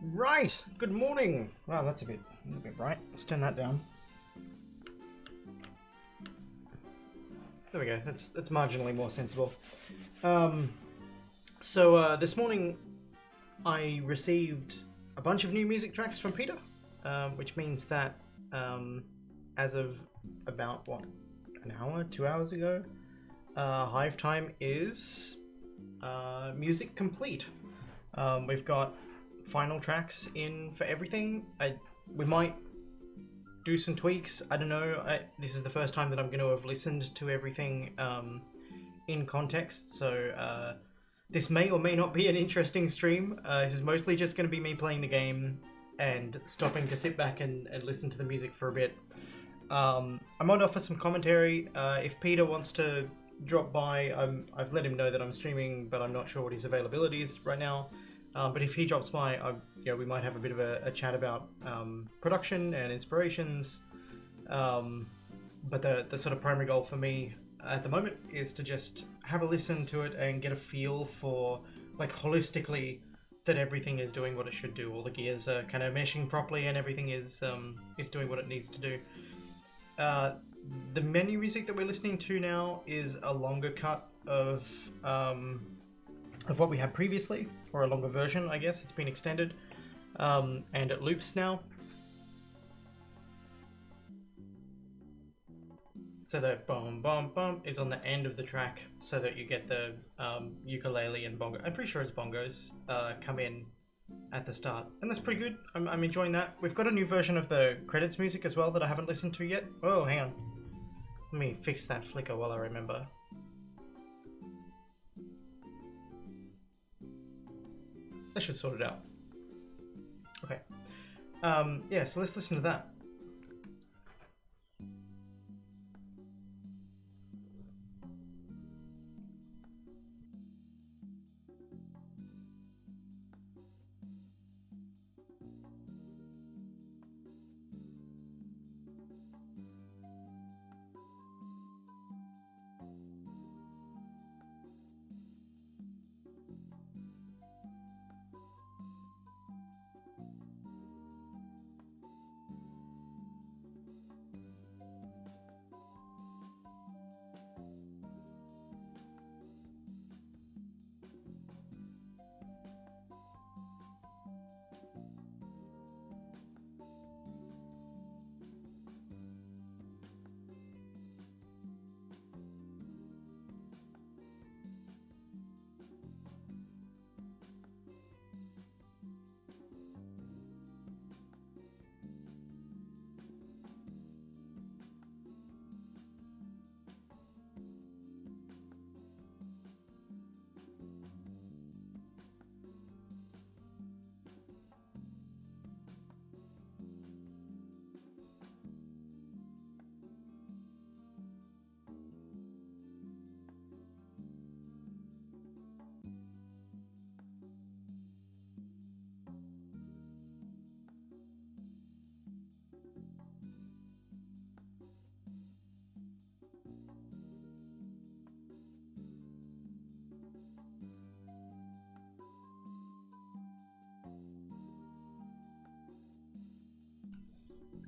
Right, good morning. Wow, that's a bit bright. Let's turn that down. There we go. That's marginally more sensible. Um, this morning I received a bunch of new music tracks from Peter, which means that as of about an hour, 2 hours ago, Hive Time is music complete. We've got final tracks in for everything. We might do some tweaks. I don't know. This is the first time that I'm going to have listened to everything in context, so this may or may not be an interesting stream. This is mostly just going to be me playing the game and stopping to sit back and listen to the music for a bit. I might offer some commentary. If Peter wants to drop by, I've let him know that I'm streaming, but I'm not sure what his availability is right now. But if he drops by, we might have a bit of a chat about production and inspirations. But the sort of primary goal for me at the moment is to just have a listen to it and get a feel for, like, holistically that everything is doing what it should do. All the gears are kind of meshing properly, and everything is doing what it needs to do. The menu music that we're listening to now is a longer cut of what we had previously, or a longer version, I guess. It's been extended, and it loops now. So the bum bum bum is on the end of the track, so that you get the ukulele and bongo. I'm pretty sure it's bongos come in at the start, and that's pretty good. I'm enjoying that. We've got a new version of the credits music as well that I haven't listened to yet. Oh, hang on. Let me fix that flicker while I remember. That should sort it out. Okay. Yeah, so let's listen to that.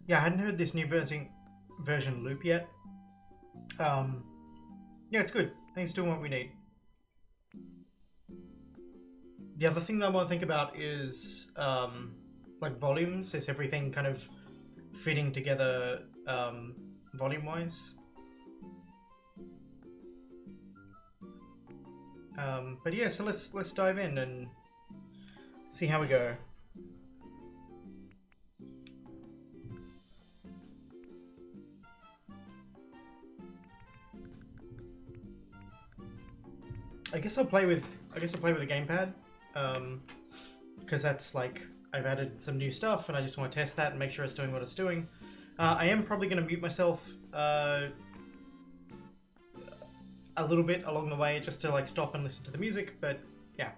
Yeah, I hadn't heard this new version loop yet. Yeah, it's good. I think it's doing what we need. The other thing that I want to think about is like volumes. Is everything kind of fitting together volume-wise? But yeah, so let's dive in and see how we go. I guess I'll play with a gamepad, because that's like, I've added some new stuff and I just want to test that and make sure it's doing what it's doing. I am probably going to mute myself a little bit along the way just to like stop and listen to the music, but yeah.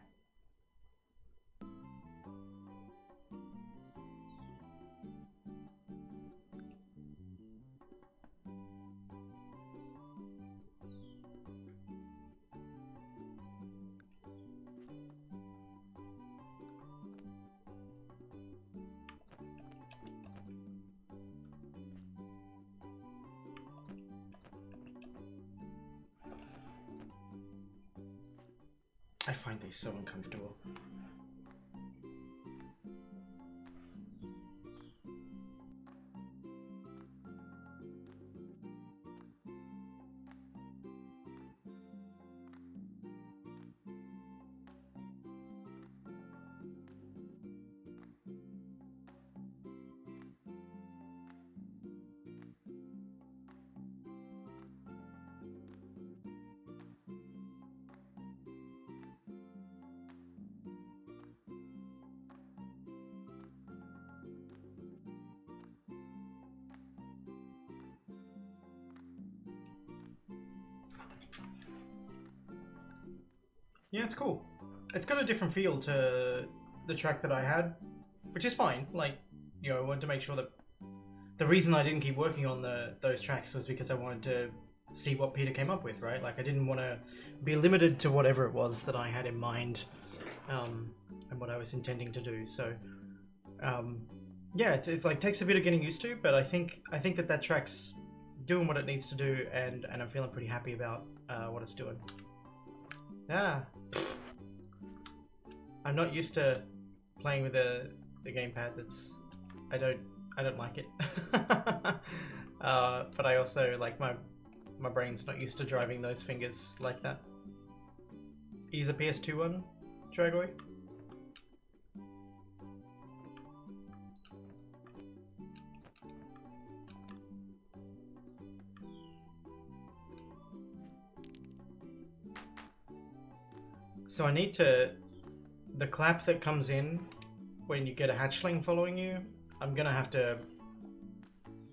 I find these so uncomfortable. Yeah, it's cool. It's got a different feel to the track that I had, which is fine. Like, you know, I wanted to make sure that the reason I didn't keep working on those tracks was because I wanted to see what Peter came up with, right? Like, I didn't want to be limited to whatever it was that I had in mind, and what I was intending to do. So, yeah, it's like takes a bit of getting used to, but I think that track's doing what it needs to do, and I'm feeling pretty happy about what it's doing. Ah, I'm not used to playing with the gamepad. I don't like it. But I also like my brain's not used to driving those fingers like that. Use a PS2 one, Dragway. So I need the clap that comes in when you get a hatchling following you, I'm gonna have to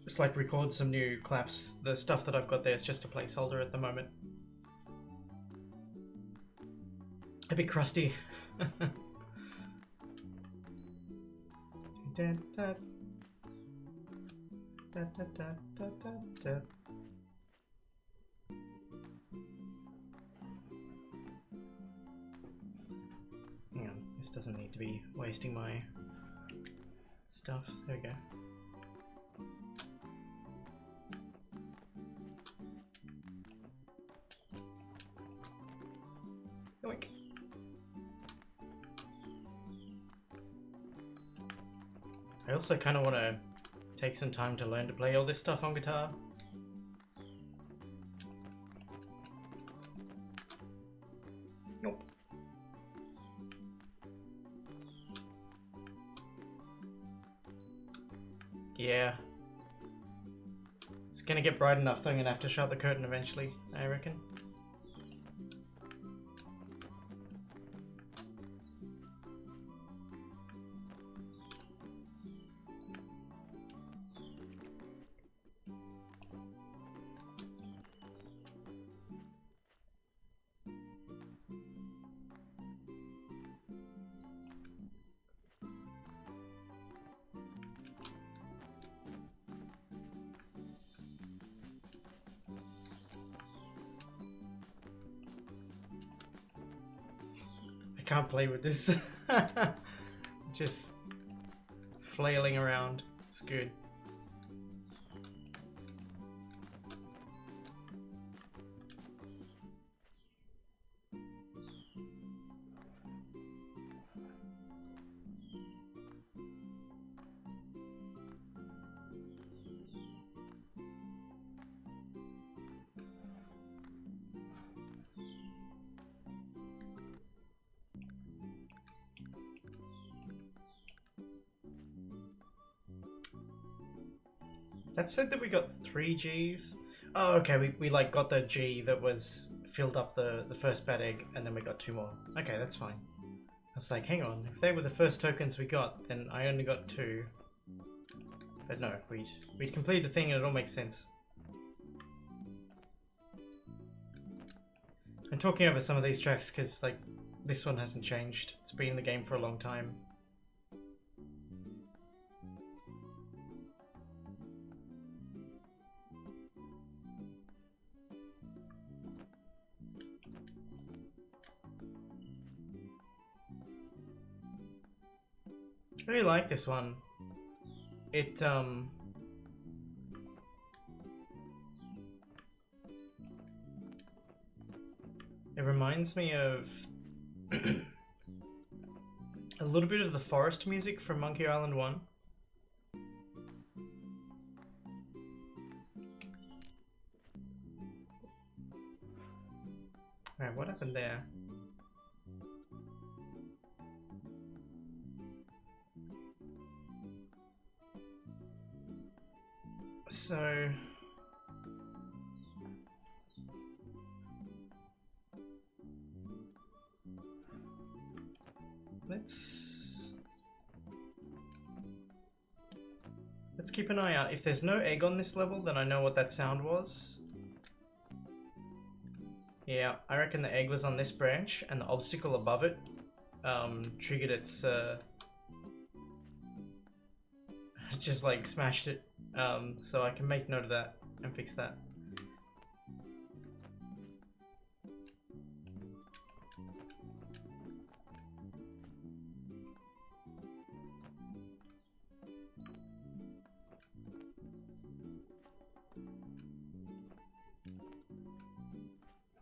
just like record some new claps. The stuff that I've got there is just a placeholder at the moment. A bit crusty. Hang on, this doesn't need to be wasting my stuff. There we go. Yoink. I also kind of want to take some time to learn to play all this stuff on guitar. Nope. Yeah. It's gonna get bright enough that I'm gonna have to shut the curtain eventually, I reckon. Can't play with this. Just flailing around. It's good. That said that we got 3 Gs. Oh, okay, we like got the G that was filled up the first bad egg, and then we got 2 more. Okay, that's fine. I was like, hang on, if they were the first tokens we got, then I only got 2. But no, we'd completed the thing and it all makes sense. I'm talking over some of these tracks because like this one hasn't changed. It's been in the game for a long time. I really like this one. It reminds me of A little bit of the forest music from Monkey Island 1. Alright, what happened there? So... Let's keep an eye out. If there's no egg on this level, then I know what that sound was. Yeah, I reckon the egg was on this branch, and the obstacle above it triggered its... just like smashed it. So I can make note of that and fix that.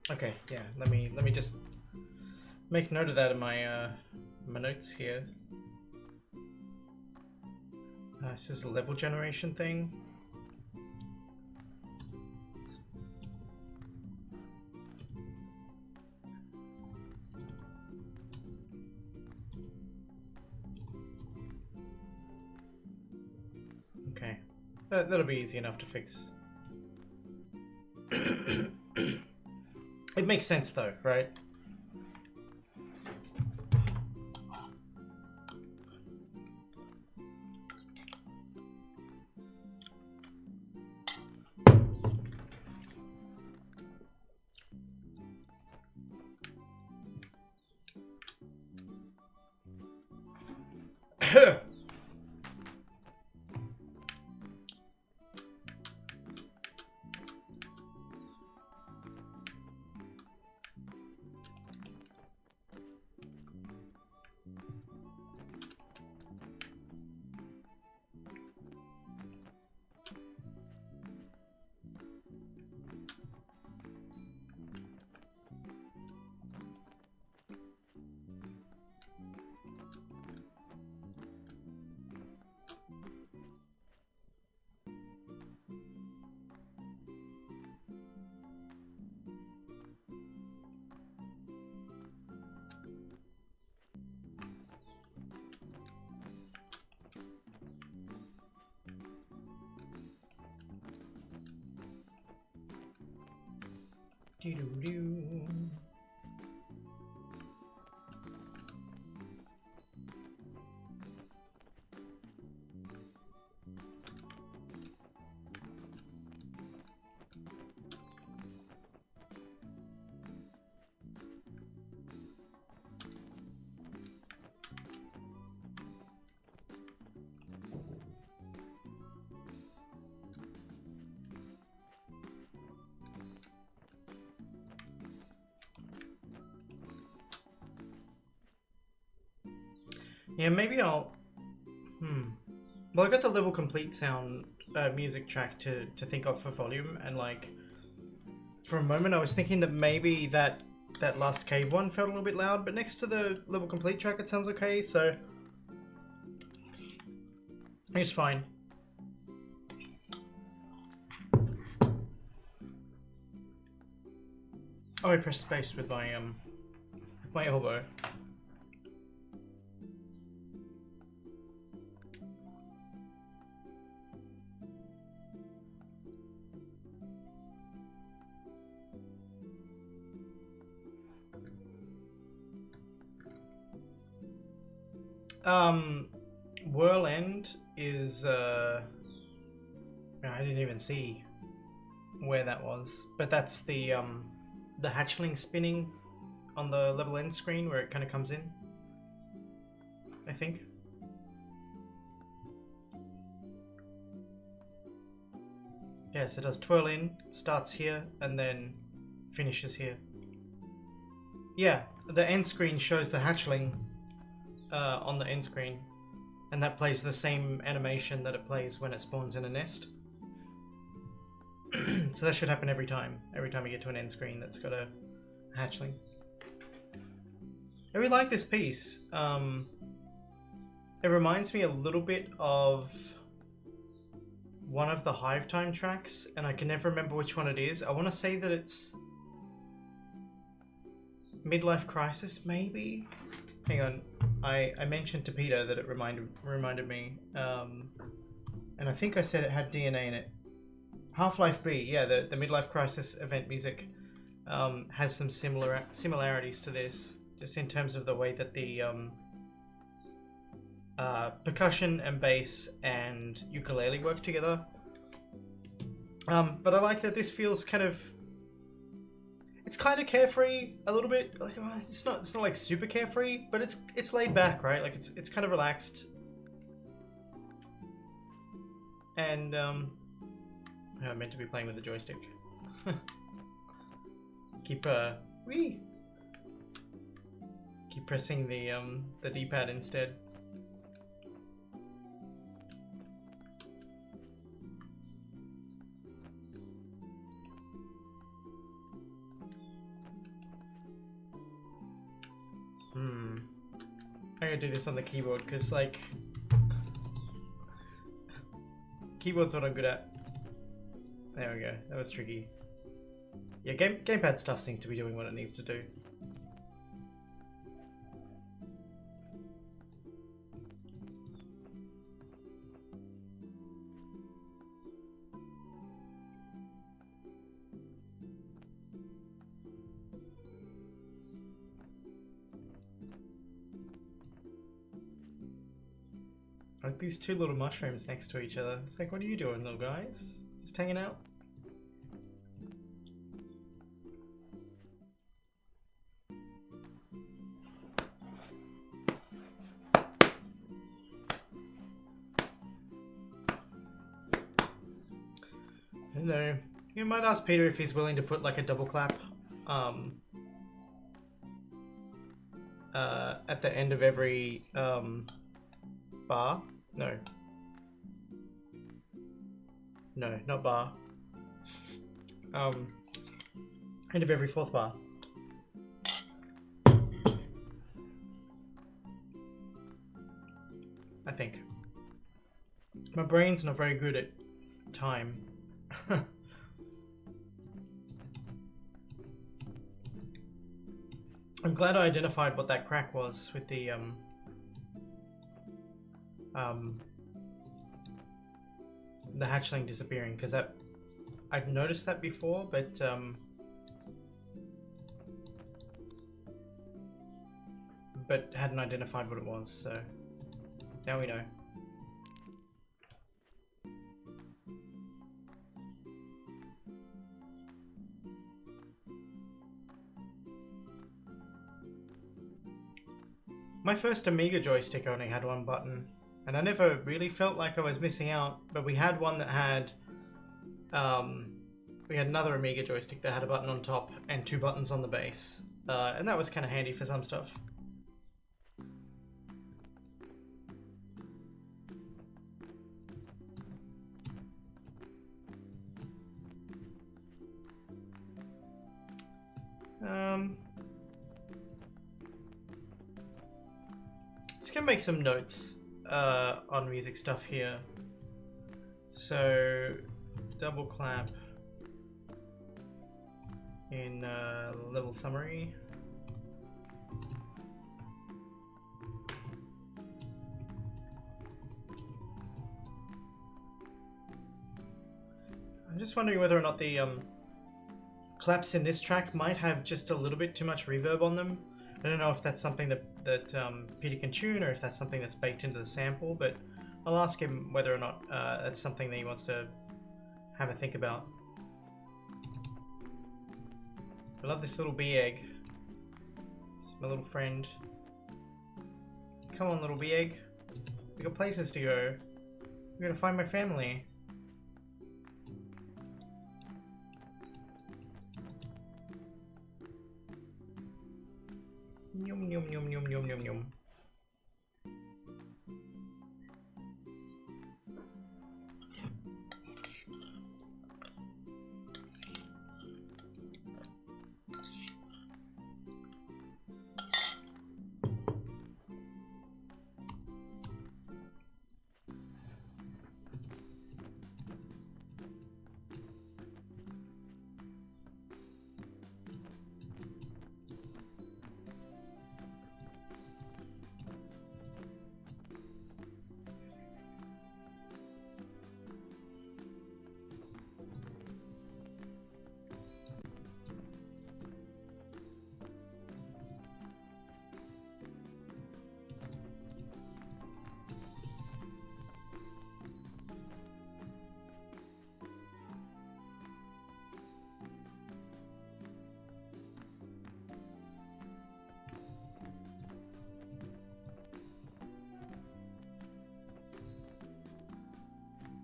Okay, yeah, let me just make note of that in my my notes here. This is a level generation thing. Okay, that'll be easy enough to fix. It makes sense though, right? Doo-doo-doo. Yeah, maybe I'll... Well, I got the level complete sound music track to think of for volume, and like, for a moment I was thinking that maybe that last cave one felt a little bit loud, but next to the level complete track it sounds okay, so... it's fine. Oh, I pressed space with my elbow. Whirl End is, I didn't even see where that was, but that's the hatchling spinning on the level end screen where it kind of comes in, I think. Yes, it does twirl in, starts here, and then finishes here. Yeah, the end screen shows the hatchling on the end screen, and that plays the same animation that it plays when it spawns in a nest. So that should happen every time you get to an end screen that's got a hatchling. I really like this piece. It reminds me a little bit of one of the Hive Time tracks, and I can never remember which one it is. I want to say that it's Midlife Crisis, maybe? Hang on. I mentioned to Peter that it reminded me. And I think I said it had DNA in it. Half-Life B, yeah, the Midlife Crisis event music has some similarities to this, just in terms of the way that the percussion and bass and ukulele work together. But I like that this feels kind of... It's kind of carefree a little bit. Like, it's not like super carefree, but it's laid back, right? Like it's kind of relaxed. And I'm meant to be playing with the joystick. Keep pressing the D-pad instead. I'm gonna do this on the keyboard because, like, keyboard's what I'm good at. There we go. That was tricky. Yeah, gamepad stuff seems to be doing what it needs to do. Like these two little mushrooms next to each other. It's like, what are you doing, little guys? Just hanging out? Hello. You might ask Peter if he's willing to put like a double clap at the end of every bar. No, not bar. End of every fourth bar. I think. My brain's not very good at time. I'm glad I identified what that crack was with the hatchling disappearing, because I'd noticed that before, but hadn't identified what it was, so now we know. My first Amiga joystick only had one button, and I never really felt like I was missing out, but we had one that had, we had another Amiga joystick that had a button on top and two buttons on the base, and that was kind of handy for some stuff. Just gonna make some notes on music stuff here. So, double clap in level summary. I'm just wondering whether or not the claps in this track might have just a little bit too much reverb on them. I don't know if that's something that Peter can tune, or if that's something that's baked into the sample, but I'll ask him whether or not that's something that he wants to have a think about. I love this little bee egg. It's my little friend. Come on, little bee egg. We got places to go. We're gonna find my family. Yum yum yum yum yum yum yum.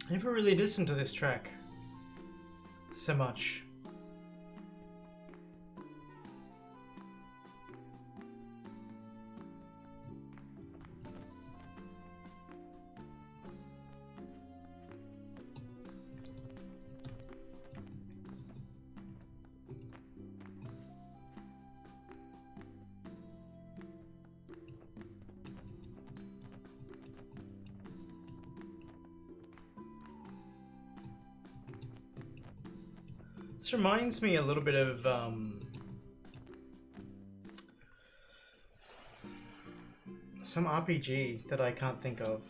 I never really listened to this track so much. This reminds me a little bit of some RPG that I can't think of.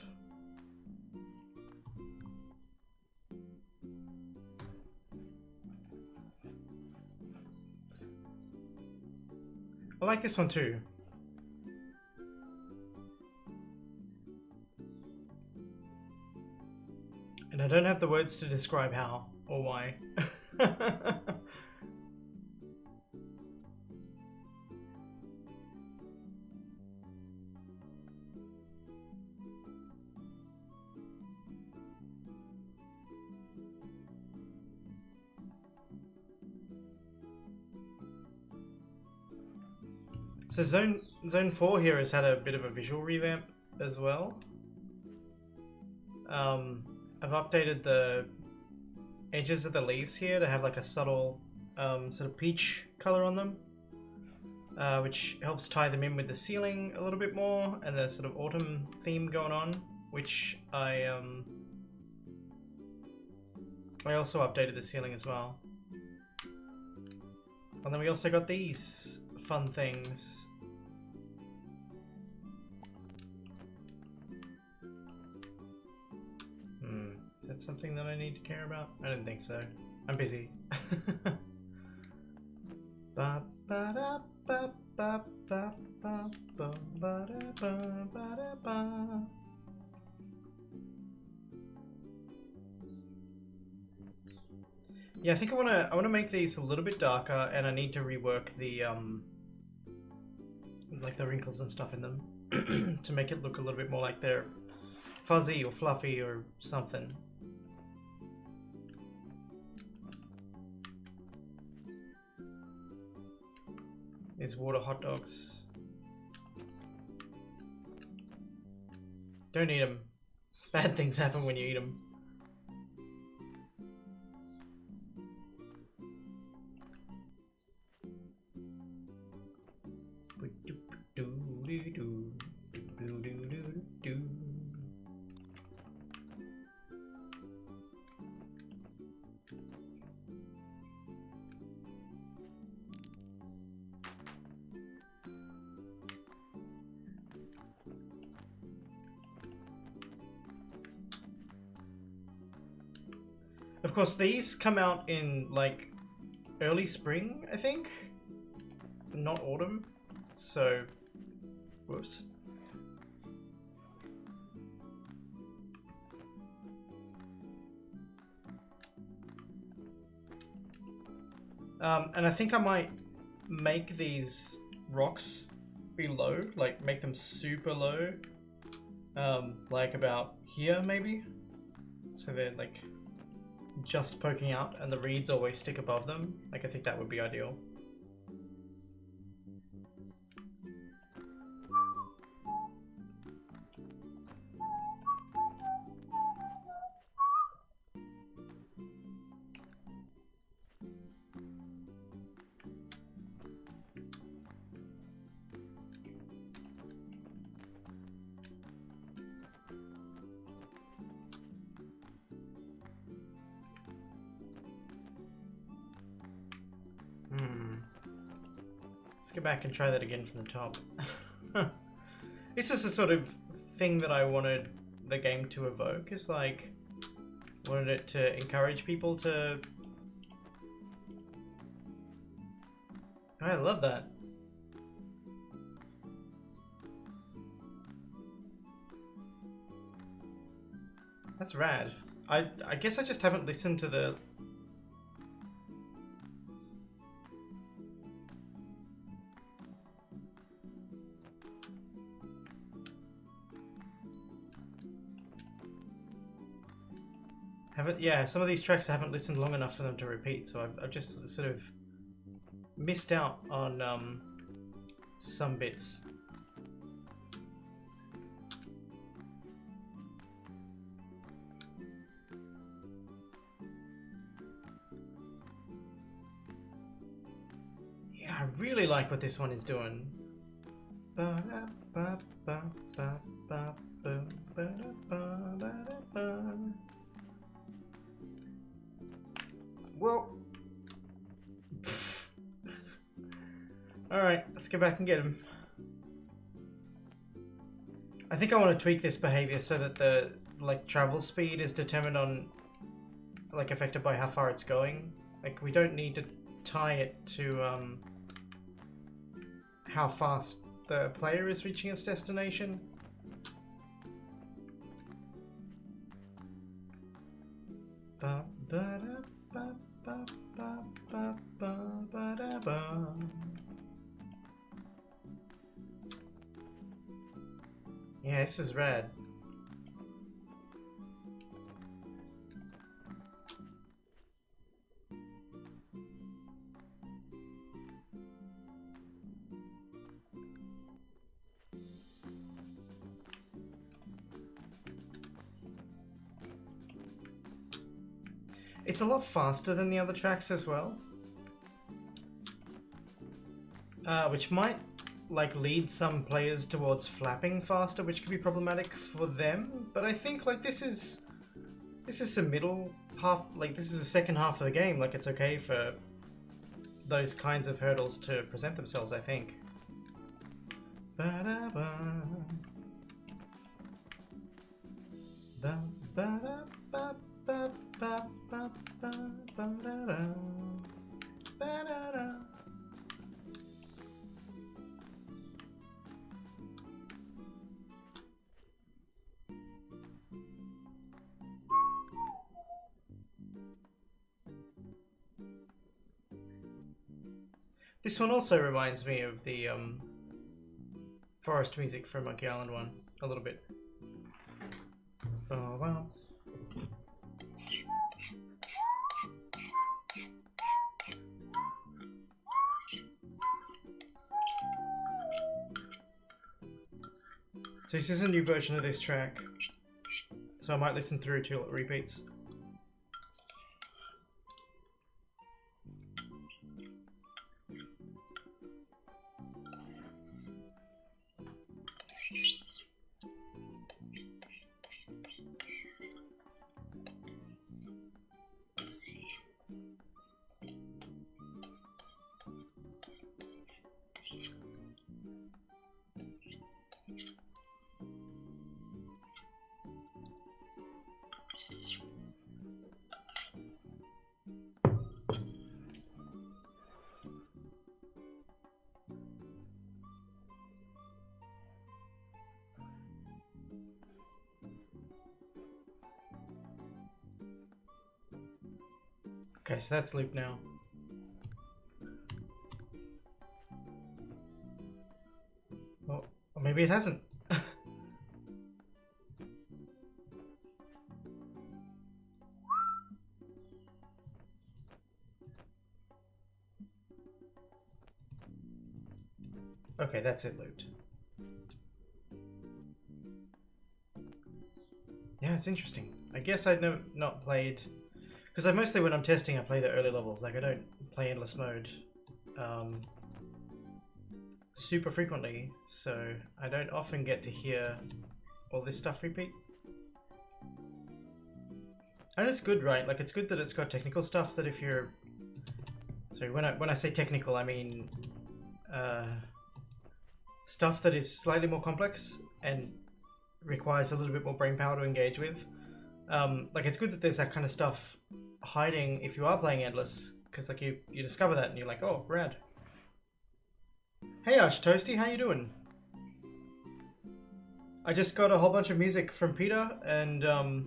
I like this one too. And I don't have the words to describe how or why. So Zone 4 here has had a bit of a visual revamp as well. I've updated the edges of the leaves here to have like a subtle sort of peach color on them, which helps tie them in with the ceiling a little bit more and the sort of autumn theme going on, which I also updated the ceiling as well. And then we also got these fun things. Is that something that I need to care about? I don't think so. I'm busy. Yeah, I think I wanna make these a little bit darker, and I need to rework the like the wrinkles and stuff in them to make it look a little bit more like they're fuzzy or fluffy or something. These water hot dogs. Don't eat them. Bad things happen when you eat them. Of course, these come out in like early spring, I think, not autumn. So, whoops. And I think I might make these rocks be low, like make them super low, like about here maybe, so they're like just poking out and the reeds always stick above them. Like I think that would be ideal. Let's go back and try that again from the top. This is the sort of thing that I wanted the game to evoke. It's like, wanted it to encourage people to... Oh, I love that. That's rad. I guess I just haven't listened to the... Haven't, yeah, some of these tracks I haven't listened long enough for them to repeat, so I've just sort of missed out on some bits. Yeah, I really like what this one is doing. Whoa. Alright, let's go back and get him. I think I want to tweak this behavior so that the travel speed is determined on affected by how far it's going. Like, we don't need to tie it to how fast the player is reaching its destination. Yeah, this is rad. It's a lot faster than the other tracks as well, which might lead some players towards flapping faster, which could be problematic for them. But I think this is the middle half, this is the second half of the game. It's okay for those kinds of hurdles to present themselves, I think. This one also reminds me of the forest music from Monkey Island 1 a little bit. Oh wow. So this is a new version of this track, so I might listen through till it repeats. Okay, so that's looped now. Oh, or maybe it hasn't. Okay, that's it looped. Yeah, it's interesting. I guess I'd not played... Because mostly when I'm testing, I play the early levels. I don't play endless mode super frequently, so I don't often get to hear all this stuff repeat. And it's good, right? It's good that it's got technical stuff that if you're... Sorry, when I say technical, I mean stuff that is slightly more complex and requires a little bit more brain power to engage with. It's good that there's that kind of stuff hiding if you are playing endless, because you discover that and you're like, oh, rad. Hey Ash Toasty, how you doing? I just got a whole bunch of music from Peter, and I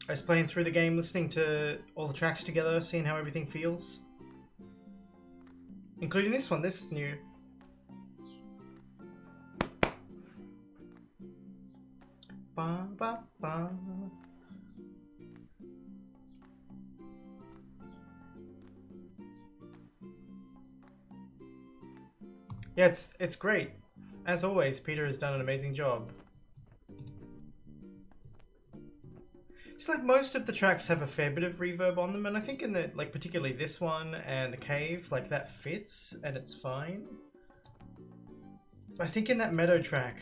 was playing through the game, listening to all the tracks together, seeing how everything feels, including this one. This is new. Ba, ba, ba. Yeah, it's great. As always, Peter has done an amazing job. It's like most of the tracks have a fair bit of reverb on them, and I think in the, like, particularly this one and the cave, like, that fits and it's fine. But I think in that meadow track,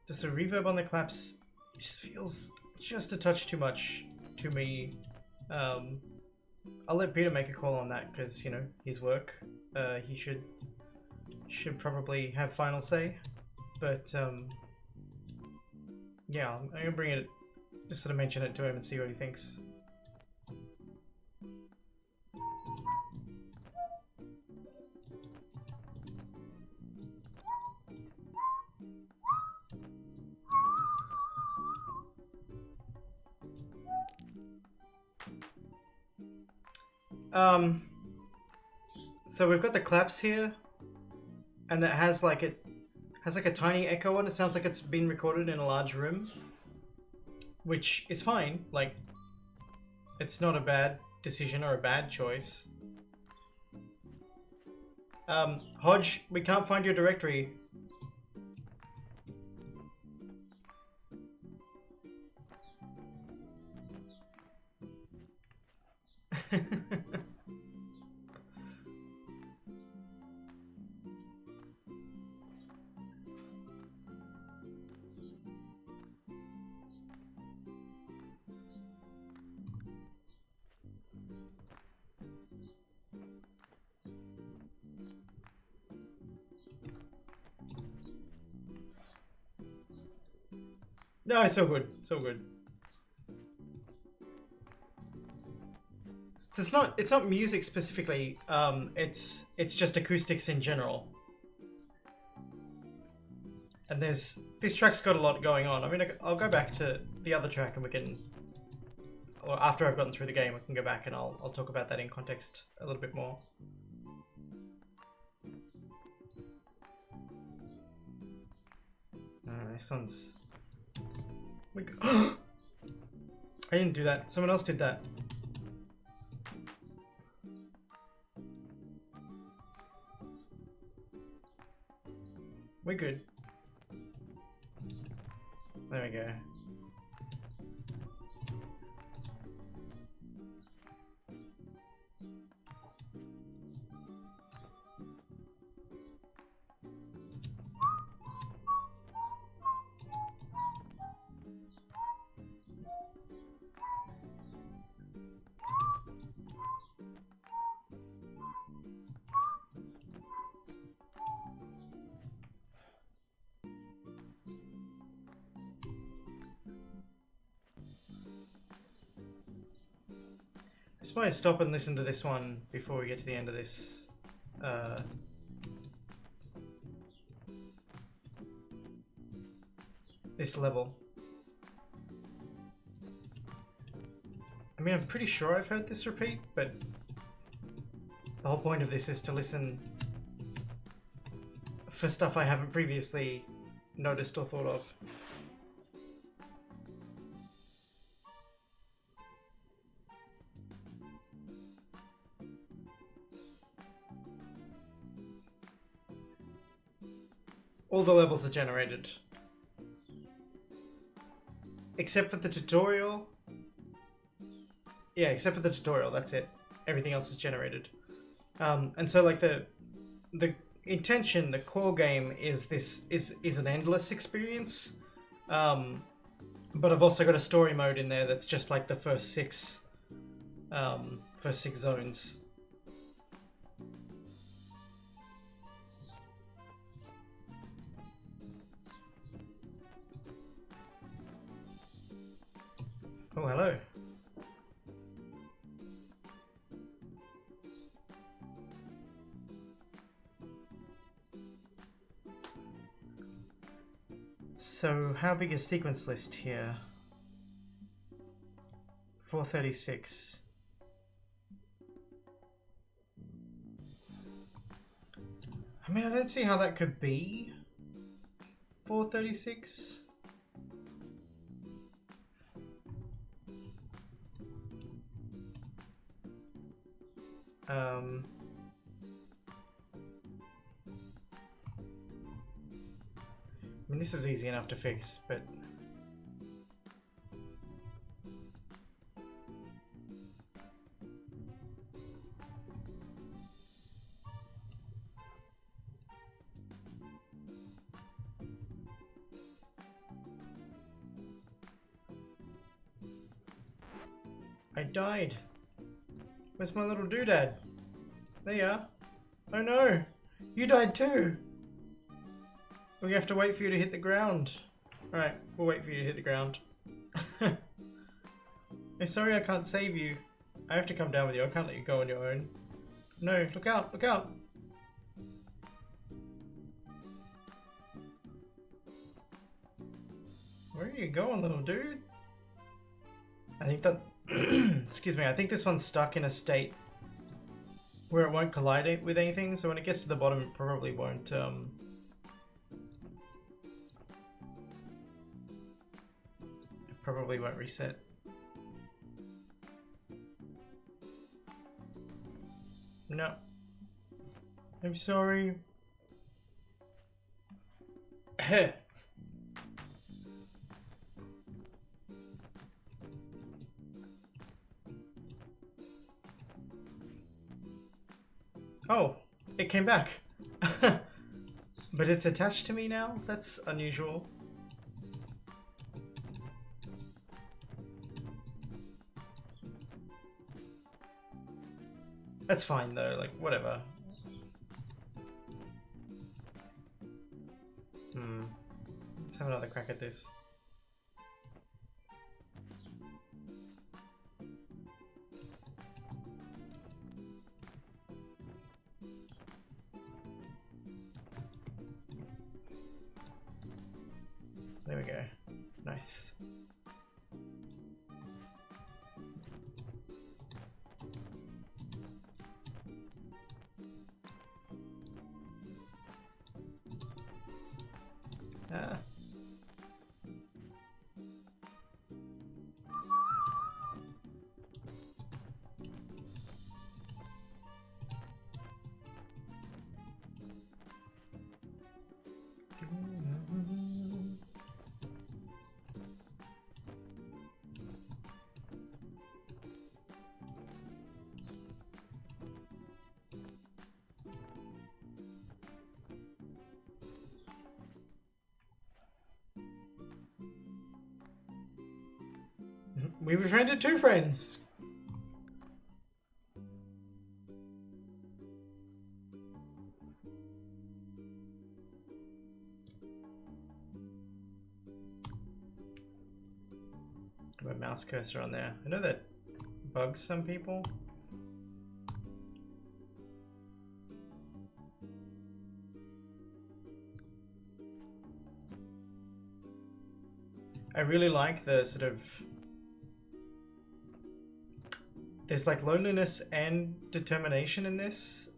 just the reverb on the claps just feels just a touch too much to me. I'll let Peter make a call on that because, you know, his work. He should probably have final say. But yeah, I'm gonna bring it, just sort of mention it to him and see what he thinks. So we've got the claps here, and that has like a tiny echo on it. Sounds like it's been recorded in a large room, which is fine. Like, it's not a bad decision or a bad choice. Hodge, we can't find your directory. No, it's so good. So good. So it's not music specifically, it's just acoustics in general. And this track's got a lot going on. I mean, I'll go back to the other track and we can, or after I've gotten through the game, I can go back and I'll talk about that in context a little bit more. This one's... I didn't do that. Someone else did that. We're good. There we go. I just want to stop and listen to this one before we get to the end of this. This level. I mean, I'm pretty sure I've heard this repeat, but the whole point of this is to listen for stuff I haven't previously noticed or thought of. All the levels are generated. Except for the tutorial. Yeah, except for the tutorial, that's it. Everything else is generated. And so like the intention, the core game is this is an endless experience. But I've also got a story mode in there that's just like the first six zones. Oh, hello. So, how big is sequence list here? 436. I mean, I don't see how that could be 436. I mean, this is easy enough to fix, but... I died. Where's my little doodad? There you are. Oh no! You died too! We have to wait for you to hit the ground. Alright, we'll wait for you to hit the ground. I'm sorry I can't save you. I have to come down with you. I can't let you go on your own. No, look out, look out! Where are you going, little dude? I think that... excuse me, I think this one's stuck in a state where it won't collide with anything, so when it gets to the bottom it probably won't, it probably won't reset. No. I'm sorry. Heh. Oh, it came back. But it's attached to me now? That's unusual. That's fine though, like, whatever. Let's have another crack at this. There we go. Nice. Ah. We befriended 2 friends. My mouse cursor on there. I know that bugs some people. I really like the sort of... There's like loneliness and determination in this,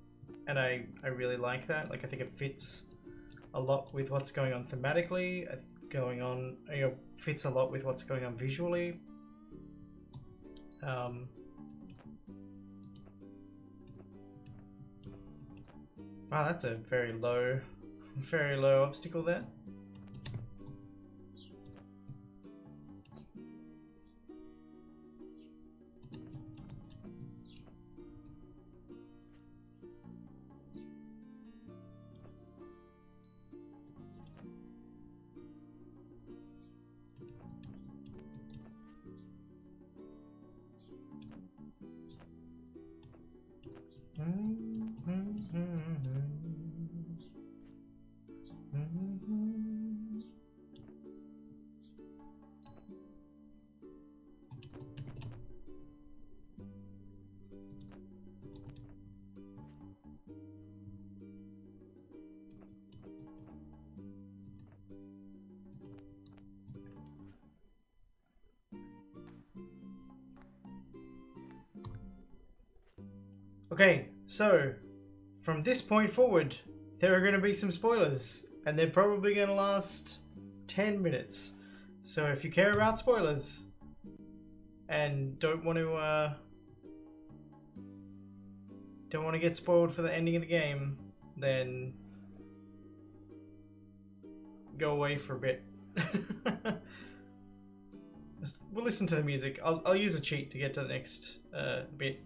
and I really like that. Like, I think it fits a lot with what's going on thematically. It's going on, you know, fits a lot with what's going on visually. Wow, that's a very low obstacle there. Okay, so from this point forward, there are going to be some spoilers, and they're probably going to last 10 minutes. So if you care about spoilers and don't want to get spoiled for the ending of the game, then go away for a bit. We'll listen to the music. I'll use a cheat to get to the next bit.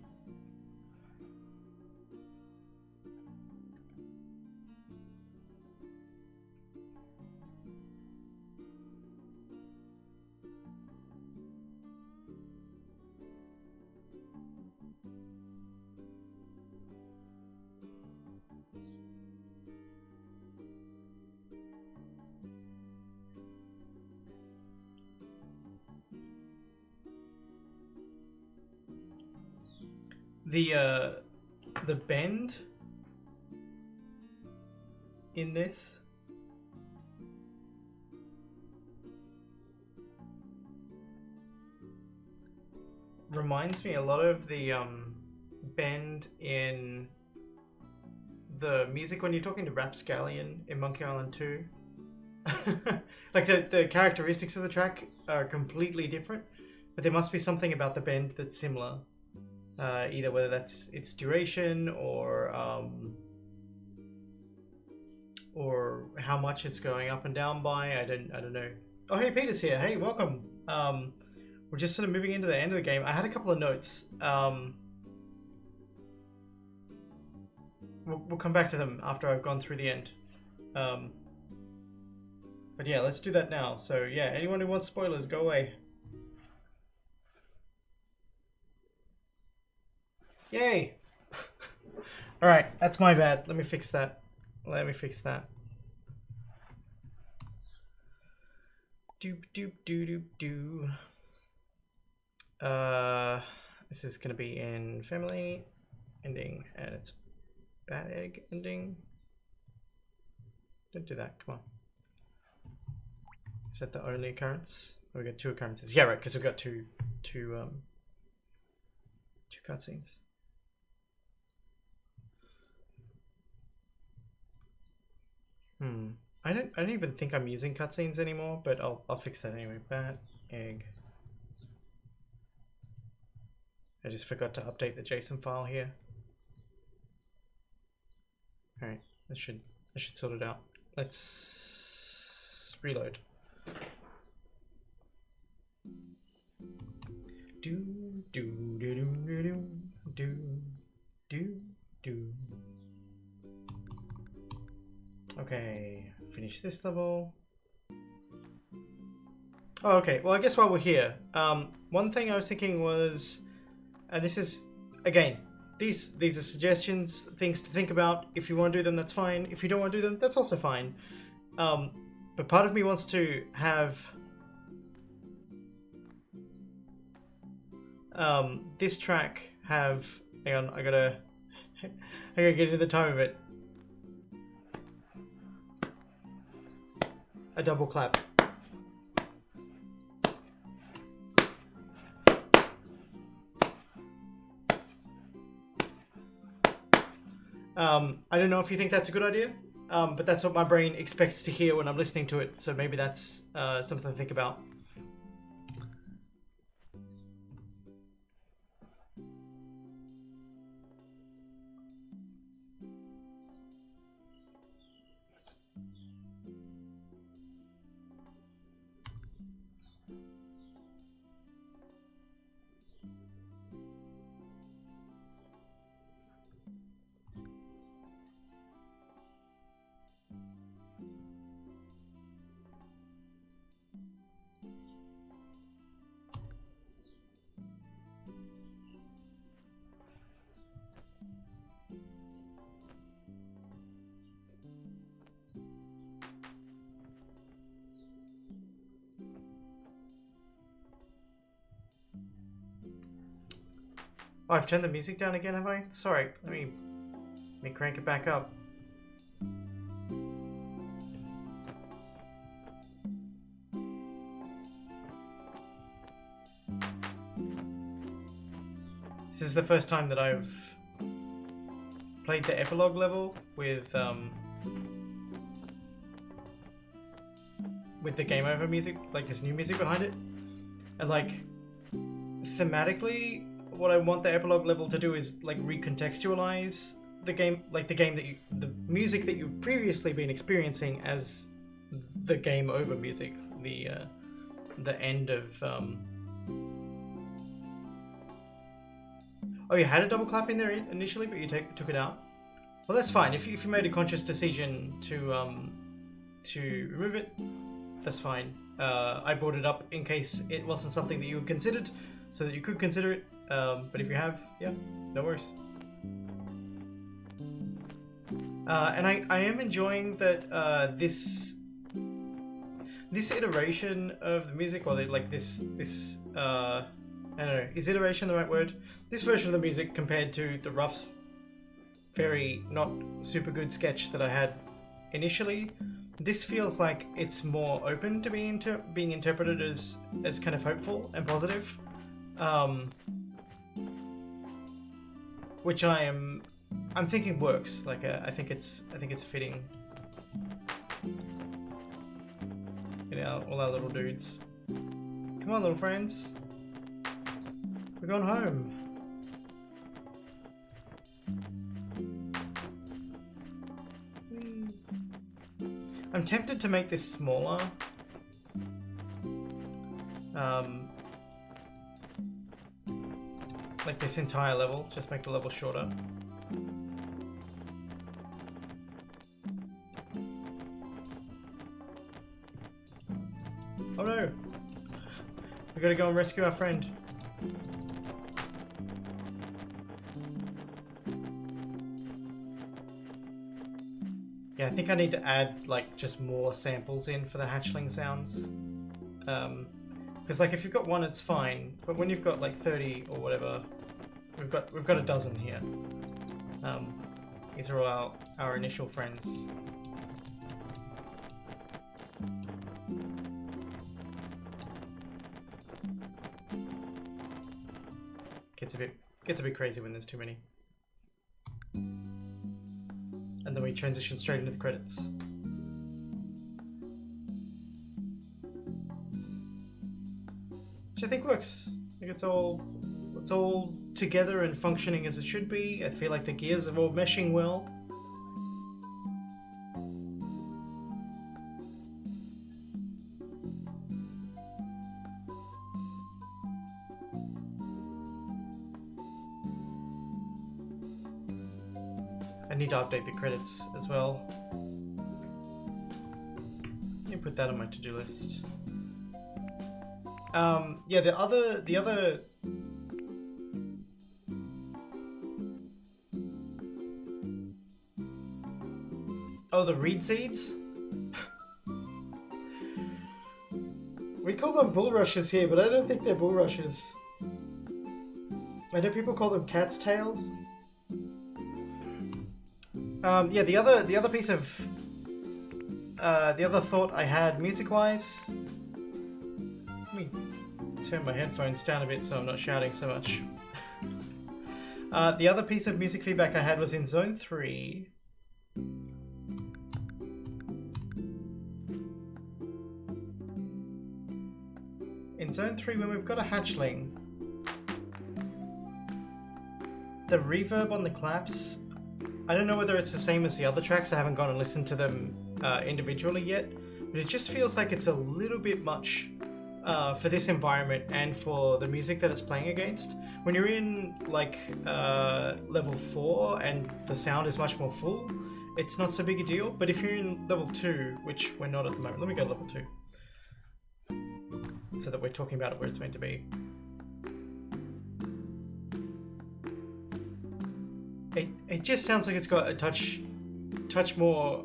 The bend in this reminds me a lot of the bend in the music when you're talking to Rapscallion in Monkey Island 2. Like the characteristics of the track are completely different, but there must be something about the bend that's similar. Either whether that's its duration or how much it's going up and down by. I don't know. Oh, hey, Peter's here. Hey, welcome. We're just sort of moving into the end of the game. I had a couple of notes. We'll come back to them after I've gone through the end. But yeah, let's do that now. So yeah, anyone who wants spoilers, go away. Yay! Alright, that's my bad. Let me fix that. Doop doop doo doop doo. This is gonna be in family ending, and it's bad egg ending. Don't do that, come on. Is that the only occurrence? Oh, we got 2 occurrences. Yeah, right, because we've got two cutscenes. I don't even think I'm using cutscenes anymore, but I'll fix that anyway. Bat egg. I just forgot to update the JSON file here. Alright, that should sort it out. Let's reload. Do do do do do do do do. Okay, finish this level. Oh, okay. Well, I guess while we're here, one thing I was thinking was, and this is again, these are suggestions, things to think about. If you want to do them, that's fine. If you don't want to do them, that's also fine. But part of me wants to have this track have. Hang on, I gotta get into the time of it. A double clap. I don't know if you think that's a good idea, but that's what my brain expects to hear when I'm listening to it, so maybe that's something to think about. Oh, I've turned the music down again, have I? Sorry, let me crank it back up. This is the first time that I've played the epilogue level with the game over music, like this new music behind it, and like thematically, what I want the epilogue level to do is like recontextualize the game, like the music that you've previously been experiencing as the game over music, the end of. Oh, you had a double clap in there initially, but you took it out. Well, that's fine. If you made a conscious decision to remove it, that's fine. I brought it up in case it wasn't something that you had considered, so that you could consider it. But if you have, yeah, no worries. And I am enjoying that this iteration of the music, or this I don't know, is iteration the right word? This version of the music compared to the rough, very not super good sketch that I had initially, this feels like it's more open to being interpreted as kind of hopeful and positive, which I'm thinking works. Like I think it's fitting. You know, all our little dudes. Come on, little friends. We're going home. I'm tempted to make this smaller. Like this entire level, just make the level shorter. Oh no! We gotta go and rescue our friend. Yeah, I think I need to add like just more samples in for the hatchling sounds. Because like if you've got one, it's fine, but when you've got like 30 or whatever, we've got a dozen here. These are all our initial friends. Gets a bit crazy when there's too many. And then we transition straight into the credits. Which I think works. I think it's all together and functioning as it should be. I feel like the gears are all meshing well. I need to update the credits as well. Let me put that on my to-do list. Yeah, the other. Oh, the reed seeds? We call them bulrushes here, but I don't think they're bulrushes. I know people call them cat's tails. Yeah, the other piece of the other thought I had music-wise. Let me turn my headphones down a bit so I'm not shouting so much. The other piece of music feedback I had was in Zone 3. In Zone 3, when we've got a hatchling, the reverb on the claps, I don't know whether it's the same as the other tracks. I haven't gone and listened to them individually yet, but it just feels like it's a little bit much for this environment and for the music that it's playing against. When you're in like level 4 and the sound is much more full, it's not so big a deal. But if you're in level 2, which we're not at the moment, let me go to level 2 so that we're talking about it where it's meant to be. It just sounds like it's got a touch more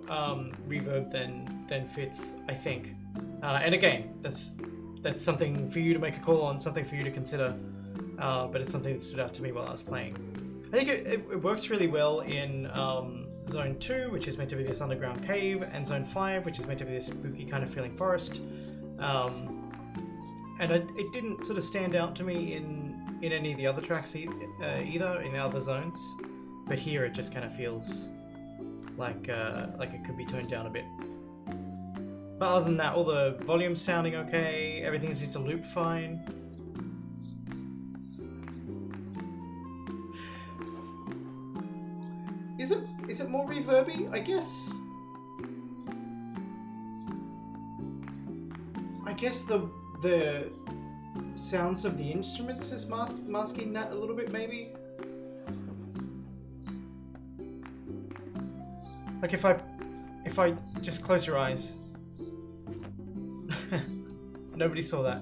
reverb than fits, I think. And again, that's something for you to make a call on, something for you to consider. But it's something that stood out to me while I was playing. I think it works really well in Zone 2, which is meant to be this underground cave, and Zone 5, which is meant to be this spooky kind of feeling forest. And it didn't sort of stand out to me in any of the other tracks either, in the other zones. But here it just kind of feels like it could be toned down a bit. But other than that, all the volume's sounding okay, everything seems to loop fine. Is it more reverby? I guess I guess the sounds of the instruments is masking that a little bit, maybe. Like if I just close your eyes. Nobody saw that.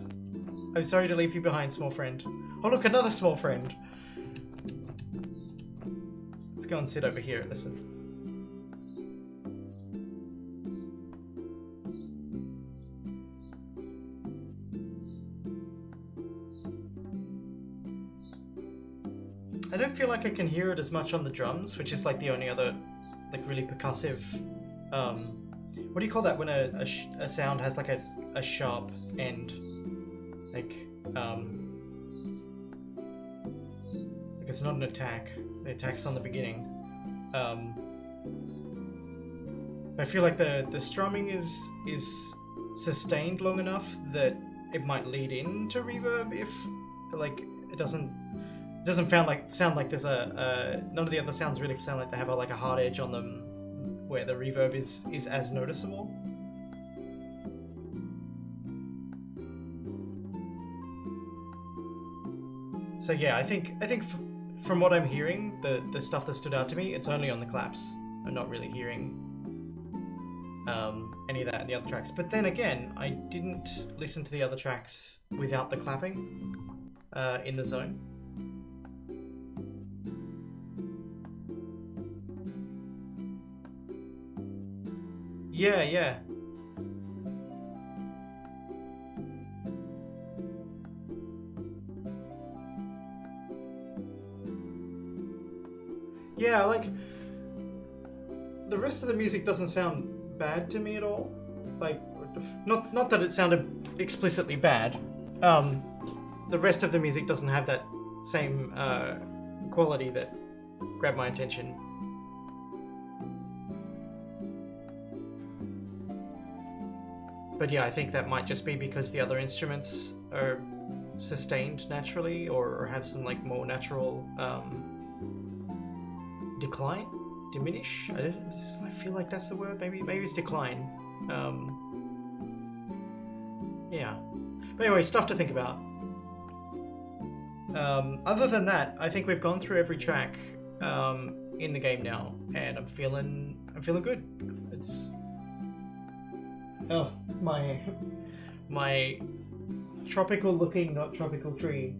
I'm sorry to leave you behind, small friend. Oh look, another small friend. Let's go and sit over here and listen. I don't feel like I can hear it as much on the drums, which is like the only other like really percussive what do you call that when a sound has like a sharp end, like it's not an attack, the attack's on the beginning. I feel like the strumming is sustained long enough that it might lead into reverb if like it doesn't sound like there's none of the other sounds really sound like they have like a hard edge on them where the reverb is as noticeable. So yeah, I think from what I'm hearing, the stuff that stood out to me, it's only on the claps. I'm not really hearing any of that in the other tracks. But then again, I didn't listen to the other tracks without the clapping in the zone. Yeah, yeah. Yeah, like the rest of the music doesn't sound bad to me at all. Like, not that it sounded explicitly bad. The rest of the music doesn't have that same quality that grabbed my attention. But yeah, I think that might just be because the other instruments are sustained naturally or have some like more natural diminish. I feel like that's the word. Maybe it's decline. Yeah. But anyway, stuff to think about. Other than that, I think we've gone through every track in the game now, and I'm feeling good. It's my tropical looking, not tropical tree.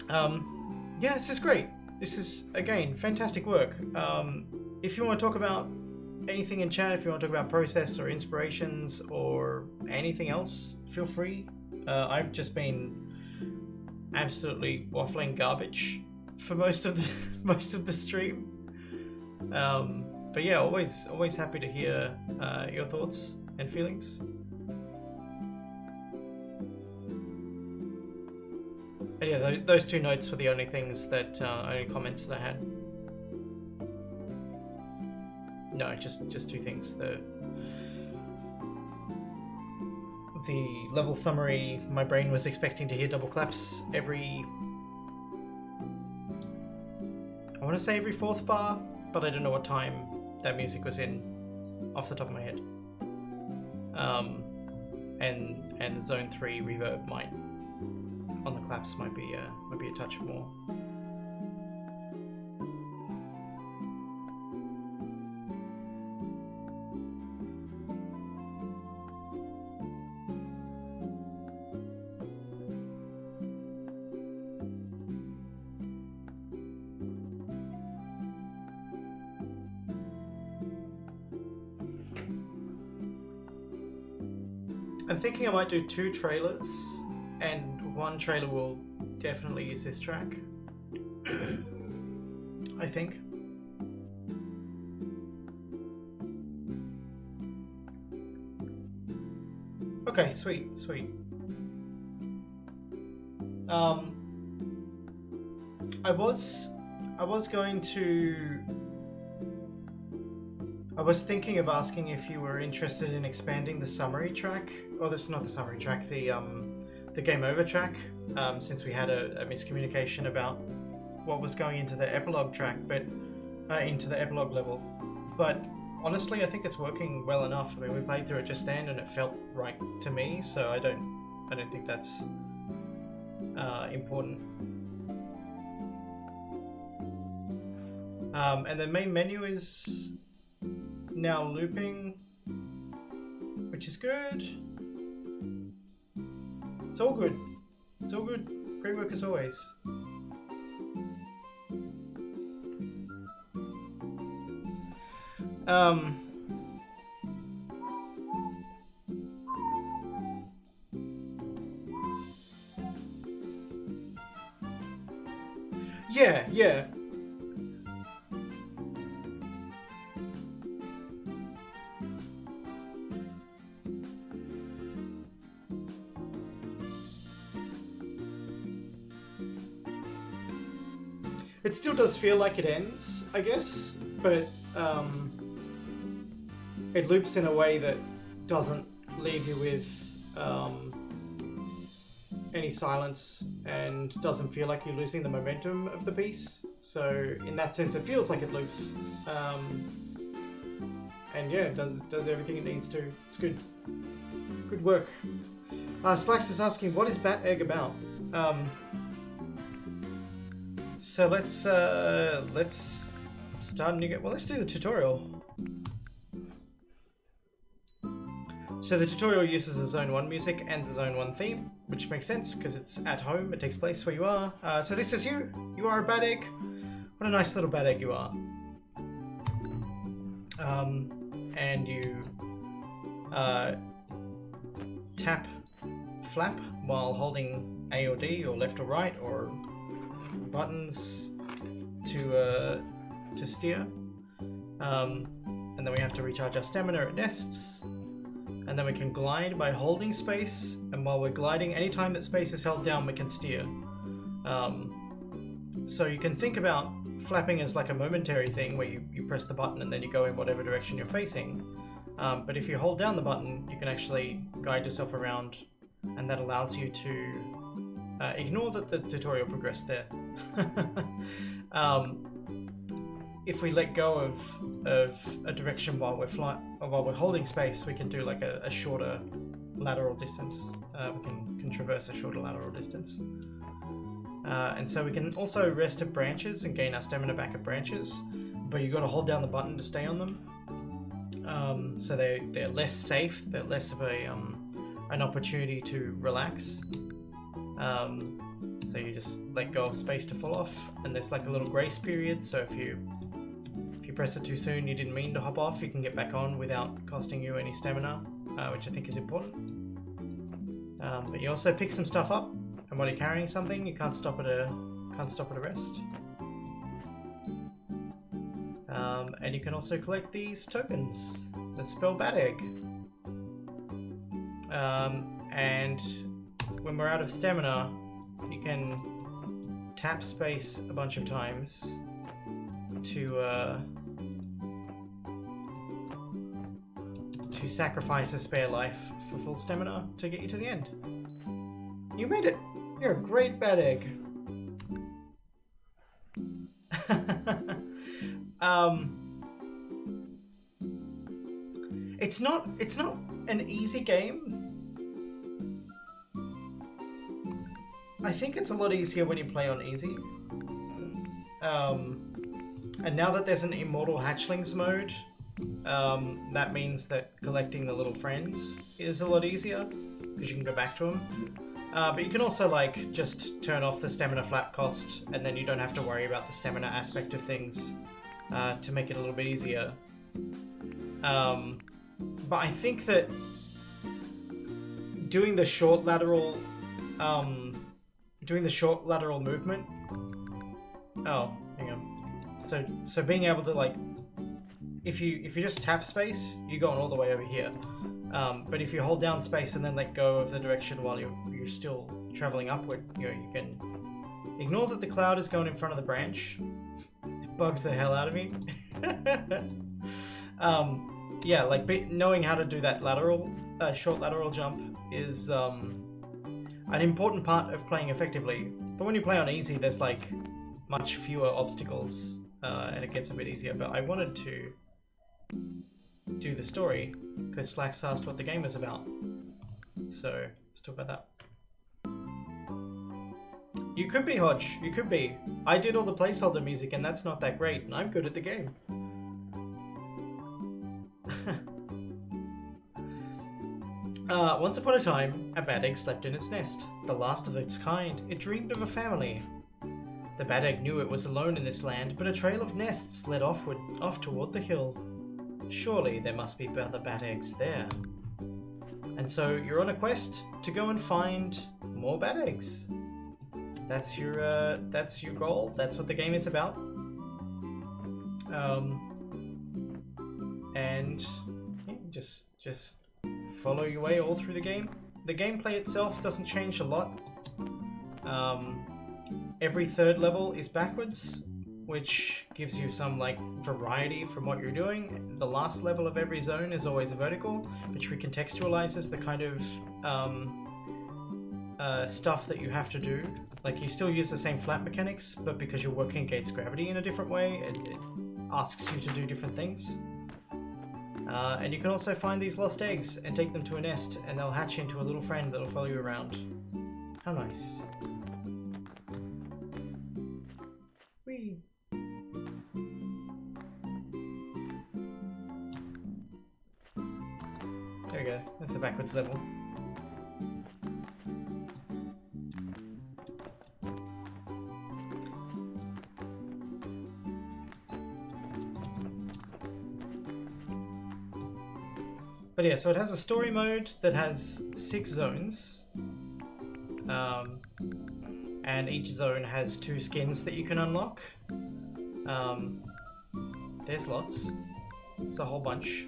Yeah, this is great. This is, again, fantastic work. If you want to talk about anything in chat, if you want to talk about process or inspirations or anything else, feel free. I've just been absolutely waffling garbage for most of the stream. But yeah, always happy to hear your thoughts and feelings. But yeah, those two notes were the only things that only comments that I had. No, just two things. The level summary. My brain was expecting to hear double claps every. I want to say every fourth bar, but I don't know what time that music was in, off the top of my head. And zone 3 reverb might on the claps might be a touch more. I'm thinking I might do 2 trailers, and one trailer will definitely use this track. I think. Okay, sweet. I was thinking of asking if you were interested in expanding the summary track, or this not the summary track, the game over track, since we had a miscommunication about what was going into the epilogue track, but into the epilogue level. But honestly, I think it's working well enough. I mean, we played through it just then, and it felt right to me. So I don't think that's important. And the main menu is now looping, which is good. It's all good. It's all good. Great work as always. Yeah. It still does feel like it ends, I guess, but it loops in a way that doesn't leave you with any silence and doesn't feel like you're losing the momentum of the piece. So in that sense, it feels like it loops. And yeah, it does everything it needs to. It's good. Good work. Slacks is asking, what is Bat Egg about? So let's start a new game. Well, let's do the tutorial. So the tutorial uses the Zone 1 music and the Zone 1 theme, which makes sense because it's at home, it takes place where you are. So this is you. You are a Bat Egg. What a nice little Bat Egg you are. And you tap flap while holding A or D or left or right or buttons to steer. And then we have to recharge our stamina at nests. And then we can glide by holding space, and while we're gliding, anytime that space is held down, we can steer. So you can think about flapping as like a momentary thing where you press the button and then you go in whatever direction you're facing. But if you hold down the button, you can actually guide yourself around, and that allows you to ignore that the tutorial progressed there. If we let go of a direction while we're holding space, we can do like a shorter lateral distance. We can traverse a shorter lateral distance. And so we can also rest at branches and gain our stamina back at branches, but you've got to hold down the button to stay on them. So they're less safe, they're less of an opportunity to relax. So you just let go of space to fall off, and there's like a little grace period, so if you press it too soon, you didn't mean to hop off, you can get back on without costing you any stamina, which I think is important. But you also pick some stuff up, and while you're carrying something, you can't stop at a rest. And you can also collect these tokens that spell Bat Egg. And when we're out of stamina, you can tap space a bunch of times to sacrifice a spare life for full stamina to get you to the end. You made it! You're a great Bat Egg! It's not an easy game. I think it's a lot easier when you play on easy. And now that there's an Immortal Hatchlings mode, that means that collecting the little friends is a lot easier because you can go back to them. But you can also like just turn off the stamina flap cost, and then you don't have to worry about the stamina aspect of things to make it a little bit easier. But I think that doing the short lateral movement. Oh, hang on. So being able to like, if you just tap space, you're going all the way over here. But if you hold down space and then let go of the direction while you're still traveling upward, you can ignore that the cloud is going in front of the branch. It bugs the hell out of me. Yeah, like knowing how to do that short lateral jump is an important part of playing effectively. But when you play on easy, there's like much fewer obstacles, and it gets a bit easier. But I wanted to do the story, because Slacks asked what the game is about. So let's talk about that. You could be, Hodge. You could be. I did all the placeholder music, and that's not that great, and I'm good at the game. Once upon a time, a bad egg slept in its nest, the last of its kind. It dreamed of a family. The bad egg knew it was alone in this land, but a trail of nests led off toward the hills. Surely there must be other bad eggs there. And so you're on a quest to go and find more bad eggs. That's your goal. That's what the game is about. And yeah, just follow your way all through the game. The gameplay itself doesn't change a lot. Every third level is backwards, which gives you some like variety from what you're doing. The last level of every zone is always vertical, which recontextualizes the kind of stuff that you have to do. Like, you still use the same flat mechanics, but because you're working against gravity in a different way, it asks you to do different things. And you can also find these lost eggs and take them to a nest, and they'll hatch into a little friend that'll follow you around. How nice. Whee! There we go, that's the backwards level. But yeah, so it has a story mode that has 6 zones. And each zone has 2 skins that you can unlock. There's lots. It's a whole bunch.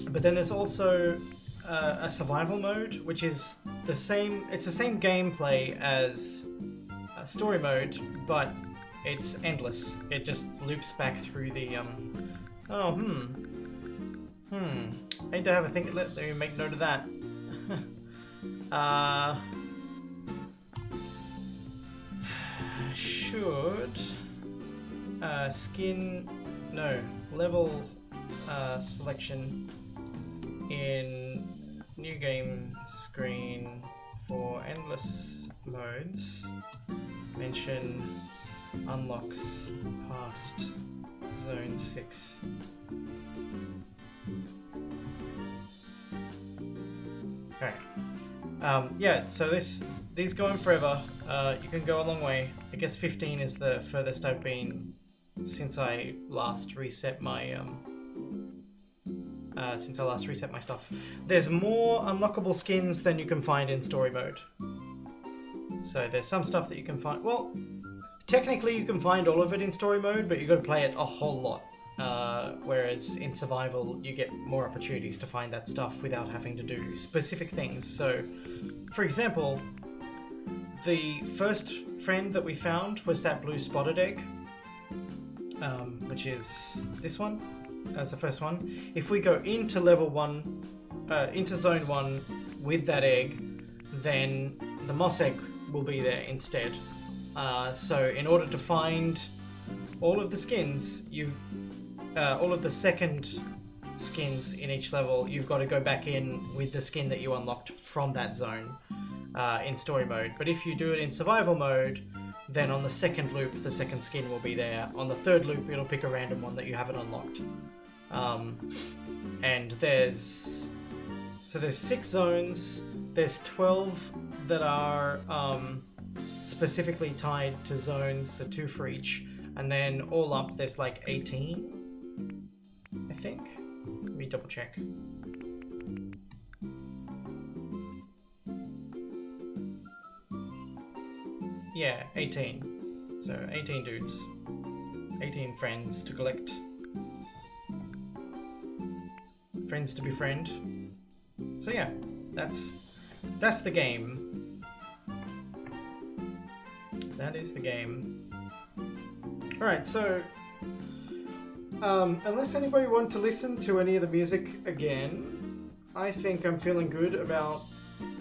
But then there's also a survival mode, which is the same. It's the same gameplay as story mode, but it's endless. It just loops back through the I need to have a think. Let me make note of that. Should skin level selection in new game screen for endless modes mention unlocks past zone 6. Okay. Yeah, so these go on forever. You can go a long way. I guess 15 is the furthest I've been since I last reset my stuff. There's more unlockable skins than you can find in story mode. So there's some stuff that you can find. Well, technically you can find all of it in story mode, but you've got to play it a whole lot. Whereas in survival, you get more opportunities to find that stuff without having to do specific things. So, for example, the first friend that we found was that blue spotted egg, which is this one. That's the first one. If we go into level 1, into zone 1 with that egg, then the moss egg will be there instead. So in order to find all of the skins, all of the second skins in each level, you've got to go back in with the skin that you unlocked from that zone in story mode. But if you do it in survival mode, then on the second loop, the second skin will be there. On the third loop, it'll pick a random one that you haven't unlocked. And there's 6 zones. There's 12 that are specifically tied to zones, so 2 for each. And then all up, there's like 18, I think. Let me double check. Yeah, 18. So 18 dudes. 18 friends to collect. Friends to befriend. So yeah, that's the game. That is the game. Alright, so unless anybody wants to listen to any of the music again, I think I'm feeling good about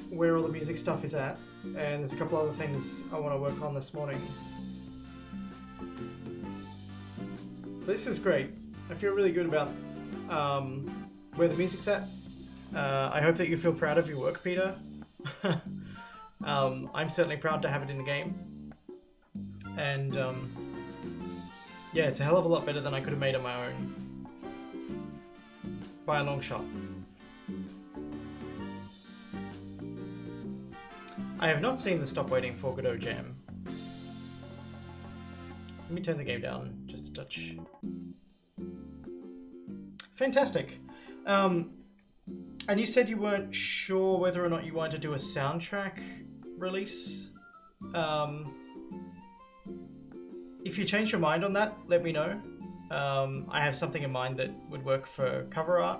where all the music stuff is at. and there's a couple other things I want to work on this morning. This is great. I feel really good about where the music's at. I hope that you feel proud of your work, Peter. I'm certainly proud to have it in the game. And yeah, it's a hell of a lot better than I could have made on my own. By a long shot. I have not seen the Stop Waiting for Godot jam. Let me turn the game down just a touch. Fantastic. And you said you weren't sure whether or not you wanted to do a soundtrack release. If you change your mind on that, let me know. I have something in mind that would work for cover art.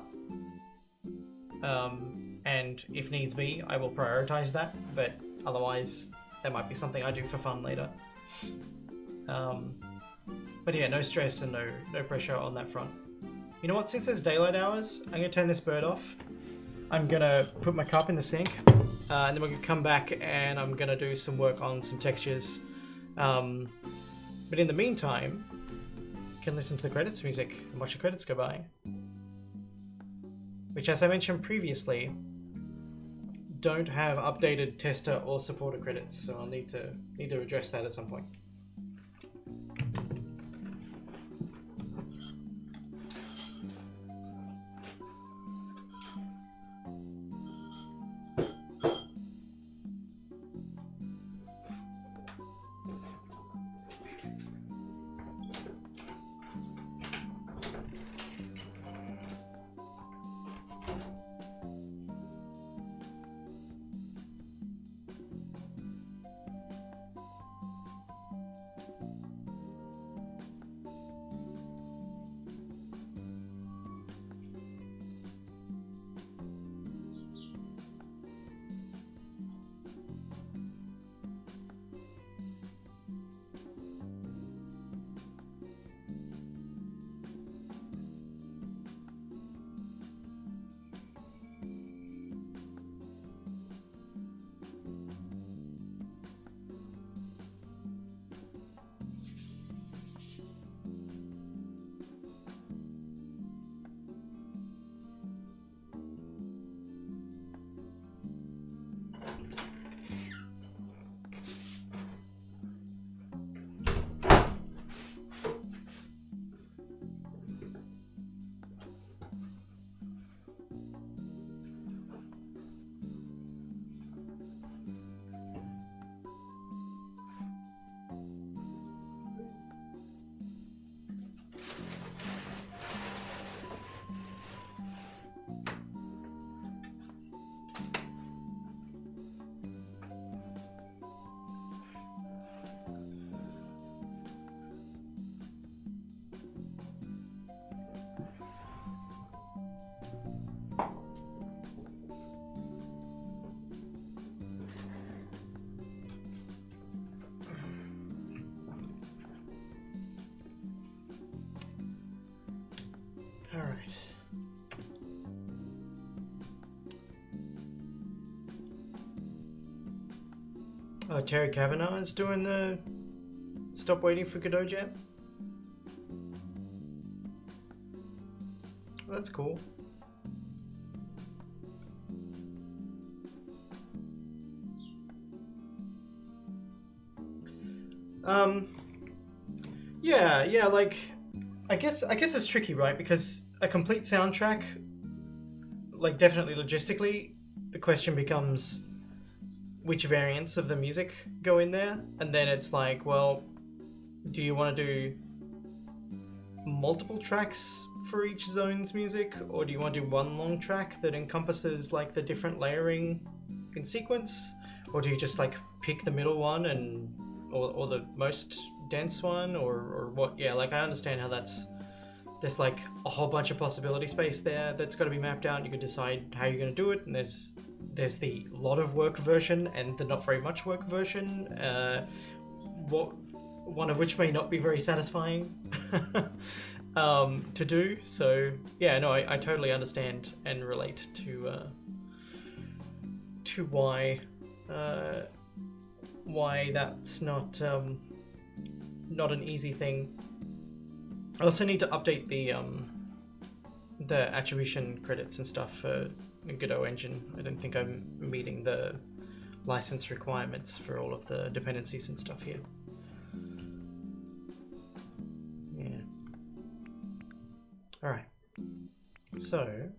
And if needs be, I will prioritize that, but otherwise that might be something I do for fun later. But yeah, no stress and no pressure on that front. You know what, since there's daylight hours, I'm going to turn this bird off. I'm going to put my cup in the sink, and then we're going to come back and I'm going to do some work on some textures. But in the meantime, you can listen to the credits music and watch the credits go by. Which, as I mentioned previously, don't have updated tester or supporter credits, so I'll need to address that at some point. Oh, Terry Kavanagh is doing the Stop Waiting for Godot jam? Well, that's cool. Yeah, like, I guess it's tricky, right? Because a complete soundtrack, like, definitely logistically, the question becomes which variants of the music go in there, and then it's like, well, do you want to do multiple tracks for each zone's music, or do you want to do one long track that encompasses like the different layering in sequence, or do you just like pick the middle one and or the most dense one, or what? Yeah, like I understand how there's like a whole bunch of possibility space there that's got to be mapped out. You can decide how you're going to do it, and there's the lot of work version and the not very much work version, one of which may not be very satisfying to do. So yeah, no, I totally understand and relate to why why that's not an easy thing. I also need to update the attribution credits and stuff for Godot engine. I don't think I'm meeting the license requirements for all of the dependencies and stuff here. Yeah. Alright. So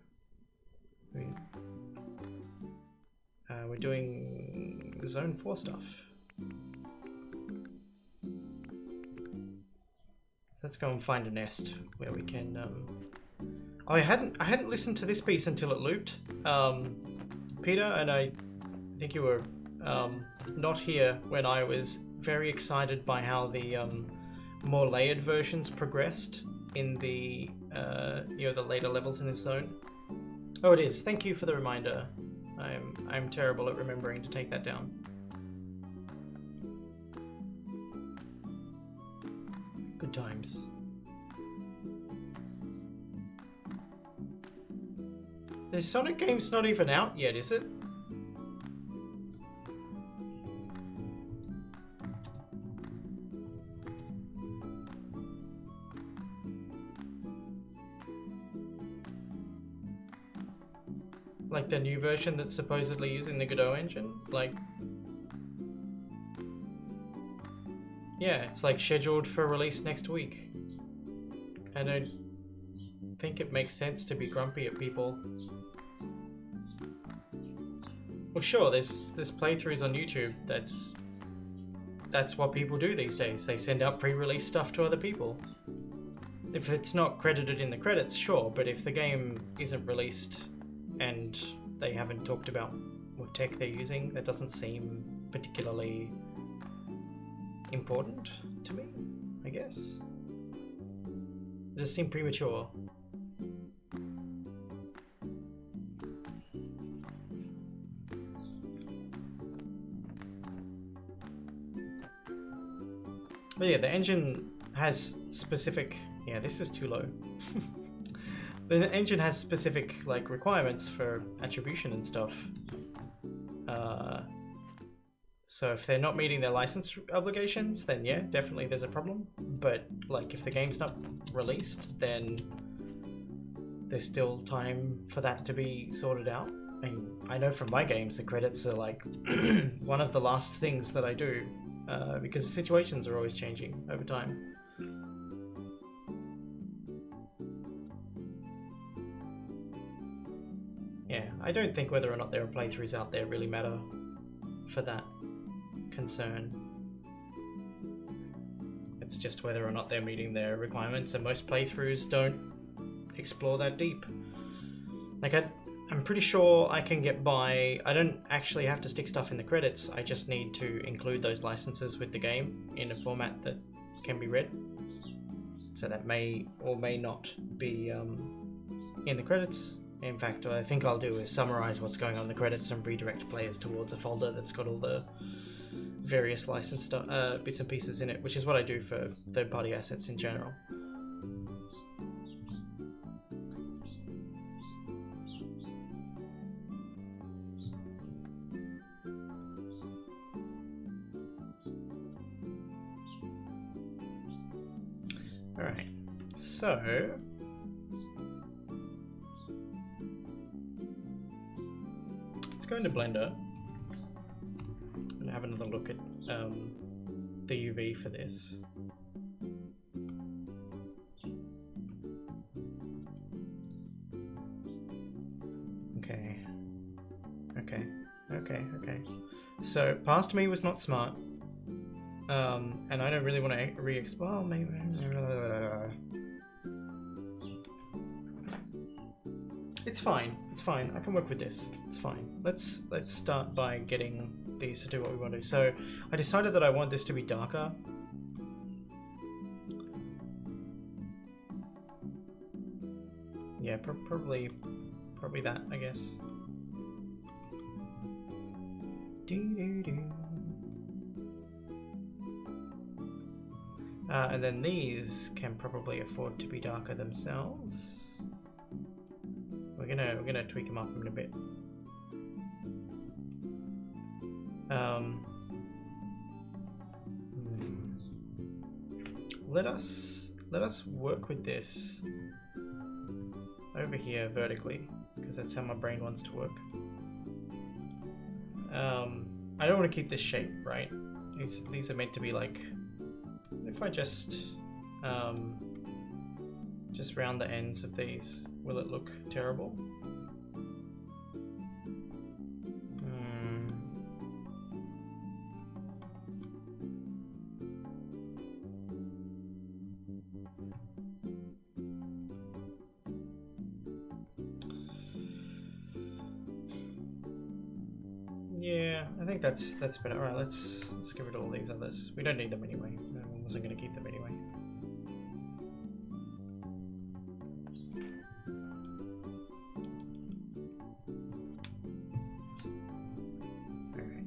we're doing Zone 4 stuff. Let's go and find a nest where we can. I hadn't listened to this piece until it looped, Peter, and I think you were not here when I was very excited by how the more layered versions progressed in the the later levels in this zone. Oh, it is. Thank you for the reminder. I'm terrible at remembering to take that down. Good times. This Sonic game's not even out yet, is it? Like the new version that's supposedly using the Godot engine? Like... yeah, it's like scheduled for release next week. I don't think it makes sense to be grumpy at people. Well, sure, there's playthroughs on YouTube. That's what people do these days. They send out pre-release stuff to other people. If it's not credited in the credits, sure, but if the game isn't released and they haven't talked about what tech they're using, that doesn't seem particularly important to me, I guess. It does seem premature. But yeah, the engine has specific... yeah, this is too low. The engine has specific like requirements for attribution and stuff. So if they're not meeting their license obligations, then yeah, definitely there's a problem. But like if the game's not released, then there's still time for that to be sorted out. I mean, I know from my games the credits are like one of the last things that I do because the situations are always changing over time. Yeah, I don't think whether or not there are playthroughs out there really matter for that concern. It's just whether or not they're meeting their requirements, and most playthroughs don't explore that deep. Like I'm pretty sure I can get by. I don't actually have to stick stuff in the credits. I just need to include those licenses with the game in a format that can be read. So that may or may not be in the credits. In fact, what I think I'll do is summarize what's going on in the credits and redirect players towards a folder that's got all the various licensed bits and pieces in it, which is what I do for third-party assets in general. Alright, so... let's go into Blender and have another look at the UV for this. Okay. So, past me was not smart. And I don't really want to re-explain. Well, maybe... It's fine. I can work with this. It's fine. Let's start by getting these to do what we want to do. So I decided that I want this to be darker. Yeah, probably that, I guess. And then these can probably afford to be darker themselves. We're gonna tweak them up in a bit. let us work with this over here vertically, because that's how my brain wants to work. I don't want to keep this shape, right? These are meant to be like, if I just round the ends of these, will it look terrible? Yeah, I think that's better. Alright, let's get rid of all these others. We don't need them anyway. I wasn't going to keep them anyway. Alright.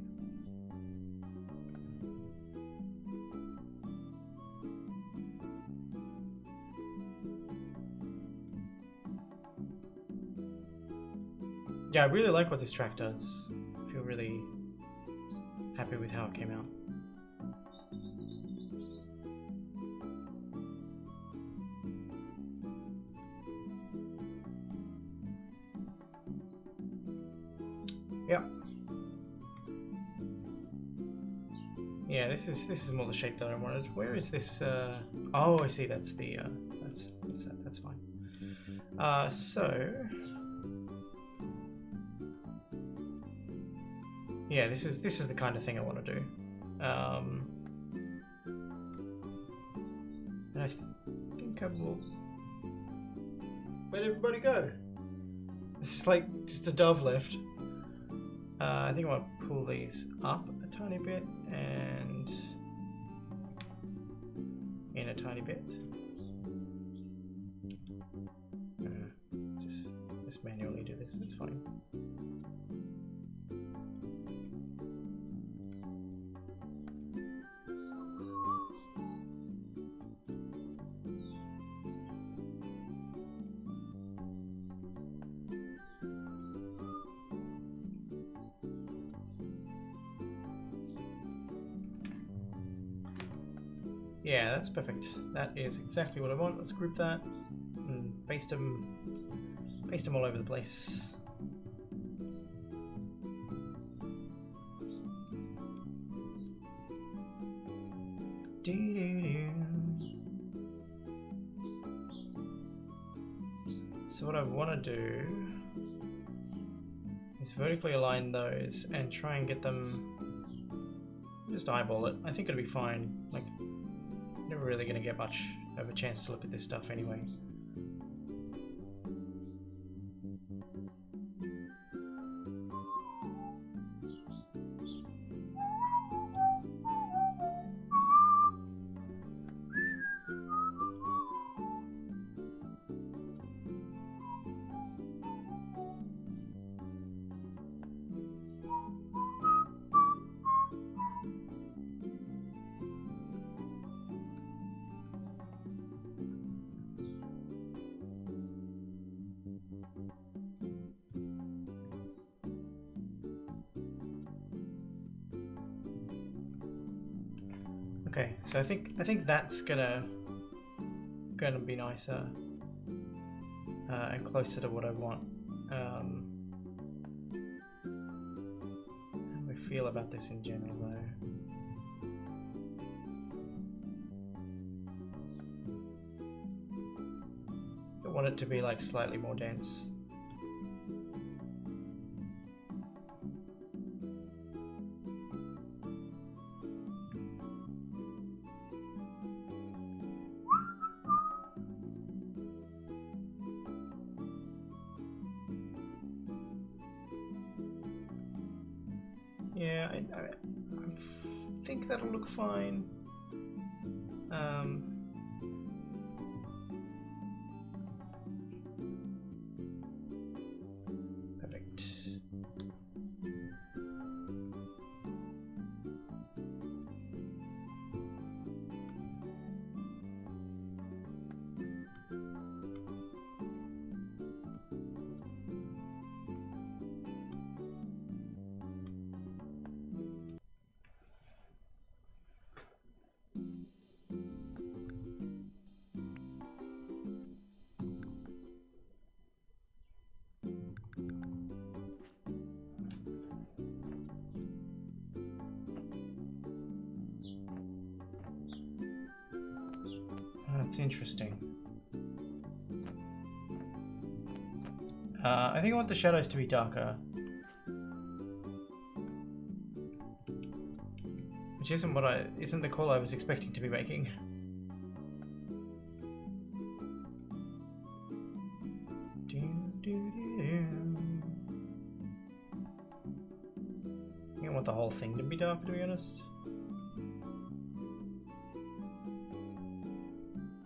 Yeah, I really like what this track does. I feel really happy with how it came out. Yep. Yeah, this is more the shape that I wanted. Where is this? Oh, I see. That's the that's fine. So. Yeah, this is the kind of thing I want to do. And I think I will. Where'd everybody go? This is like just a dove left. I think I want to pull these up a tiny bit and in a tiny bit. Just manually do this. It's fine. Yeah, that's perfect. That is exactly what I want. Let's group that and paste them all over the place. So what I want to do is vertically align those and try and get them, just eyeball it. I think it'll be fine. Like, never really going to get much of a chance to look at this stuff anyway. Okay, so I think that's gonna be nicer and closer to what I want. How do we feel about this in general, though? I want it to be like slightly more dense. Yeah, I think that'll look fine. Perfect. That's interesting. I think I want the shadows to be darker. Which isn't the call I was expecting to be making. I don't want the whole thing to be dark, to be honest.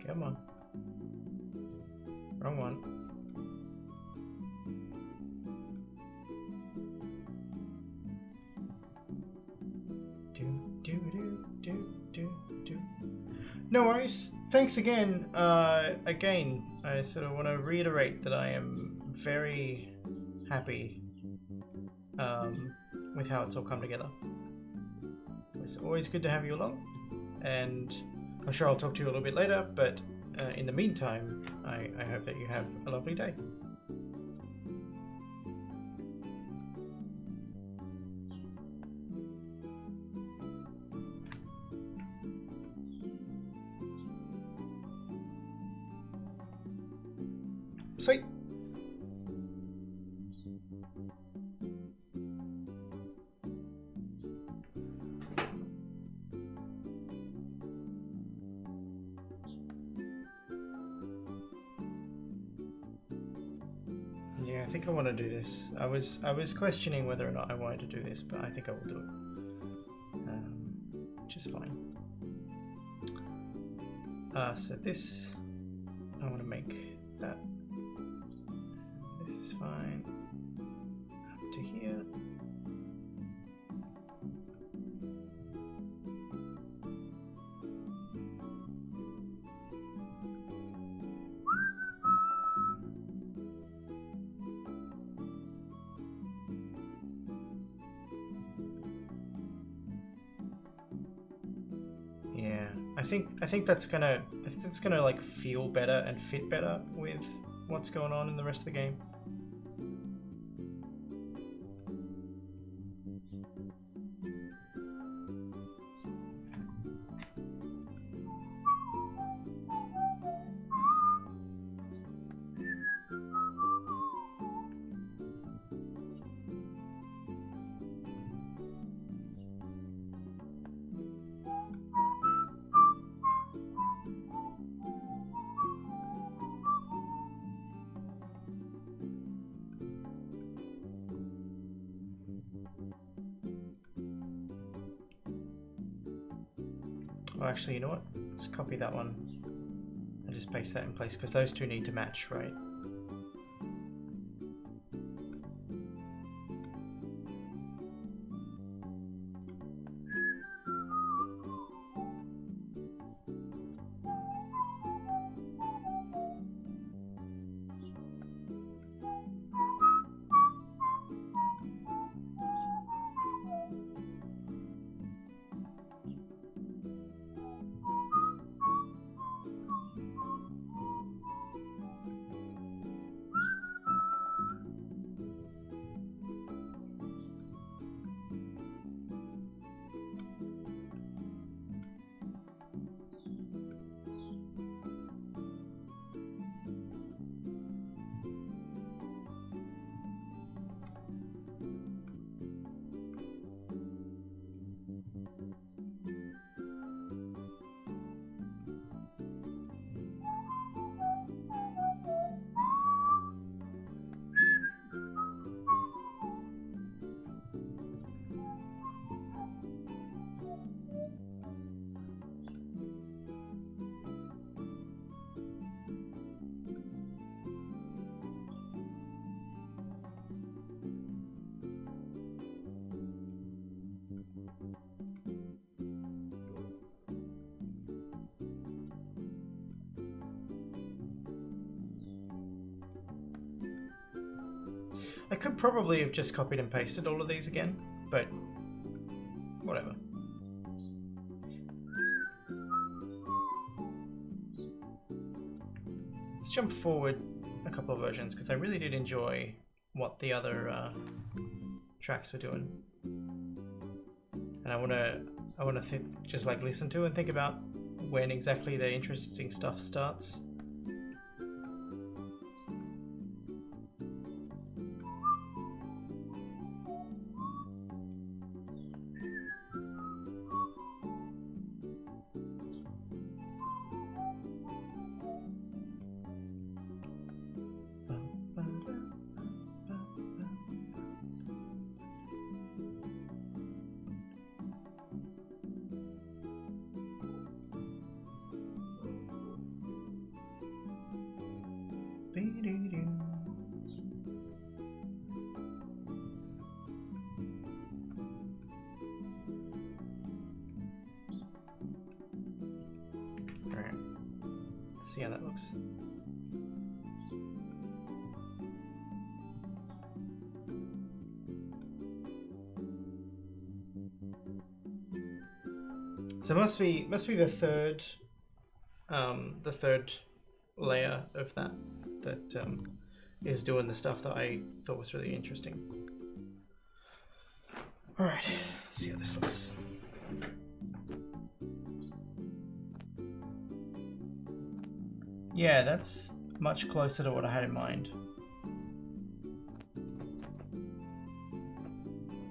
Come on. Wrong one. No worries. Thanks again. Again, I sort of want to reiterate that I am very happy with how it's all come together. It's always good to have you along, and I'm sure I'll talk to you a little bit later, but in the meantime, I hope that you have a lovely day. Sweet. Yeah, I think I want to do this. I was questioning whether or not I wanted to do this, but I think I will do it. Which is fine. So this, I want to make that. This is fine. Up to here. Yeah, I think that's gonna like feel better and fit better with what's going on in the rest of the game. Oh, actually, you know what? Let's copy that one and just paste that in place, because those two need to match, right? I could probably have just copied and pasted all of these again, but whatever. Let's jump forward a couple of versions, because I really did enjoy what the other tracks were doing, and I want to just like listen to and think about when exactly the interesting stuff starts. Alright, let's see how that looks. So must be the third layer of that is doing the stuff that I thought was really interesting. All right, let's see how this looks. Yeah, that's much closer to what I had in mind.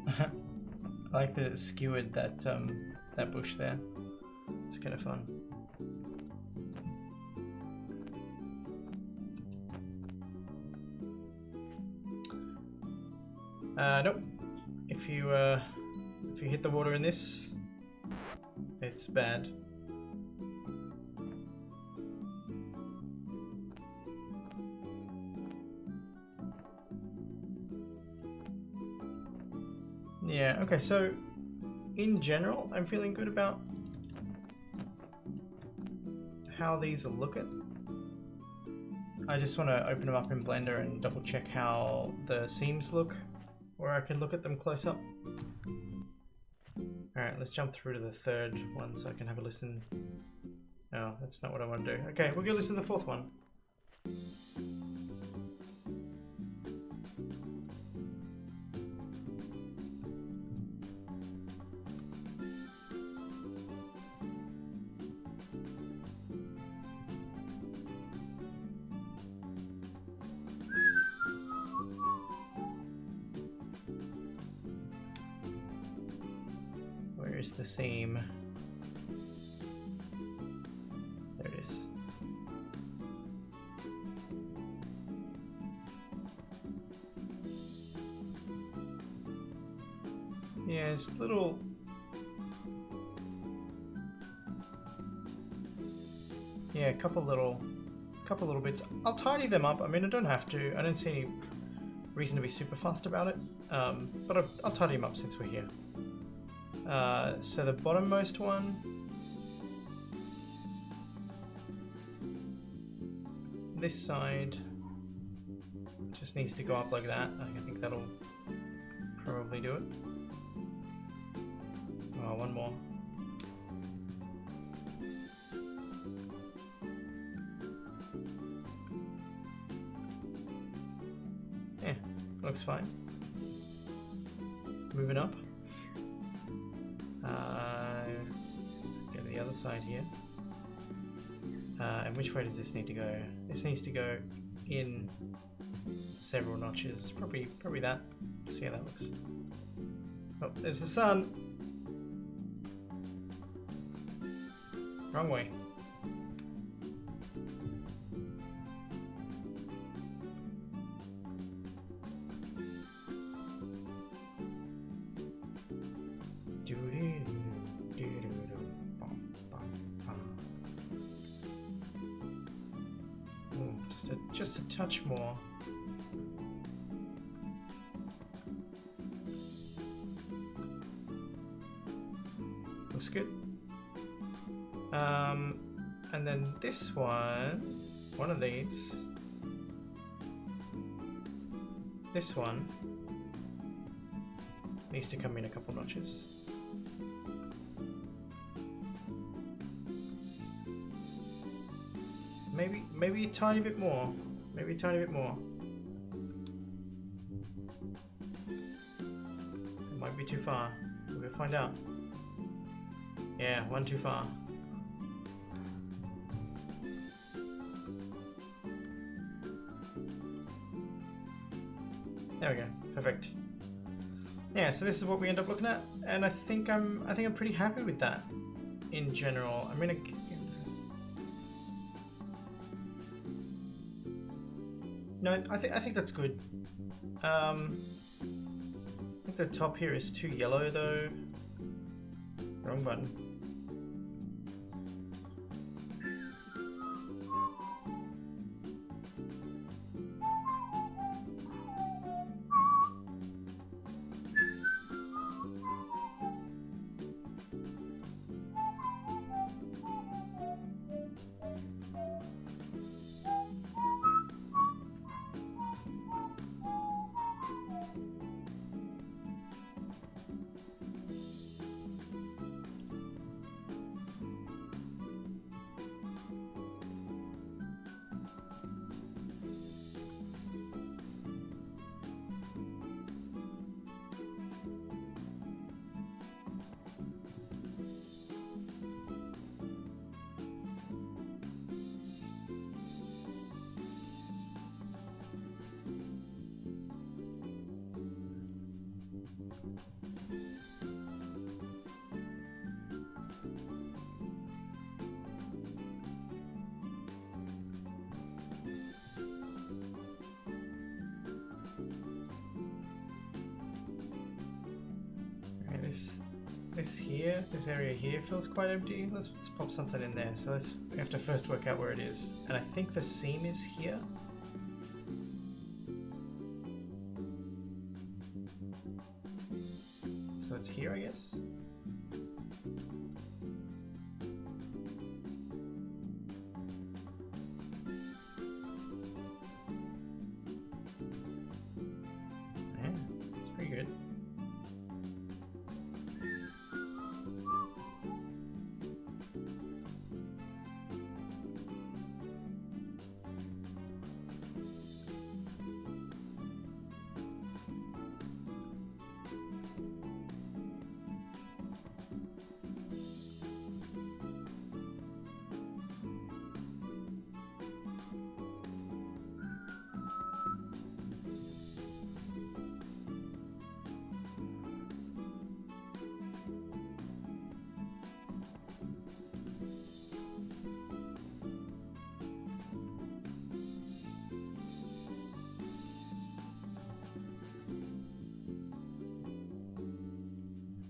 I like that it skewered that bush there. It's kind of fun. Nope. If you hit the water in this, it's bad. Yeah, okay, so in general, I'm feeling good about how these are looking. I just want to open them up in Blender and double check how the seams look, where I can look at them close up. Alright, let's jump through to the third one so I can have a listen. No, that's not what I want to do. Okay, we'll go listen to the fourth one. Where's the seam? There it is. Yeah, it's little. Yeah, a couple little bits. I'll tidy them up. I mean, I don't have to. I don't see any reason to be super fussed about it. But I'll tidy them up since we're here. So the bottommost one, this side just needs to go up like that. I think that'll probably do it. Oh, one more. Yeah, looks fine. Moving up. Let's go to the other side here. And which way does this need to go? This needs to go in several notches. Probably that. Let's see how that looks. Oh, there's the sun. Wrong way. Just a touch more. Looks good. And then this one of these, this one needs to come in a couple notches. Maybe a tiny bit more. Maybe a tiny bit more. It might be too far. We'll find out. Yeah, one too far. There we go. Perfect. Yeah, so this is what we end up looking at, and I think I'm pretty happy with that in general. I'm gonna. No, I think that's good. I think the top here is too yellow though. Wrong button. This area here feels quite empty. Let's pop something in there. So we have to first work out where it is. And I think the seam is here. So it's here, I guess. Yeah, it's pretty good.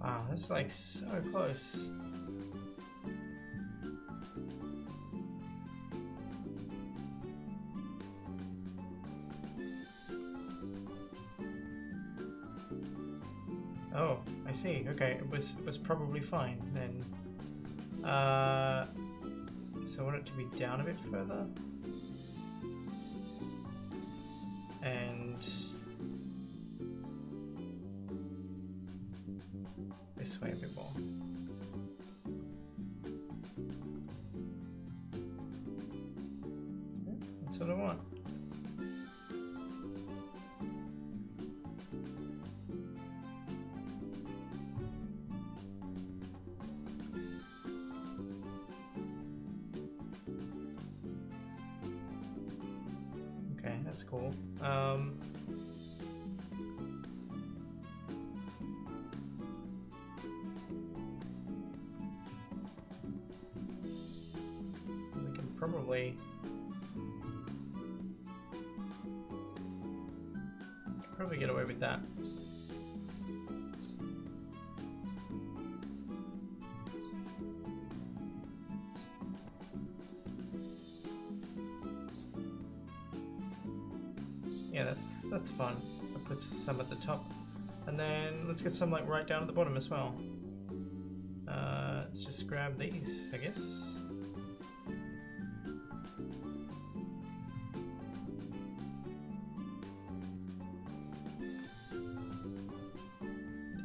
Wow, that's like so close. Oh, I see. Okay, it was probably fine then. So I want it to be down a bit further. And this way a bit more. Yeah, that's what I want. Okay, that's cool. Probably get away with that. Yeah, that's fun. I'll put some at the top, and then let's get some like right down at the bottom as well. Let's just grab these, I guess.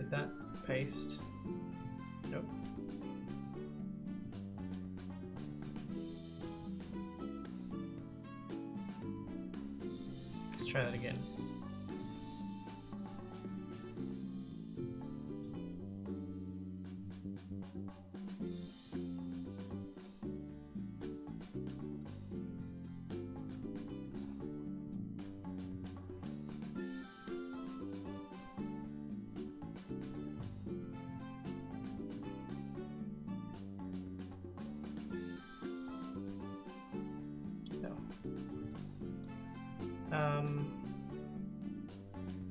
That paste. Nope. Let's try that again.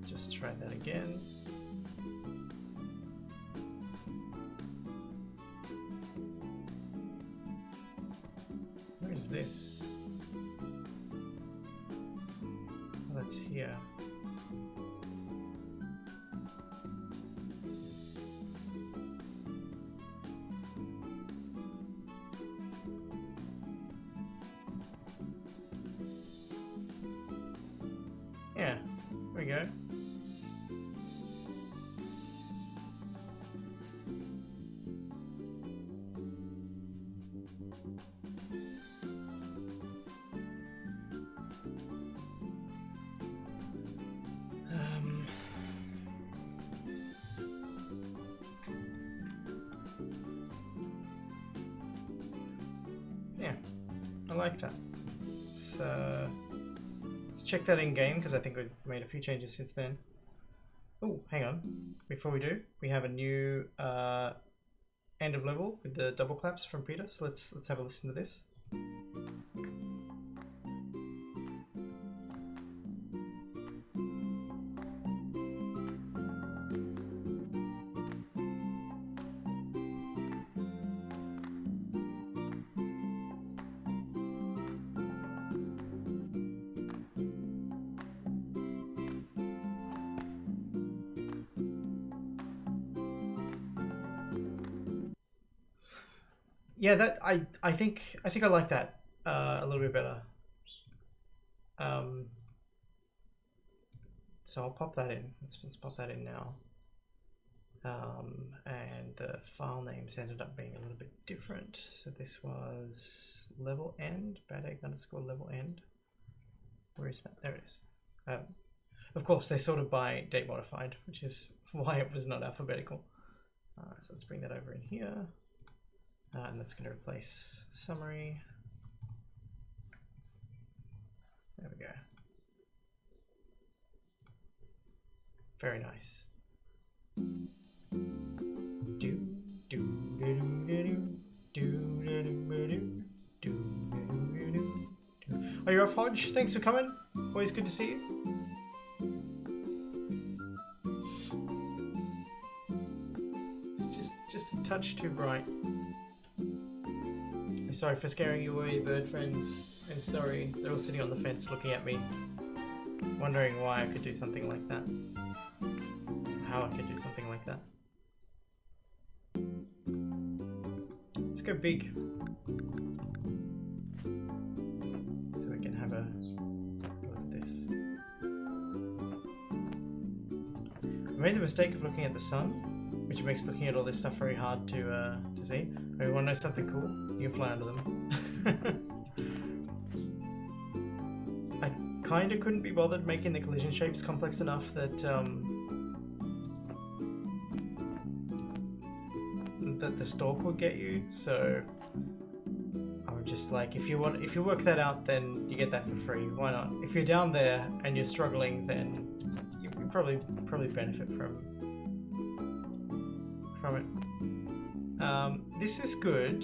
Just try that again. Where is this? Oh, that's here. Yeah, there we go. Yeah, I like that. So let's check that in game because I think we've made a few changes since then. Oh, hang on. Before we do, we have a new end of level with the double claps from Peter. So let's have a listen to this. Yeah, that I think I like that a little bit better. So I'll pop that in. Let's pop that in now. And the file names ended up being a little bit different. So this was level end, bad egg underscore level end. Where is that? There it is. Of course, they sorted by date modified, which is why it was not alphabetical. So let's bring that over in here. And that's going to replace summary. There we go. Very nice. Are you off, Hodge? Thanks for coming. Always good to see you. It's just a touch too bright. I'm sorry for scaring you away, bird friends. I'm sorry. They're all sitting on the fence looking at me, wondering why I could do something like that. How I could do something like that. Let's go big. So we can have a look at this. I made the mistake of looking at the sun, which makes looking at all this stuff very hard to see. If you want to know something cool, you can fly under them. I kind of couldn't be bothered making the collision shapes complex enough that that the stalk would get you. So I'm just like, if you work that out, then you get that for free. Why not? If you're down there and you're struggling, then you probably benefit from it. This is good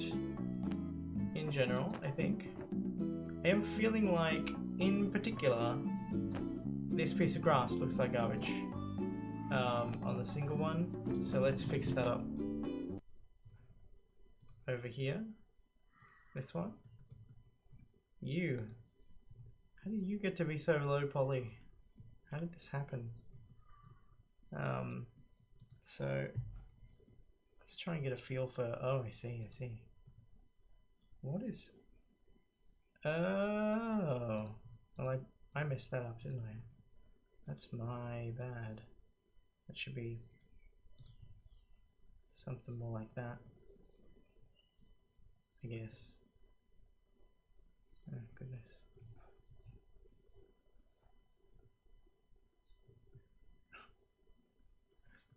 in general, I think. I am feeling like, in particular, this piece of grass looks like garbage on the single one. So let's fix that up. Over here, this one. How did you get to be so low poly? How did this happen? So let's try and get a feel for. Oh, I see. What is? Oh, well, I messed that up, didn't I? That's my bad. That should be something more like that, I guess. Oh, goodness.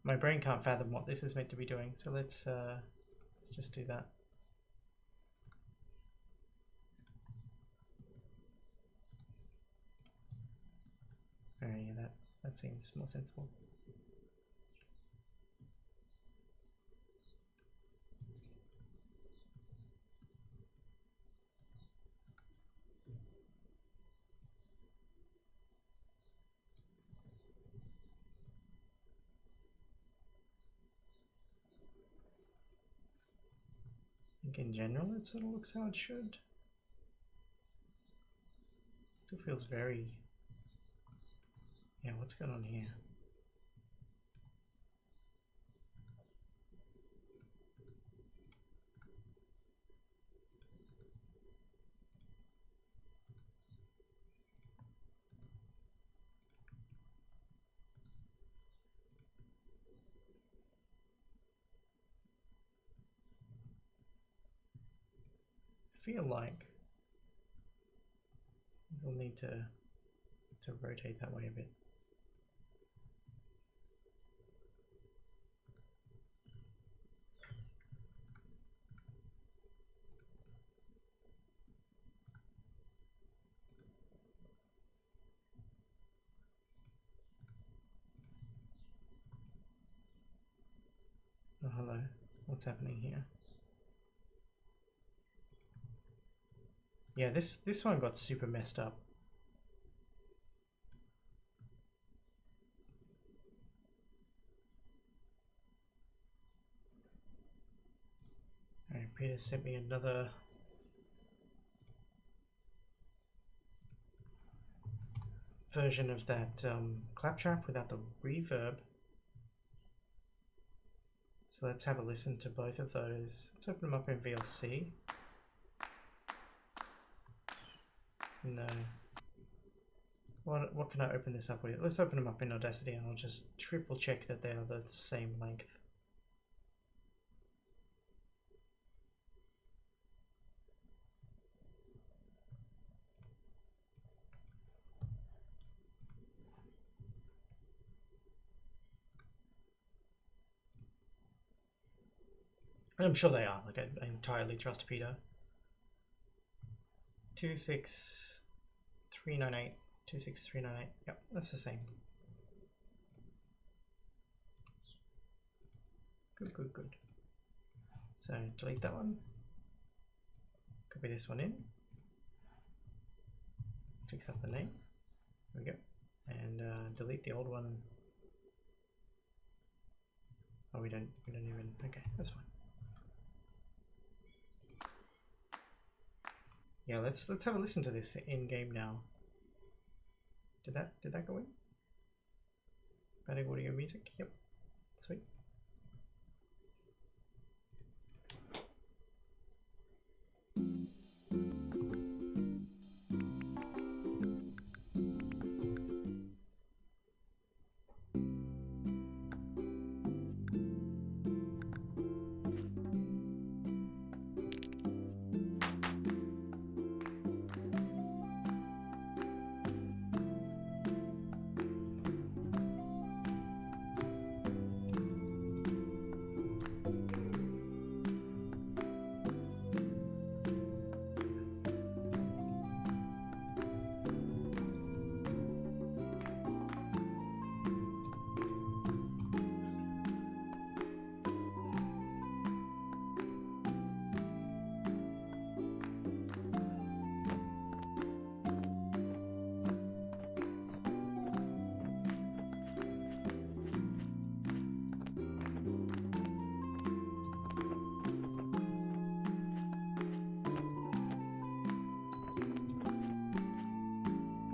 My brain can't fathom what this is meant to be doing, so let's just do that. Alright, yeah, that seems more sensible. think in general it sort of looks how it should. Still feels very... Yeah, what's going on here? I feel like we'll need to rotate that way a bit. Oh, hello. What's happening here? Yeah, this one got super messed up. Alright, Peter sent me another version of that claptrap without the reverb. So let's have a listen to both of those. Let's open them up in VLC. No. What can I open this up with? Let's open them up in Audacity and I'll just triple check that they are the same length. And I'm sure they are. Like I entirely trust Peter. 26398. 26398. Yep, that's the same. Good. So delete that one. Copy this one in. Fix up the name. There we go. And delete the old one. Oh, we don't even. Okay, that's fine. Yeah, let's have a listen to this in game now. Did that go in? Adding audio music? Yep. Sweet.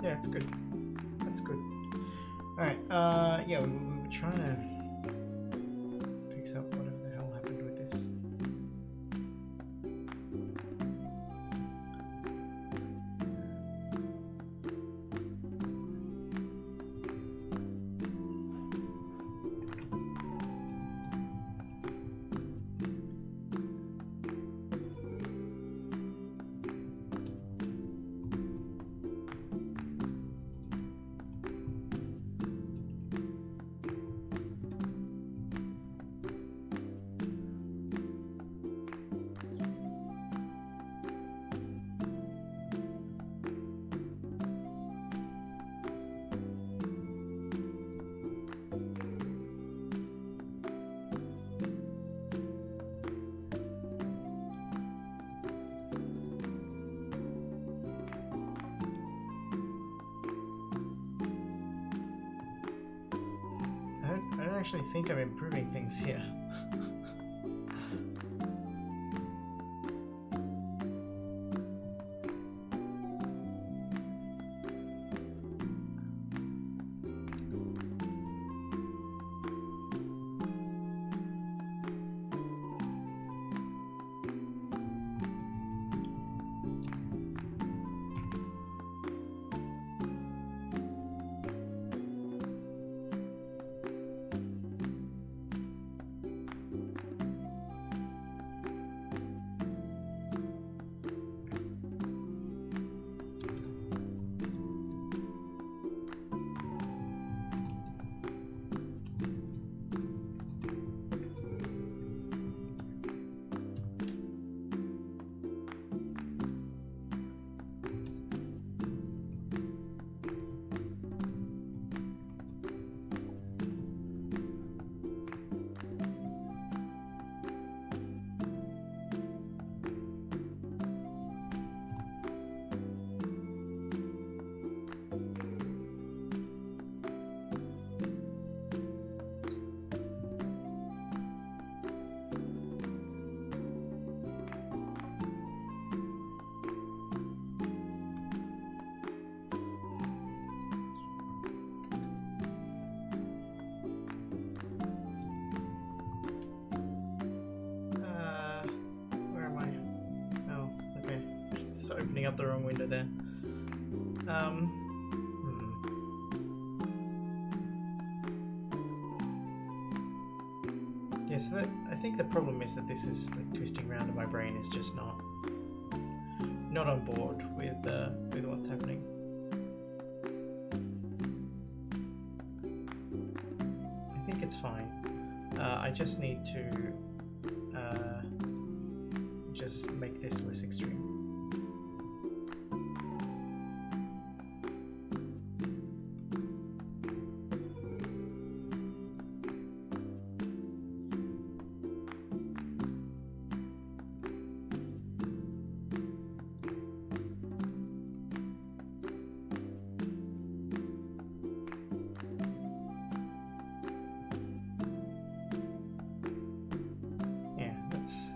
Yeah, it's good. That's good. Alright, yeah, we were trying to fix up whatever the hell happened with this. I don't actually think I'm improving things here. opening up the wrong window there. Yeah, so I think the problem is that this is like twisting around in my brain is just not on board with what's happening. I think it's fine. I just need to just make this less extreme.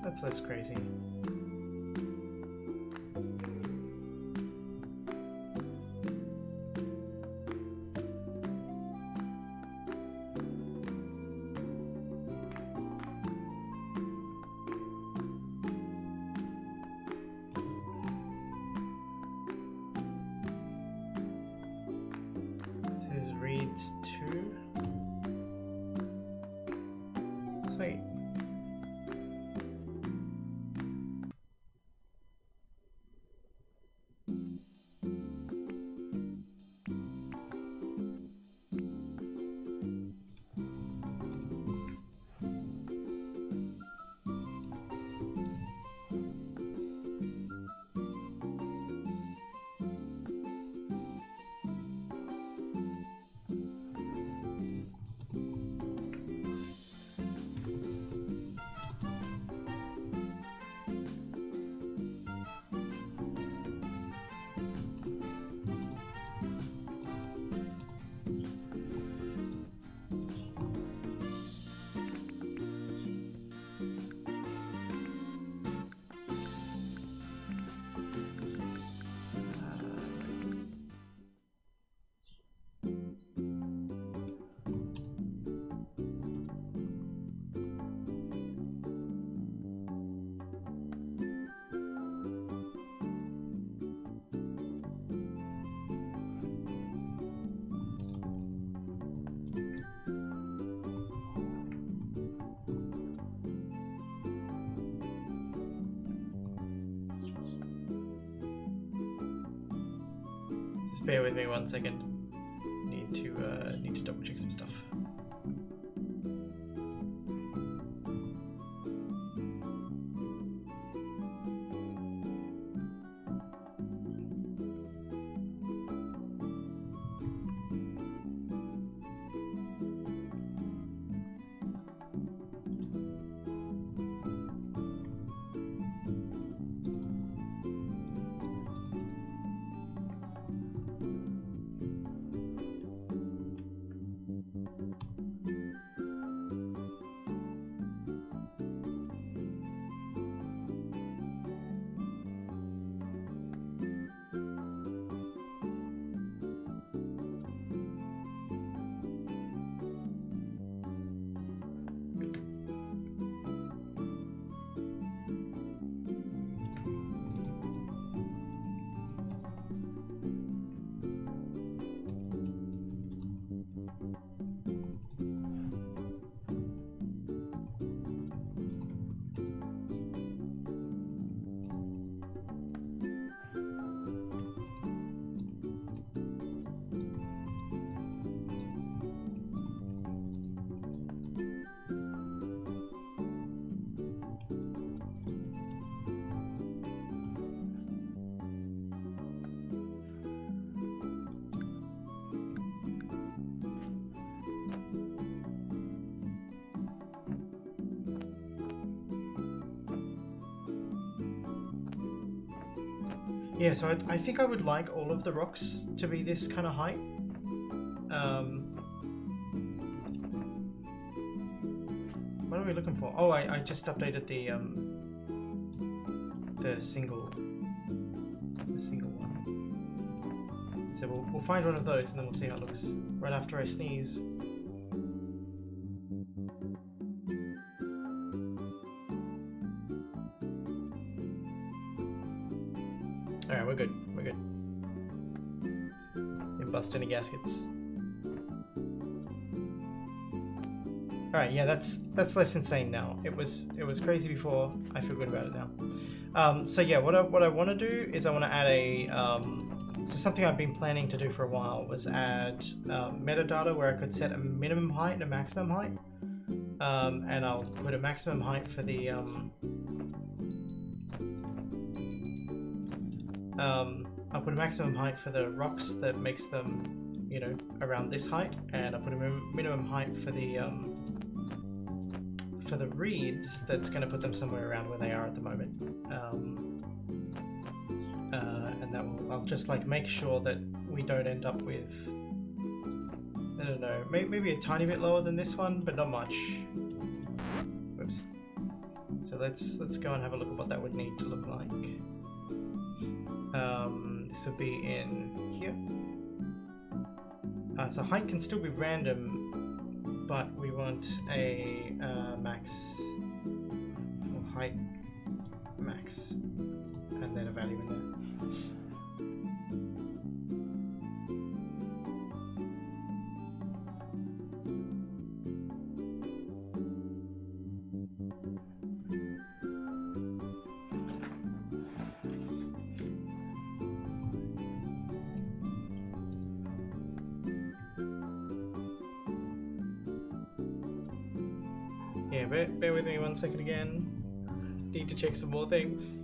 That's less crazy. This is reads 2. Sweet. Just bear with me 1 second. Need to double check some stuff. Yeah, so I think I would like all of the rocks to be this kind of height. What are we looking for? Oh, I just updated the single one. So we'll find one of those and then we'll see how it looks right after I sneeze. Alright, we're good. bust any gaskets. Alright, yeah, that's less insane now. It was crazy before. I feel good about it now. So yeah, what I want to do is I want to add a so something I've been planning to do for a while was add metadata where I could set a minimum height and a maximum height, and I'll put a maximum height for the I'll put a maximum height for the rocks that makes them, you know, around this height, and I'll put a minimum height for the reeds that's going to put them somewhere around where they are at the moment. And that will, I'll just like make sure that we don't end up with, I don't know, maybe a tiny bit lower than this one, but not much. Whoops. So let's go and have a look at what that would need to look like. This would be in here. So height can still be random, but we want a max, or height max, and then a value in there. Yeah, bear with me 1 second again. Need to check some more things.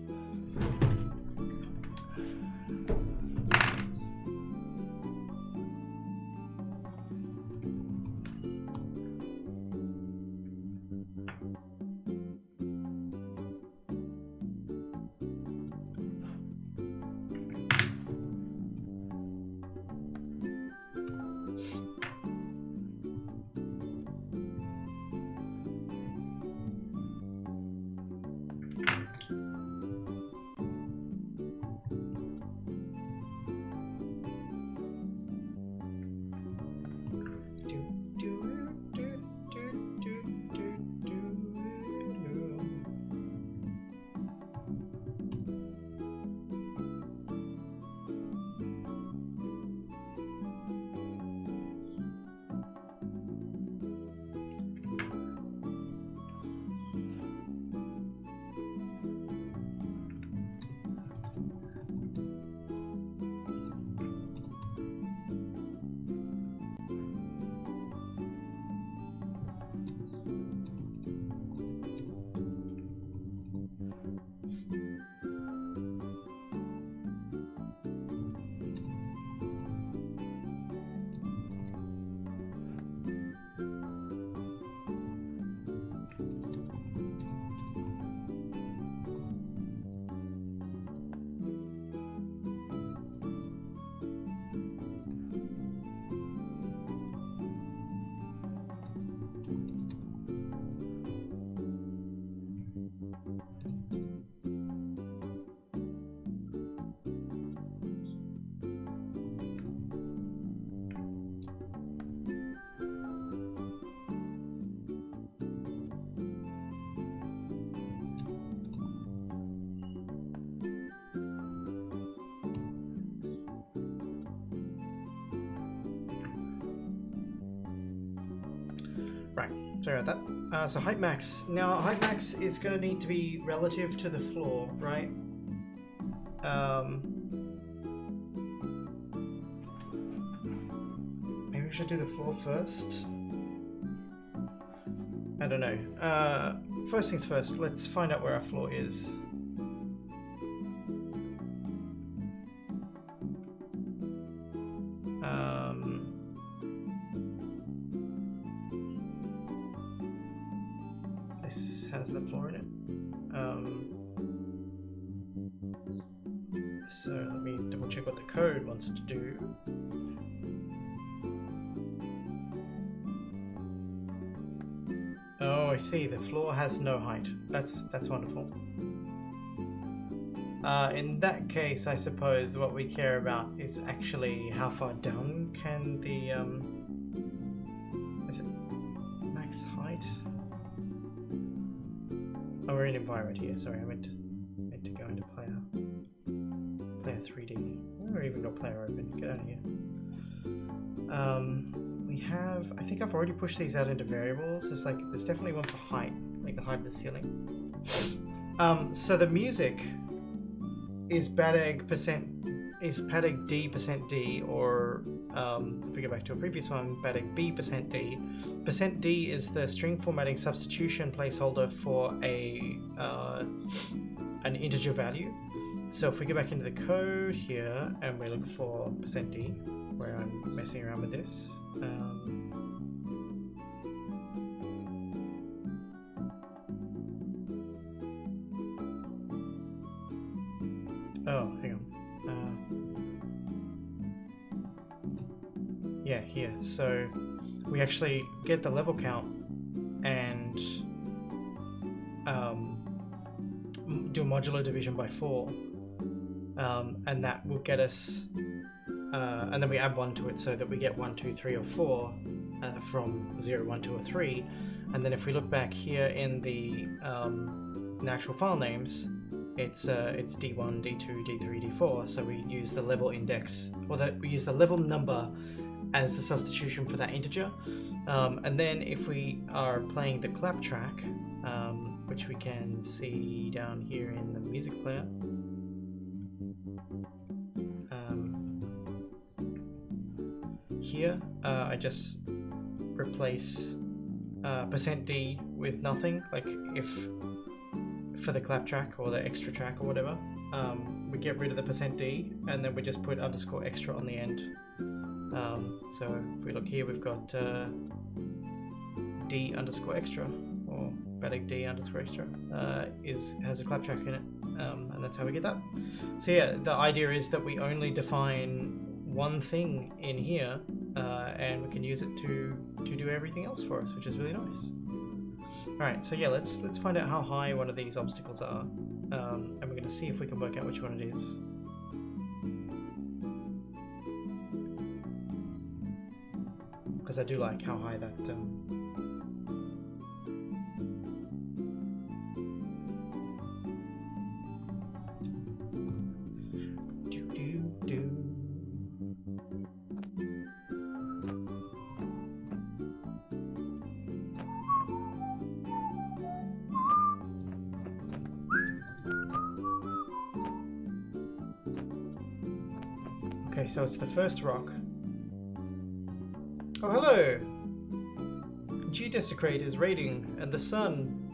Right, sorry about that. So height max. Now height max is going to need to be relative to the floor, right? Maybe we should do the floor first. I don't know. First things first, let's find out where our floor is. This has the floor in it. So let me double check what the code wants to do. Oh, I see. The floor has no height. That's wonderful. In that case, I suppose what we care about is actually how far down can the is it max height? Oh, we're in environment here. Sorry, I meant to go into player 3D. Or even got player open. Get out of here. We have, I think I've already pushed these out into variables. There's definitely one for height, like the height of the ceiling. So the music is bad egg D percent D, or if we go back to a previous one, bad egg B percent D. Percent D is the string formatting substitution placeholder for an integer value. So if we go back into the code here and we look for percent D, where I'm messing around with this. Oh, hang on. Yeah, here. So we actually get the level count and do a modular division by 4, and that will get us, and then we add 1 to it so that we get 1, 2, 3, or 4 from 0, 1, 2, or 3. And then if we look back here in the actual file names, it's D1, D2, D3, D4. So we use the level index, or we use the level number as the substitution for that integer. And then if we are playing the clap track, which we can see down here in the music player, here I just replace percent %D with nothing, like if for the clap track or the extra track or whatever, we get rid of the percent %D and then we just put underscore extra on the end. So if we look here, we've got D underscore extra, or Batic D underscore extra has a clap track in it, and that's how we get that. So yeah, the idea is that we only define one thing in here, and we can use it to do everything else for us, which is really nice. Alright, so yeah, let's find out how high one of these obstacles are, and we're going to see if we can work out which one it is. Because I do like how high that... Okay, so it's the first rock. Oh, hello! G-Desecrate is raiding, and the sun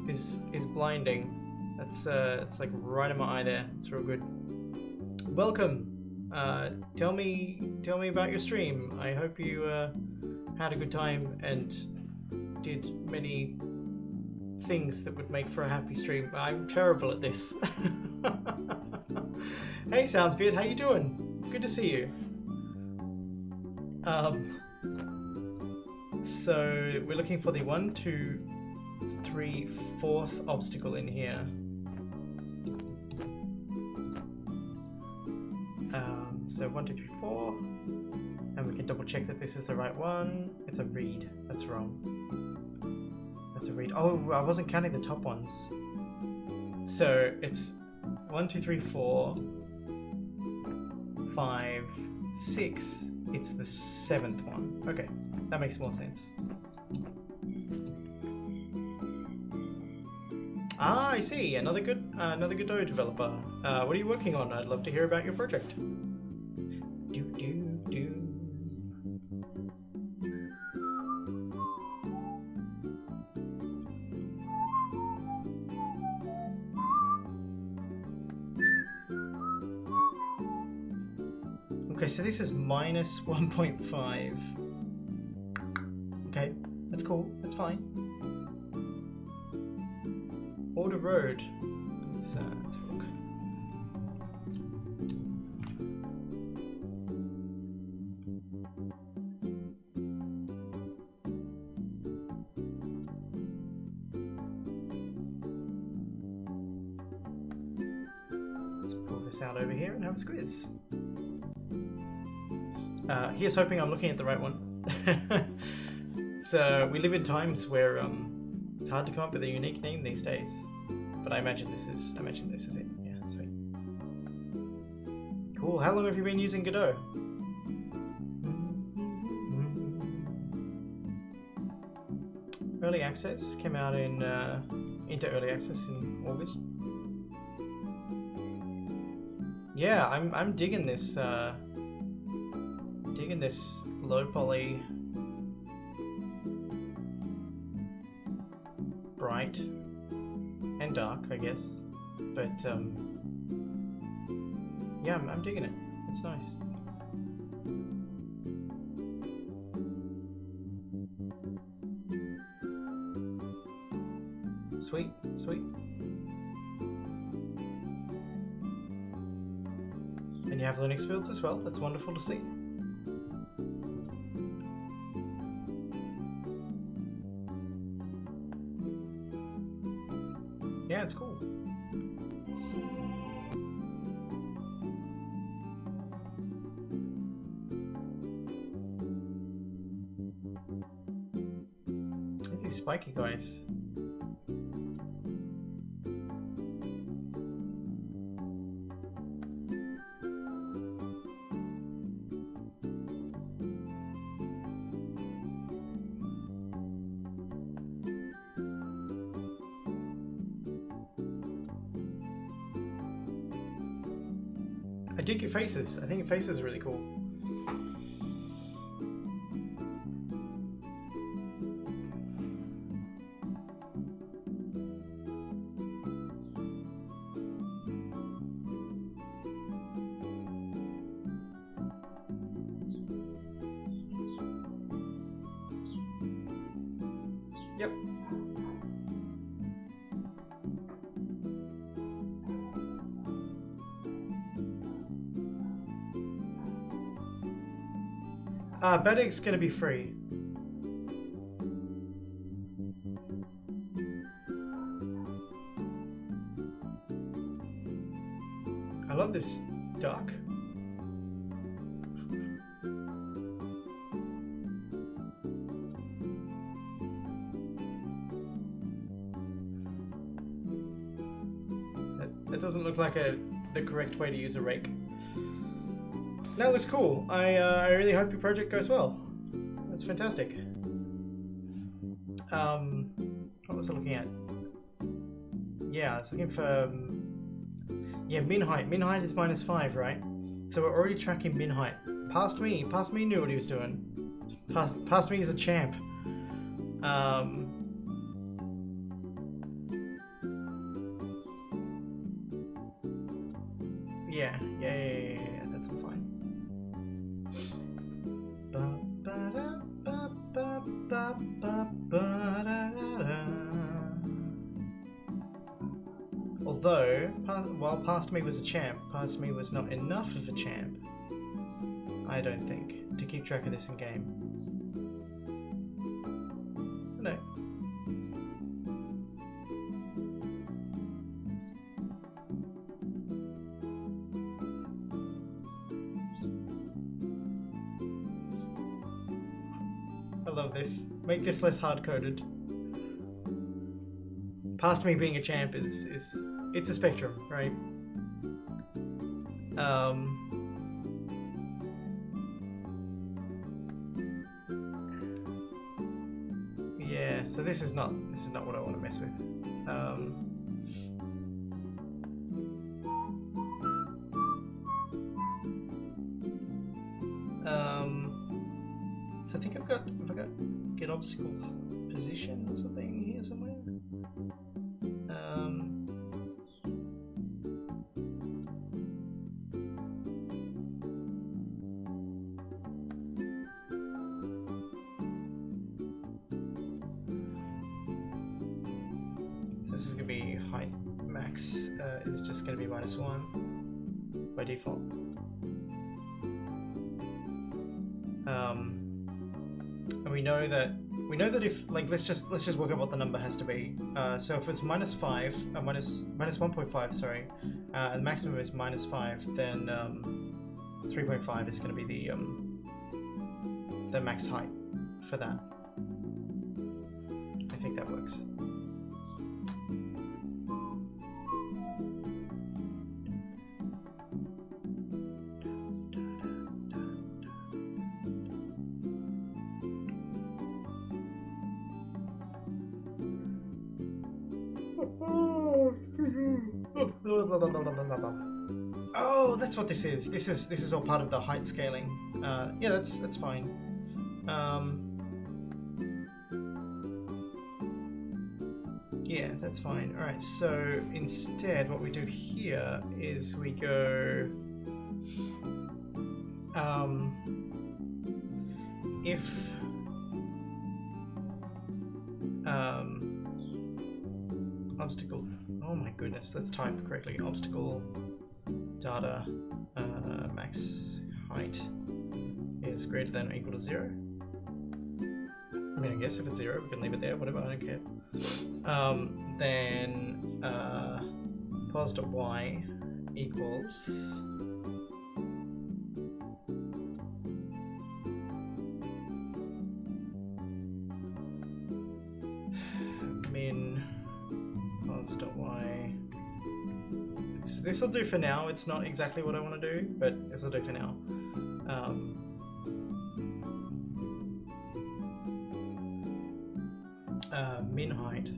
is blinding. That's it's like right in my eye there. It's real good. Welcome. Tell me about your stream. I hope you had a good time and did many things that would make for a happy stream. I'm terrible at this. Hey, Soundsbeard, how you doing? Good to see you. So we're looking for the 1, 2, 3, 4th obstacle in here. So 1, 2, 3, 4, and we can double check that this is the right one. It's a read. That's wrong. That's a read. Oh, I wasn't counting the top ones. So it's 1, 2, 3, 4, 5, 6. It's the 7th one. Okay, that makes more sense. Ah, I see. Another Godot developer. What are you working on? I'd love to hear about your project. Okay, so this is minus 1.5. Okay, that's cool. That's fine. Order road. Let's have a look. Let's pull this out over here and have a squiz. Here's hoping I'm looking at the right one. So we live in times where it's hard to come up with a unique name these days. But I imagine this is it. Yeah, sweet. Cool. How long have you been using Godot? early access. Came out in into early access in August. Yeah, I'm digging this low poly, bright and dark, I guess. But yeah, I'm digging it. It's nice. Sweet, sweet. And you have Linux builds as well. That's wonderful to see. Yeah, it's cool. These spiky guys. I dig your faces. I think your faces are really cool. Yep. Bad Egg's gonna be free. I love this duck. That doesn't look like the correct way to use a rake. That looks cool. I really hope your project goes well. That's fantastic. What was I looking at? Yeah, I was looking for yeah, min height. Min height is -5, right? So we're already tracking min height. Past me knew what he was doing. Past me is a champ. Yeah, that's all fine. Although, while Past Me was a champ, Past Me was not enough of a champ, I don't think, to keep track of this in game. No. I love this. Make this less hard-coded. Past Me being a champ is it's a spectrum, right? Yeah, so this is not what I want to mess with. So I think I've got get obstacle position or something here somewhere. This is going to be height max is just going to be -1 by default. And we know that if like let's just work out what the number has to be. So if it's -5, minus 1.5, sorry, and the maximum is -5, then 3.5 is going to be the max height for that. I think that works. Oh, that's what this is. This is all part of the height scaling. Yeah, that's fine. Yeah, that's fine. All right. So instead, what we do here is we go. If obstacle. Oh my goodness, let's type correctly. Obstacle data max height is greater than or equal to 0. I mean, I guess if it's 0, we can leave it there. Whatever, I don't care. Then pos.y equals min pos.y. This will do for now. It's not exactly what I want to do, but this will do for now. Min height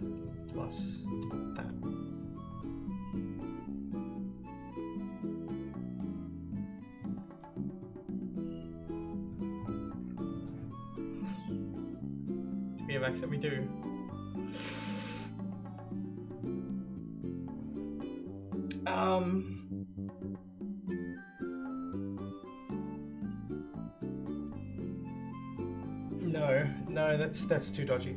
plus that. To be a max that we do. No, that's too dodgy.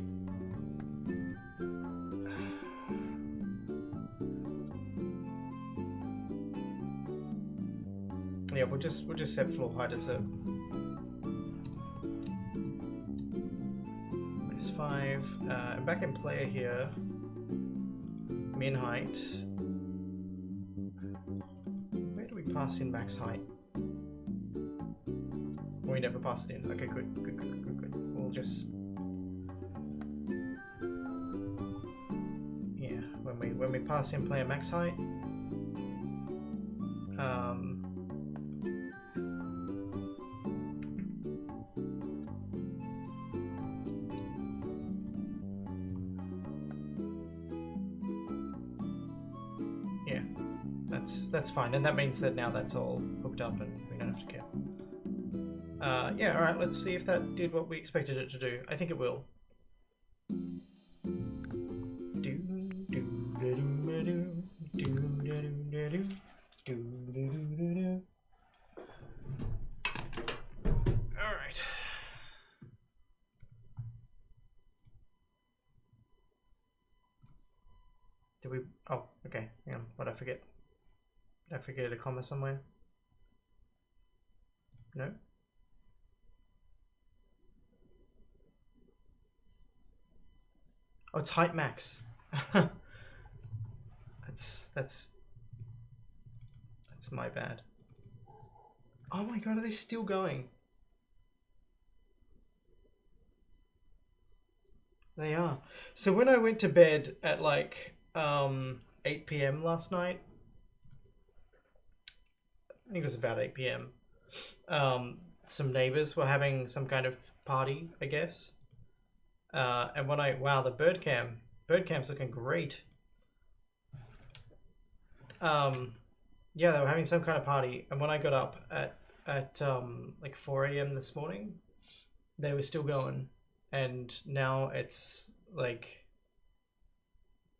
Yeah, we'll just set floor height as a -5. And back in player here, min height. Where do we pass in max height? We never pass it in. Okay, good. We'll just when we pass in player max height. Yeah, that's fine, and that means that now that's all hooked up and we don't have to care. Yeah, alright, let's see if that did what we expected it to do. I think it will. Alright. Did we... Oh, okay. Hang on. What did I forget? Did I forget a comma somewhere? No? Oh, it's height max. That's my bad. Oh my god, are they still going? They are. So when I went to bed at like 8 PM last night, I think it was about 8 PM, some neighbors were having some kind of party, I guess. And when wow, the bird cam's looking great. Yeah, they were having some kind of party, and when I got up at like 4 AM this morning, they were still going, and now it's like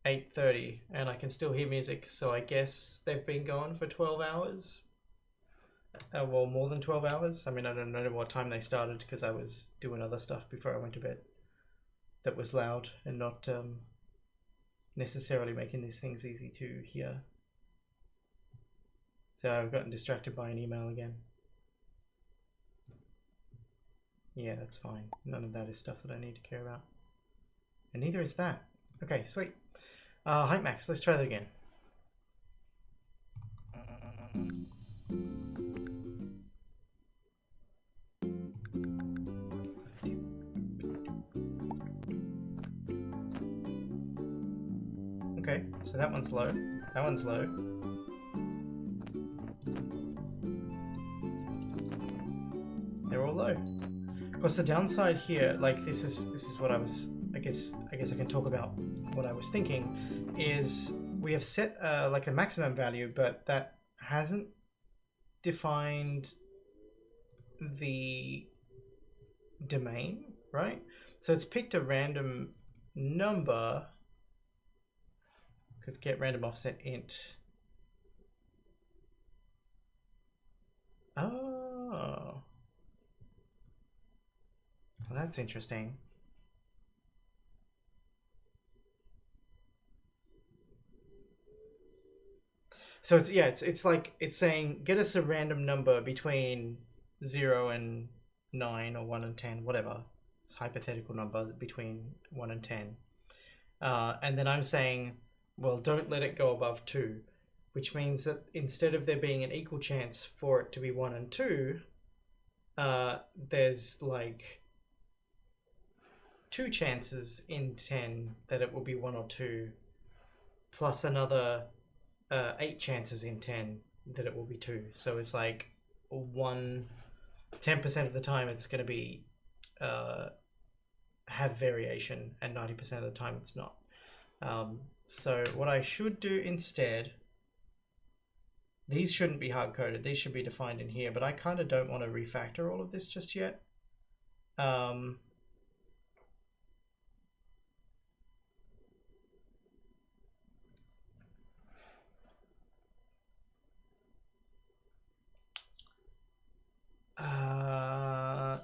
8:30, and I can still hear music. So I guess they've been going for 12 hours. Well, more than 12 hours. I mean, I don't know what time they started because I was doing other stuff before I went to bed that was loud and not necessarily making these things easy to hear. So I've gotten distracted by an email again. Yeah, that's fine. None of that is stuff that I need to care about. And neither is that. Okay, sweet. Height max, let's try that again. Okay, so that one's low. That one's low. They're all low. Of course, the downside here, like this is what I was. I guess I can talk about what I was thinking. is we have set like a maximum value, but that hasn't defined the domain, right? So it's picked a random number, because get random offset int. Oh, well, that's interesting. So it's like it's saying get us a random number between 0 and 9 or 1 and 10, whatever. It's hypothetical number between 1 and 10. And then I'm saying, well, don't let it go above 2, which means that instead of there being an equal chance for it to be 1 and 2, there's like 2 chances in 10 that it will be 1 or 2, plus another 8 chances in 10 that it will be 2. So it's like 10% of the time it's going to be have variation, and 90% of the time it's not. So what I should do instead, these shouldn't be hard coded, these should be defined in here, but I kind of don't want to refactor all of this just yet.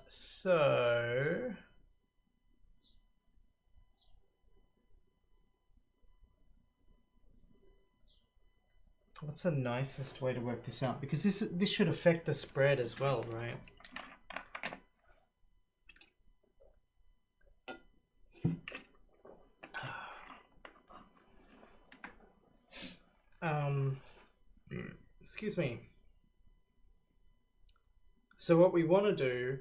So what's the nicest way to work this out? Because this should affect the spread as well, right? Excuse me. So what we want to do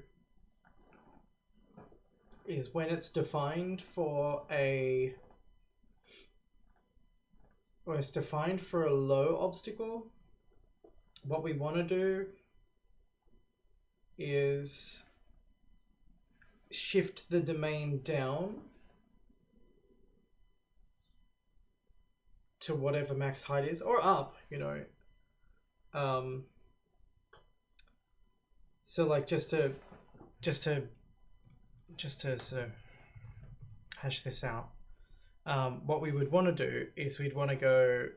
is when it's defined for a low obstacle, what we want to do is shift the domain down to whatever max height is, or up, you know. So like just to sort of hash this out, what we would want to do is we'd want to go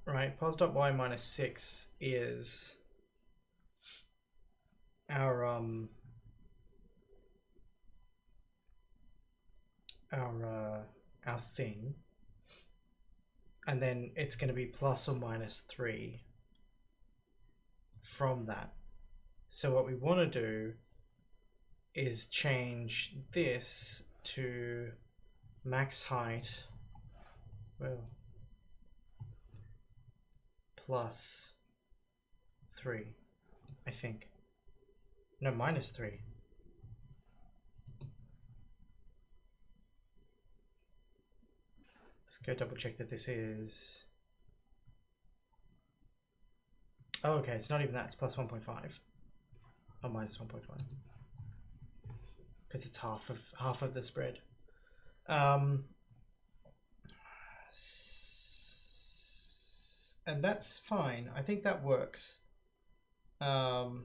right, pos.y minus 6 is our thing, and then it's going to be plus or minus 3 from that. So what we want to do is change this to max height, well, plus 3, I think. No, minus 3. Let's go double check that this is... Oh, okay, it's not even that, it's plus 1.5. Oh, minus 1.1. Because it's half of the spread. And that's fine. I think that works. Alright,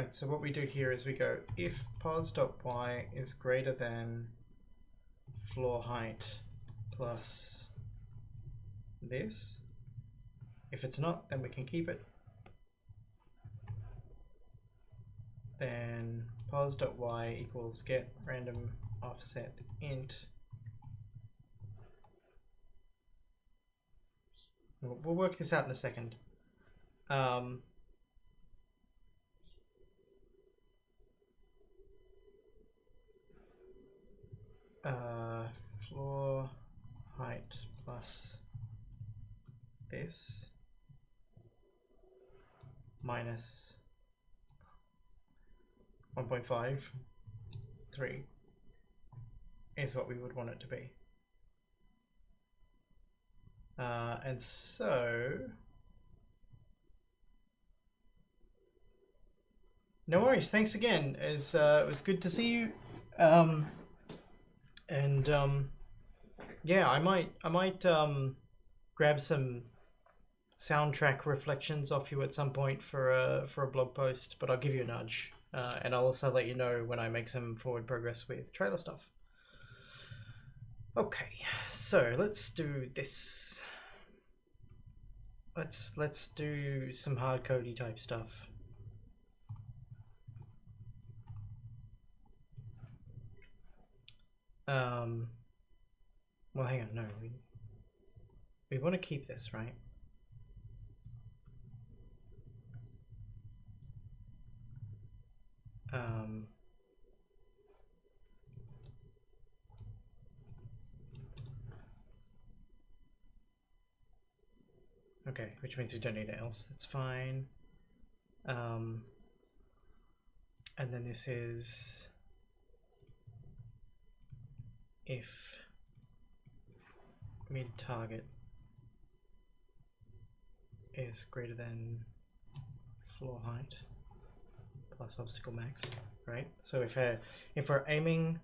so what we do here is we go if pos.y is greater than floor height plus this. If it's not, then we can keep it. Then pos.y equals get random offset int. We'll work this out in a second. Floor height plus this minus 1.53 is what we would want it to be. And so No worries. Thanks again. It was good to see you. Um, and yeah, I might grab some soundtrack reflections off you at some point for a blog post, but I'll give you a nudge, and I'll also let you know when I make some forward progress with trailer stuff. Okay, so let's do this. Let's do some hard codey type stuff. Well, hang on, no, we want to keep this, right? Okay, which means we don't need it else. That's fine. And then this is if mid target is greater than floor height plus obstacle max, right? So if we're aiming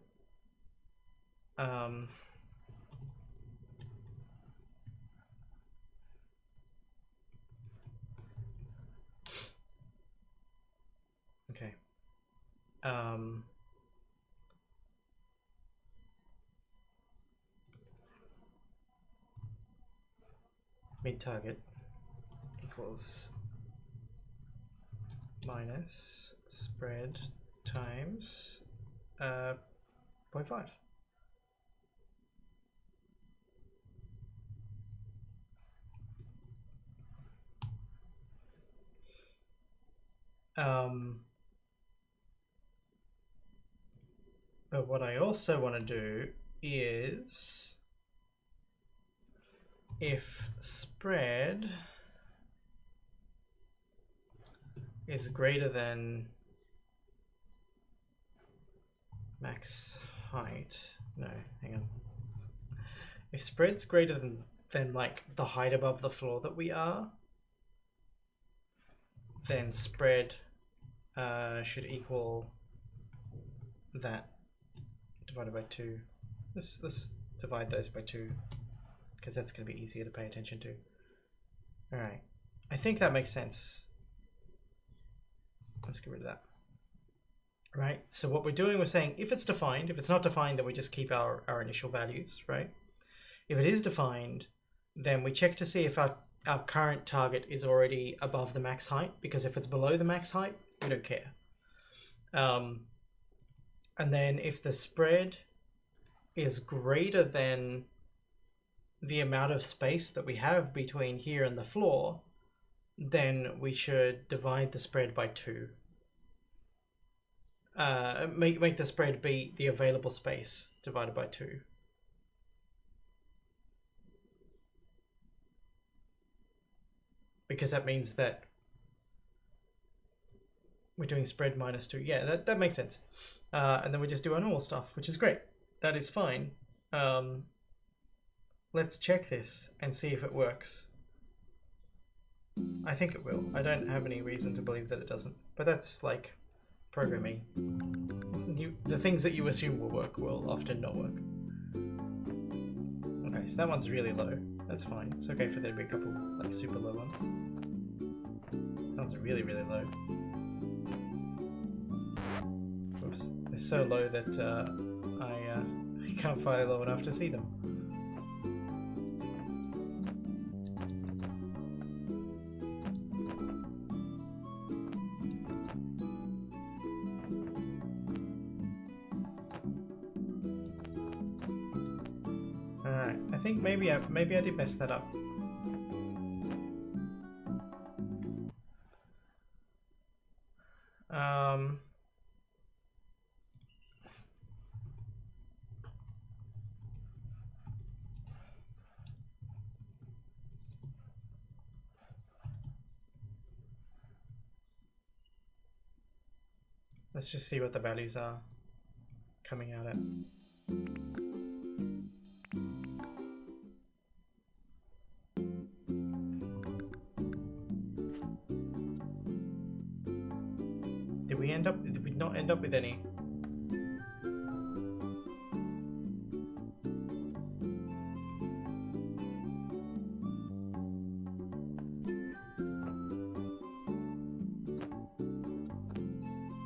okay. Mid target equals minus spread times 0.5. But what I also want to do is if spread is greater than max height, no, hang on. If spread's greater than like the height above the floor that we are, then spread should equal that divided by 2. Let's divide those by 2 because that's going to be easier to pay attention to. All right, I think that makes sense. Let's get rid of that. Right, so what we're doing, we're saying if it's defined, if it's not defined, then we just keep our initial values, right? If it is defined, then we check to see if our current target is already above the max height, because if it's below the max height, we don't care. And then if the spread is greater than the amount of space that we have between here and the floor, then we should divide the spread by 2. Make the spread be the available space divided by 2. Because that means that we're doing spread minus 2. Yeah, that makes sense. And then we just do our normal stuff, which is great. That is fine. Let's check this and see if it works. I think it will. I don't have any reason to believe that it doesn't. But that's like programming. The things that you assume will work will often not work. Okay, so that one's really low. That's fine. It's okay for there to be a couple like super low ones. That one's really, really low. Oops. They're so low that I can't fly low enough to see them. Alright, I think maybe I did mess that up. Let's just see what the values are coming out at. Did we end not end up with any.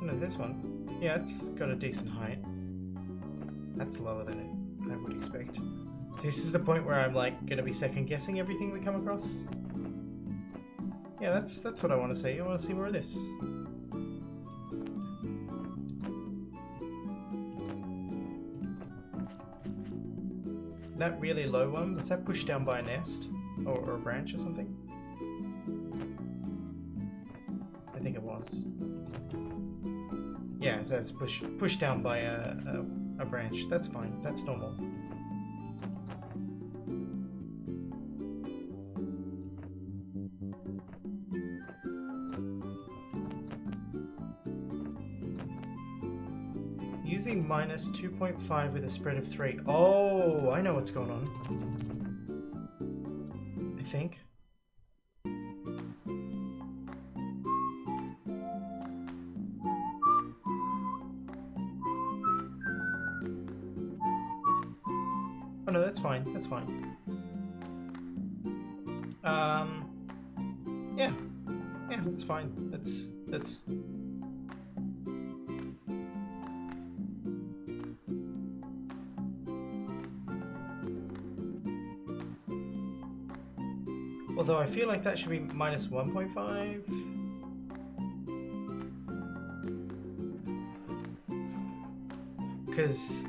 No, this one. Yeah, it's got a decent height. That's lower than I would expect. This is the point where I'm like gonna be second guessing everything we come across. Yeah, that's what I want to see. I want to see more of this. That really low one, was that pushed down by a nest? Or a branch or something? I think it was. Yeah, so it's pushed down by a branch. That's fine. That's normal. Using minus 2.5 with a spread of 3. Oh, I know what's going on. I think. Oh no, that's fine. That's fine. Yeah. Yeah, that's fine. That's although I feel like that should be minus 1.5. Because,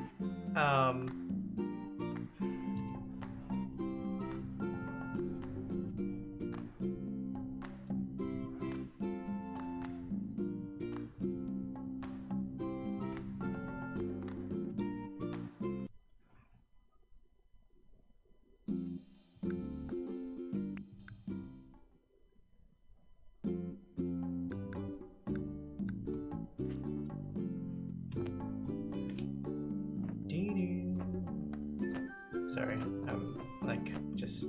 sorry, I'm like just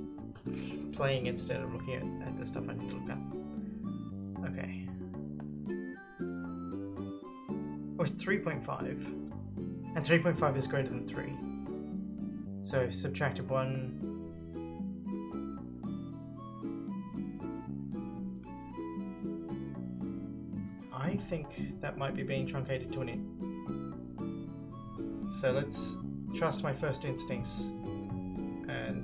playing instead of looking at the stuff I need to look at. Okay. Oh, it's 3.5. And 3.5 is greater than 3. So subtracted 1. I think that might be being truncated to an int. So let's trust my first instincts and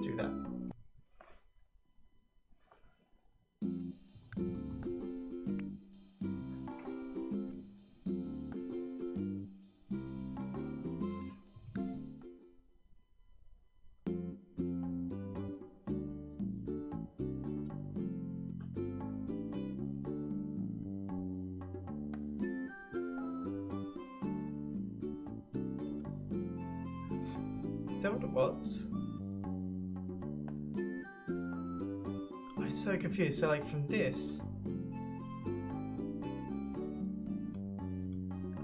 do that. Is that what it was? I'm so confused. So like from this,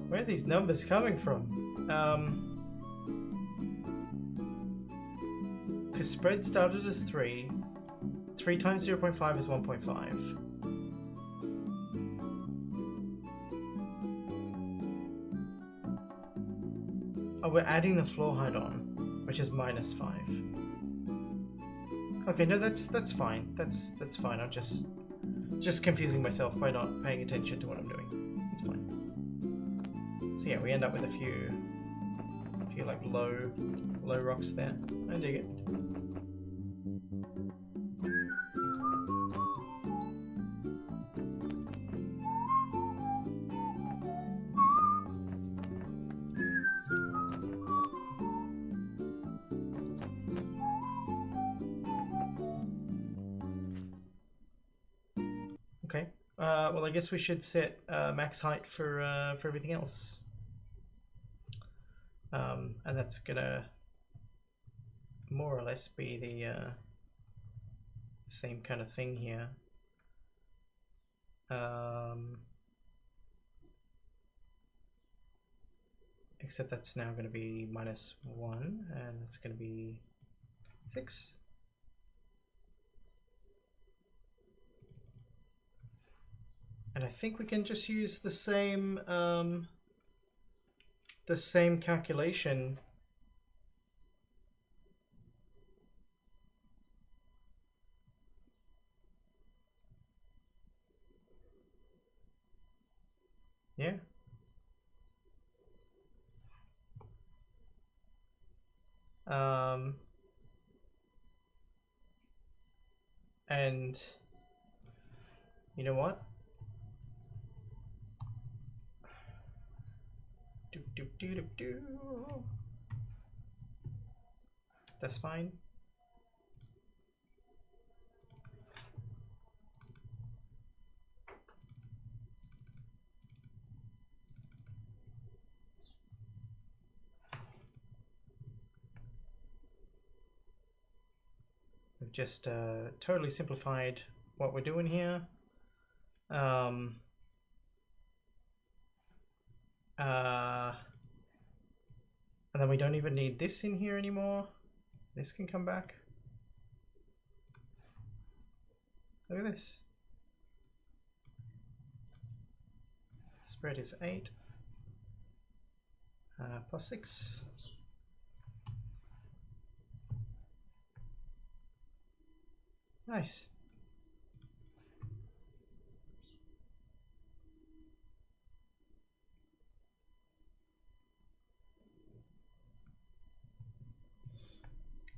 where are these numbers coming from? Because spread started as 3. 3 times 0.5 is 1.5. Oh, we're adding the floor height on, which is minus 5. Okay, no, that's fine. That's fine. I'm just confusing myself by not paying attention to what I'm doing. It's fine. So yeah, we end up with a few like low rocks there. I dig it. Okay. Well, I guess we should set max height for everything else. And that's gonna more or less be the same kind of thing here. Except that's now going to be minus 1, and it's going to be 6. And I think we can just use the same calculation. Yeah. And you know what? That's fine. We've just totally simplified what we're doing here. And then we don't even need this in here anymore. This can come back. Look at this. Spread is 8 plus 6. Nice.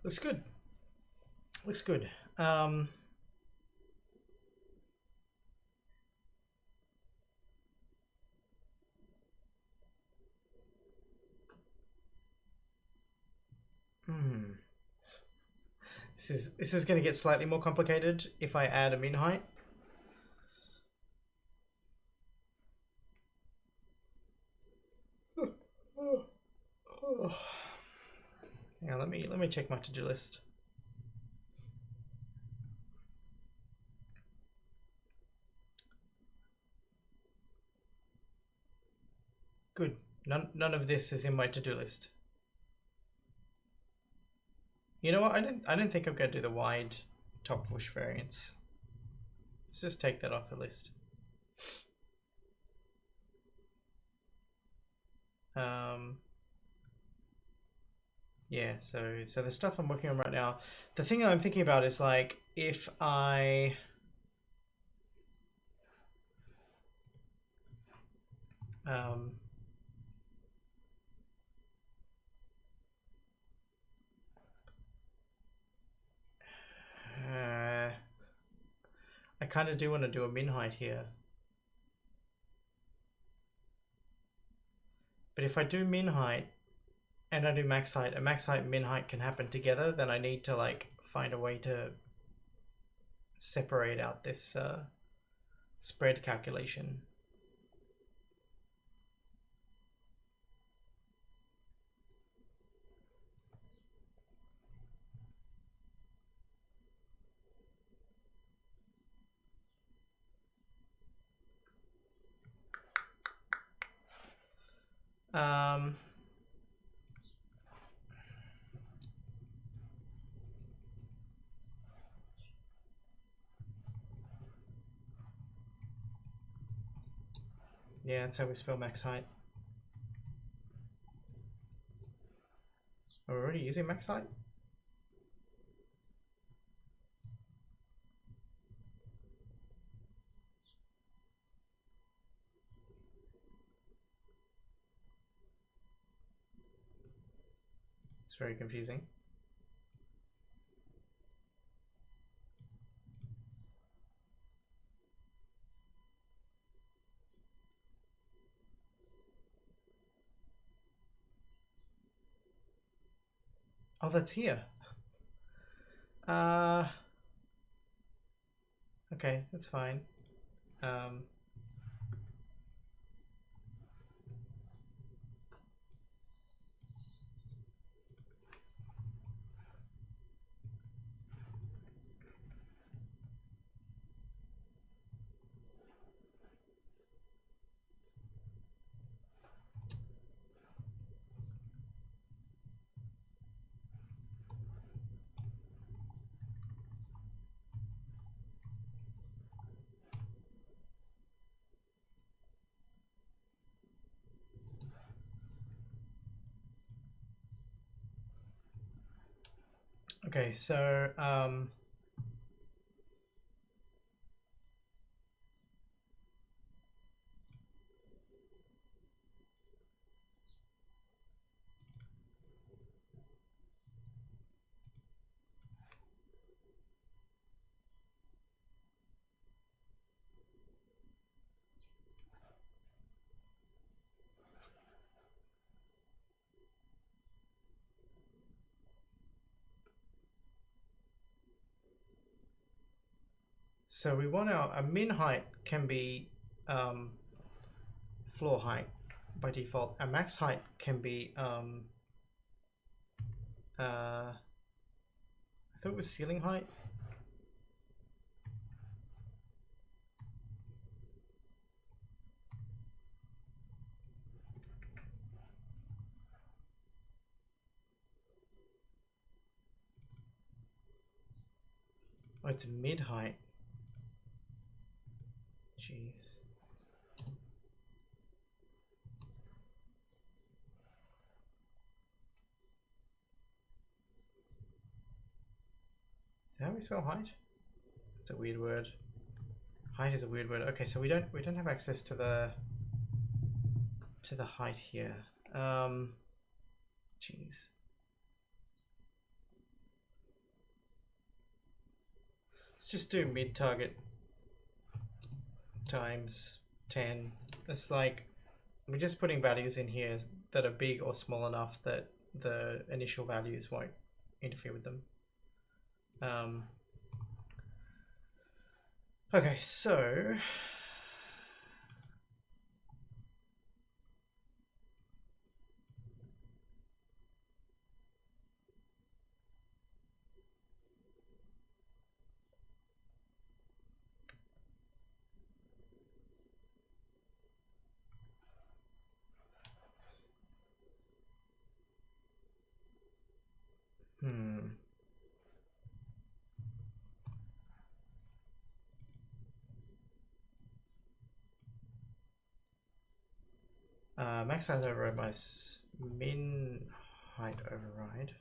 Looks good. Looks good. This is going to get slightly more complicated if I add a min height. Yeah, let me check my to-do list. Good. None of this is in my to-do list. You know what? I didn't think I'm going to do the wide top bush variants. Let's just take that off the list. Yeah, so the stuff I'm working on right now, the thing I'm thinking about is like if I I kind of do want to do a min height here. But if I do min height and I do max height, a max height and min height can happen together, then I need to like find a way to separate out this spread calculation. Yeah, that's how we spell max height. Are we already using max height? It's very confusing. Oh, that's here. Okay, that's fine. Okay, so we want a min height can be floor height by default. A max height can be I thought it was ceiling height. Oh, it's mid height. Jeez. Is that how we spell height? It's a weird word. Height is a weird word. Okay, so we don't have access to the height here. Jeez. Let's just do mid target times 10. It's like we're just putting values in here that are big or small enough that the initial values won't interfere with them. Okay, so max height override my min height override.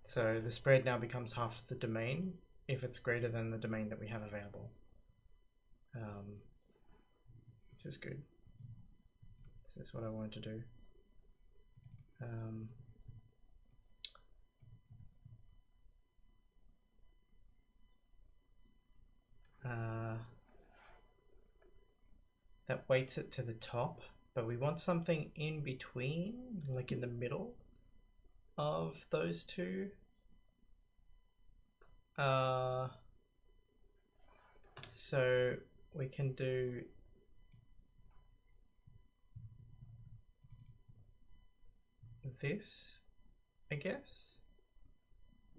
So the spread now becomes half the domain if it's greater than the domain that we have available. This is good. This is what I wanted to do. That weights it to the top, but we want something in between, like in the middle of those two. So we can do this, I guess.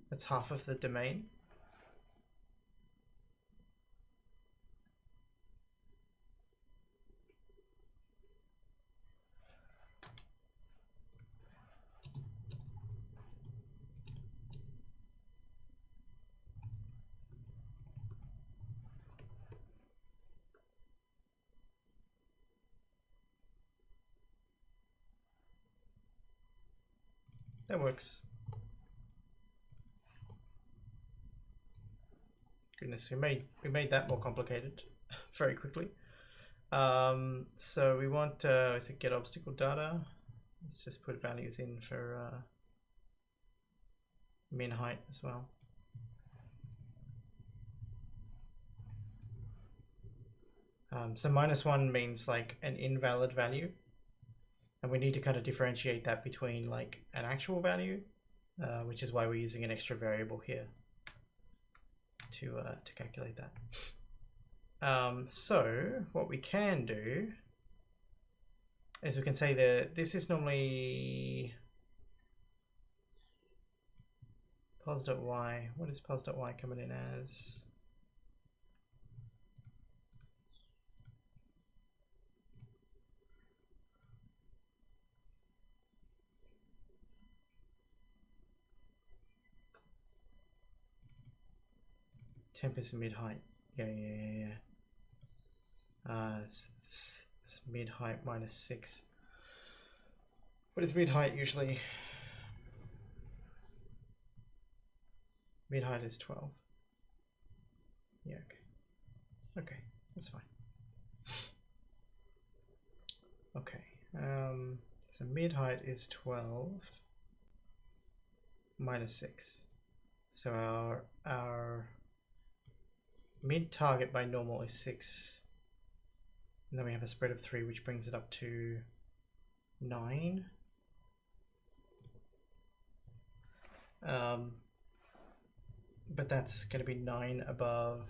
That's half of the domain. That works. Goodness, we made that more complicated very quickly. So we want is it get obstacle data? Let's just put values in for min height as well. So -1 means like an invalid value, and we need to kind of differentiate that between like an actual value, which is why we're using an extra variable here to calculate that. So what we can do is we can say that this is normally pos.y. What is pos.y coming in as? Temp is mid height. Yeah. It's mid height minus 6. What is mid height usually? Mid height is 12. Yeah, okay, that's fine. Okay, so mid height is 12 minus 6. So our mid target by normal is 6. And then we have a spread of 3, which brings it up to 9. But that's going to be 9 above.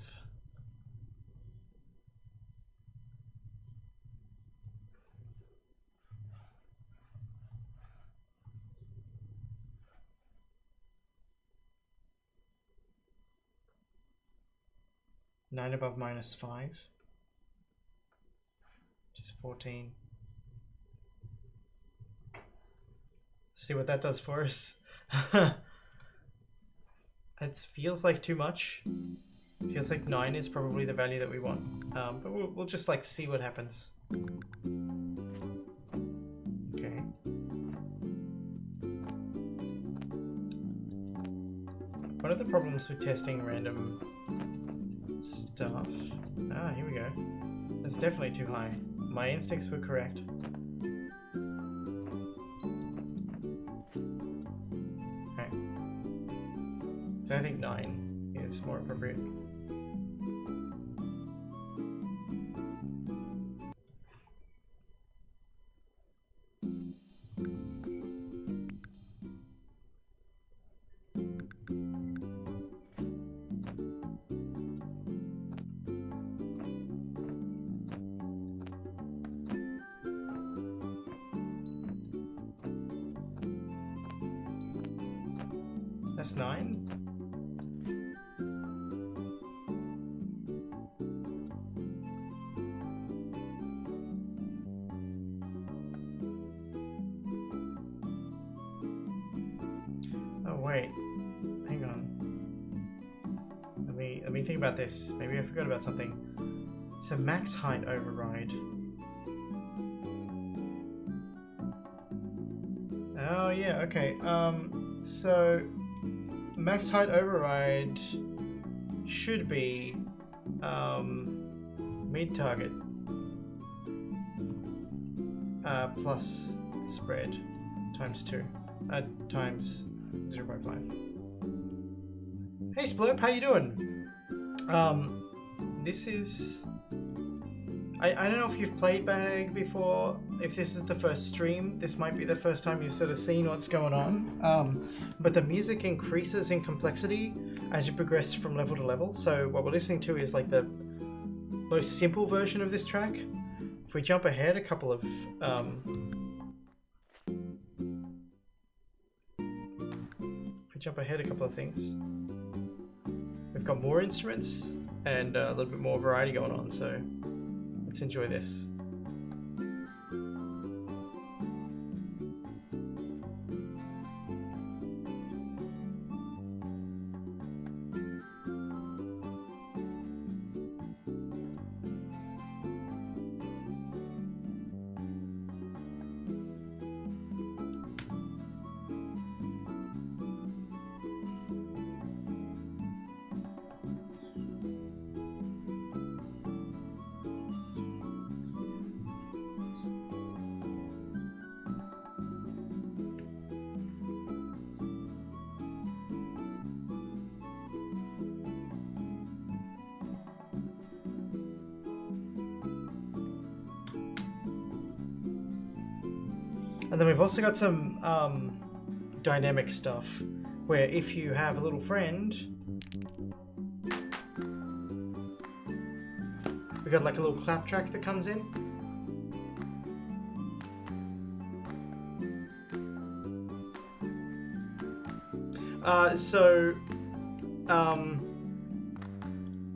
Nine above minus 5, which is 14. See what that does for us. It feels like too much. Feels like 9 is probably the value that we want. But we'll just like see what happens. Okay. One of the problems with testing random stuff. Ah, here we go. That's definitely too high. My instincts were correct. Okay. So I think 9 is more appropriate. That's 9. Oh wait, hang on. Let me think about this. Maybe I forgot about something. It's a max height override. Oh yeah, okay. So max height override should be mid target plus spread times 2 times 0.5. Hey Splurp, how you doing? This is I don't know if you've played Bad Egg before. If this is the first stream, this might be the first time you've sort of seen what's going on. But the music increases in complexity as you progress from level to level. So what we're listening to is like the most simple version of this track. If we jump ahead a couple of things, we've got more instruments and a little bit more variety going on. So let's enjoy this. And then we've also got some dynamic stuff where if you have a little friend, we got like a little clap track that comes in.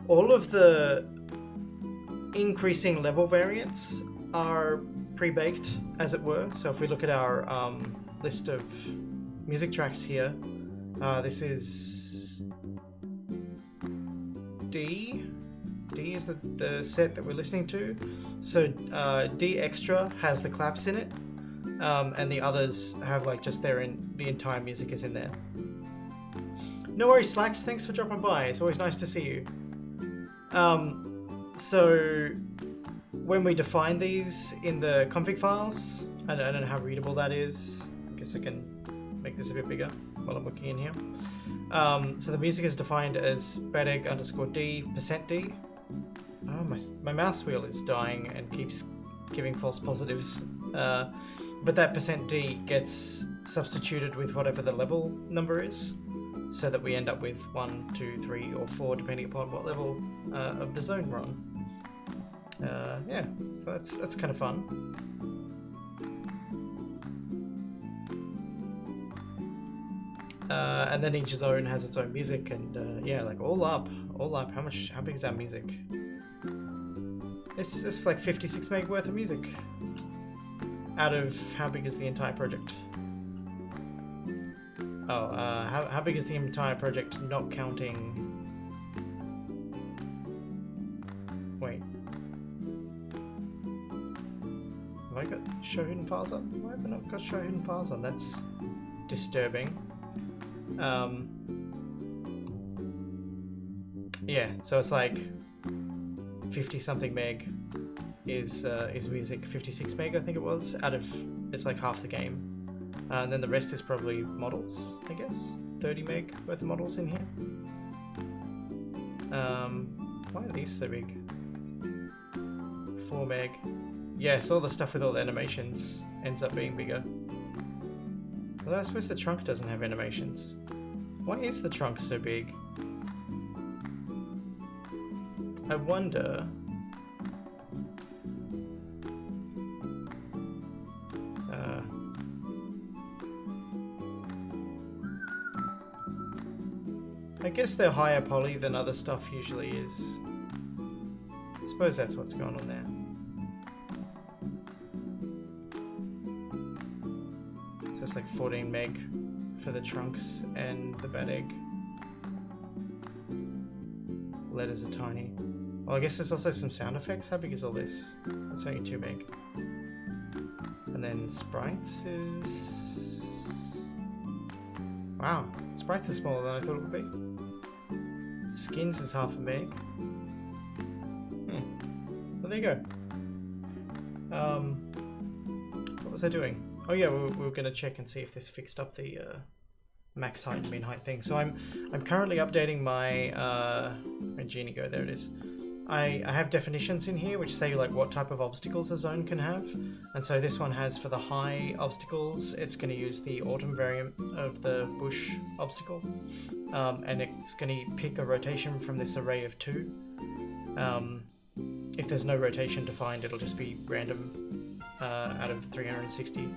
All of the increasing level variants are pre-baked, as it were. So if we look at our list of music tracks here, this is D. D is the set that we're listening to. So D extra has the claps in it, and the others have like just the entire music is in there. No worries, Slacks. Thanks for dropping by. It's always nice to see you. So when we define these in the config files, I don't know how readable that is. I guess I can make this a bit bigger while I'm looking in here. So the music is defined as badegg_d %d. Oh, my mouse wheel is dying and keeps giving false positives. But that %d gets substituted with whatever the level number is, so that we end up with 1, 2, 3, or 4, depending upon what level of the zone we're on. Yeah, so that's kind of fun. And then each zone has its own music, and yeah, like all up, how big is that music? It's like 56 meg worth of music. Out of how big is the entire project? Oh, how big is the entire project not counting... Wait. Have I got show hidden files on? Why have I not got show hidden files on? That's disturbing. Yeah, so it's like 50 something meg is music. 56 meg I think it was, out of, it's like half the game. And then the rest is probably models, I guess. 30 meg worth of models in here. Why are these so big? 4 meg. Yes, all the stuff with all the animations ends up being bigger. Although I suppose the trunk doesn't have animations. Why is the trunk so big? I wonder... I guess they're higher poly than other stuff usually is. I suppose that's what's going on there. So it's like 14 meg for the trunks and the bad egg. Letters are tiny. Well, I guess there's also some sound effects. How big is all this? That's only 2 meg. And then sprites is... Wow, sprites are smaller than I thought it would be. Skins is half a meg. Well, there you go. What was I doing? Oh yeah, we were going to check and see if this fixed up the max height and min height thing. So I'm currently updating my where'd Genie go? There it is. I have definitions in here which say like what type of obstacles a zone can have, and so this one has, for the high obstacles, it's going to use the autumn variant of the bush obstacle, and it's going to pick a rotation from this array of 2. If there's no rotation defined, it'll just be random out of 360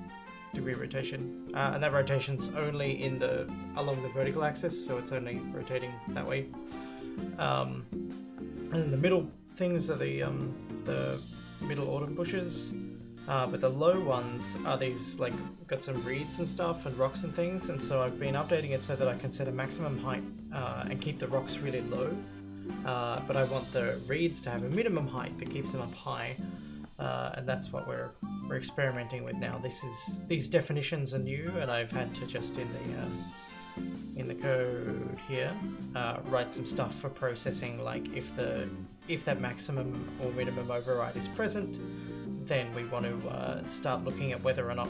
degree rotation, and that rotation's only along the vertical axis, so it's only rotating that way. And then the middle things are the middle autumn bushes, but the low ones are these, like, got some reeds and stuff and rocks and things, and so I've been updating it so that I can set a maximum height and keep the rocks really low, but I want the reeds to have a minimum height that keeps them up high, and that's what we're experimenting with now. These definitions are new, and I've had to just in the code here write some stuff for processing, like if that maximum or minimum override is present, then we want to start looking at whether or not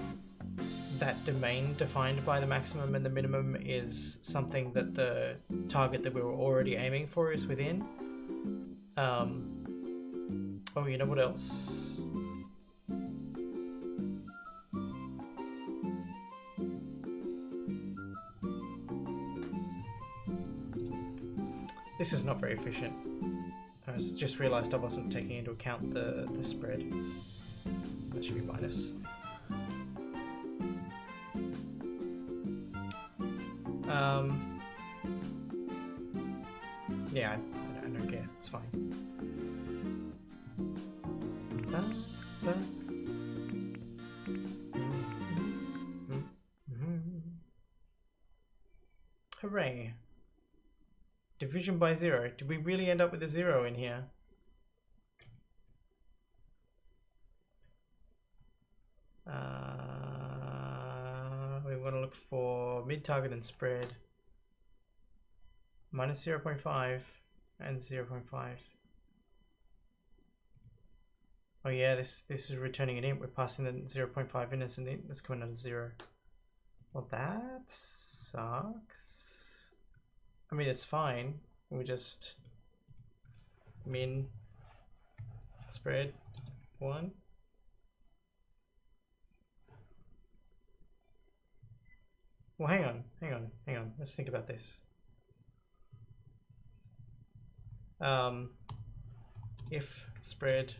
that domain defined by the maximum and the minimum is something that the target that we were already aiming for is within. Oh, you know what else? This is not very efficient. I just realised I wasn't taking into account the spread. That should be minus. Yeah, I don't care. It's fine. Hooray. Division by 0. Did we really end up with a 0 in here? We want to look for mid-target and spread. Minus 0.5 and 0.5. Oh yeah, this is returning an int. We're passing the 0.5 in as an int. That's coming out as 0. Well, that sucks. I mean, it's fine. We just min spread 1. Well, hang on. Let's think about this. If spread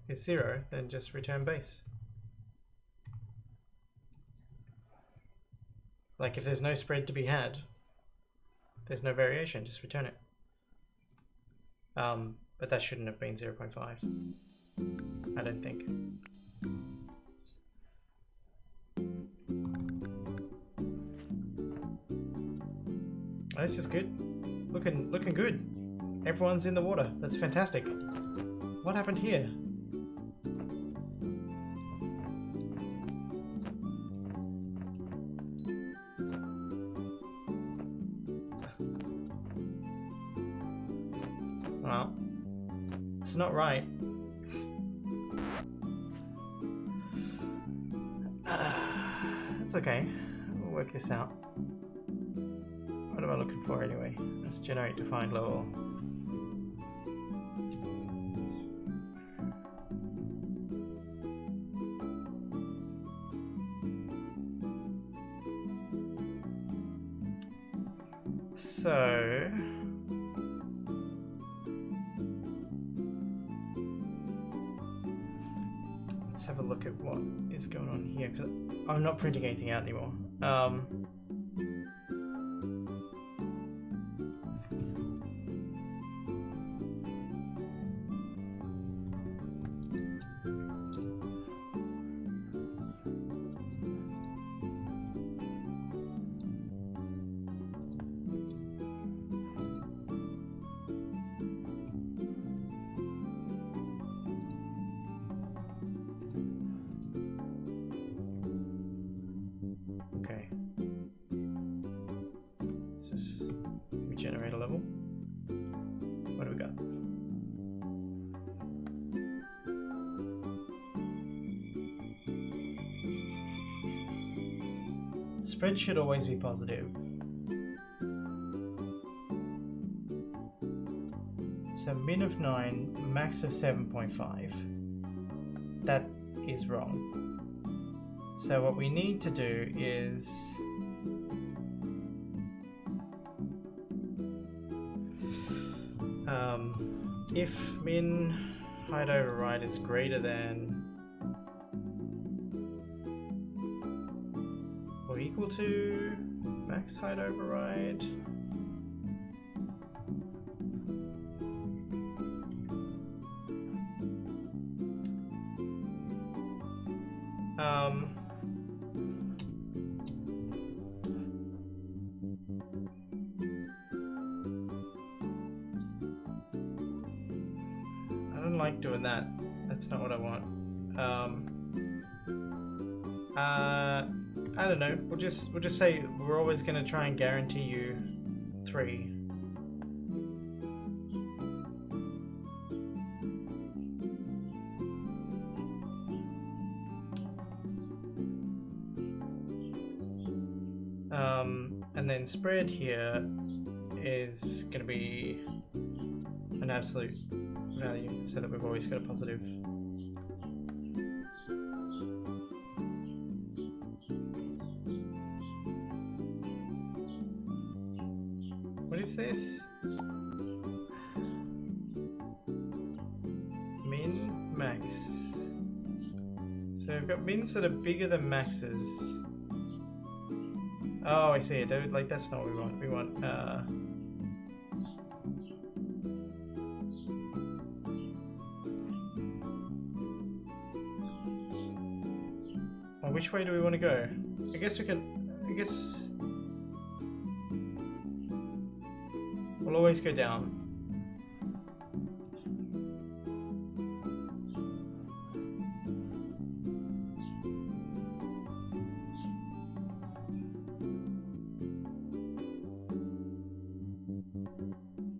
is 0, then just return base. Like if there's no spread to be had, there's no variation, just return it. But that shouldn't have been 0.5. I don't think. Oh, this is good. Looking good. Everyone's in the water. That's fantastic. What happened here? Well, it's not right. That's okay. We'll work this out. What am I looking for anyway? Let's generate defined level. So let's have a look at what is going on here, because I'm not printing anything out anymore. Okay. Let's just regenerate a level. What do we got? Spread should always be positive. So min of 9, max of 7.5. That is wrong. So what we need to do is if min height override is greater than or equal to max height override, I don't like doing that. That's not what I want. I don't know. We'll just say we're always going to try and guarantee you 3. And then spread here is going to be an absolute value, so that we've always got a positive. What is this? Min, max. So we've got mins that are bigger than maxes. Oh, I see it, dude. Like, that's not what we want. We want, well, which way do we want to go? I guess we can, well, We'll always go down.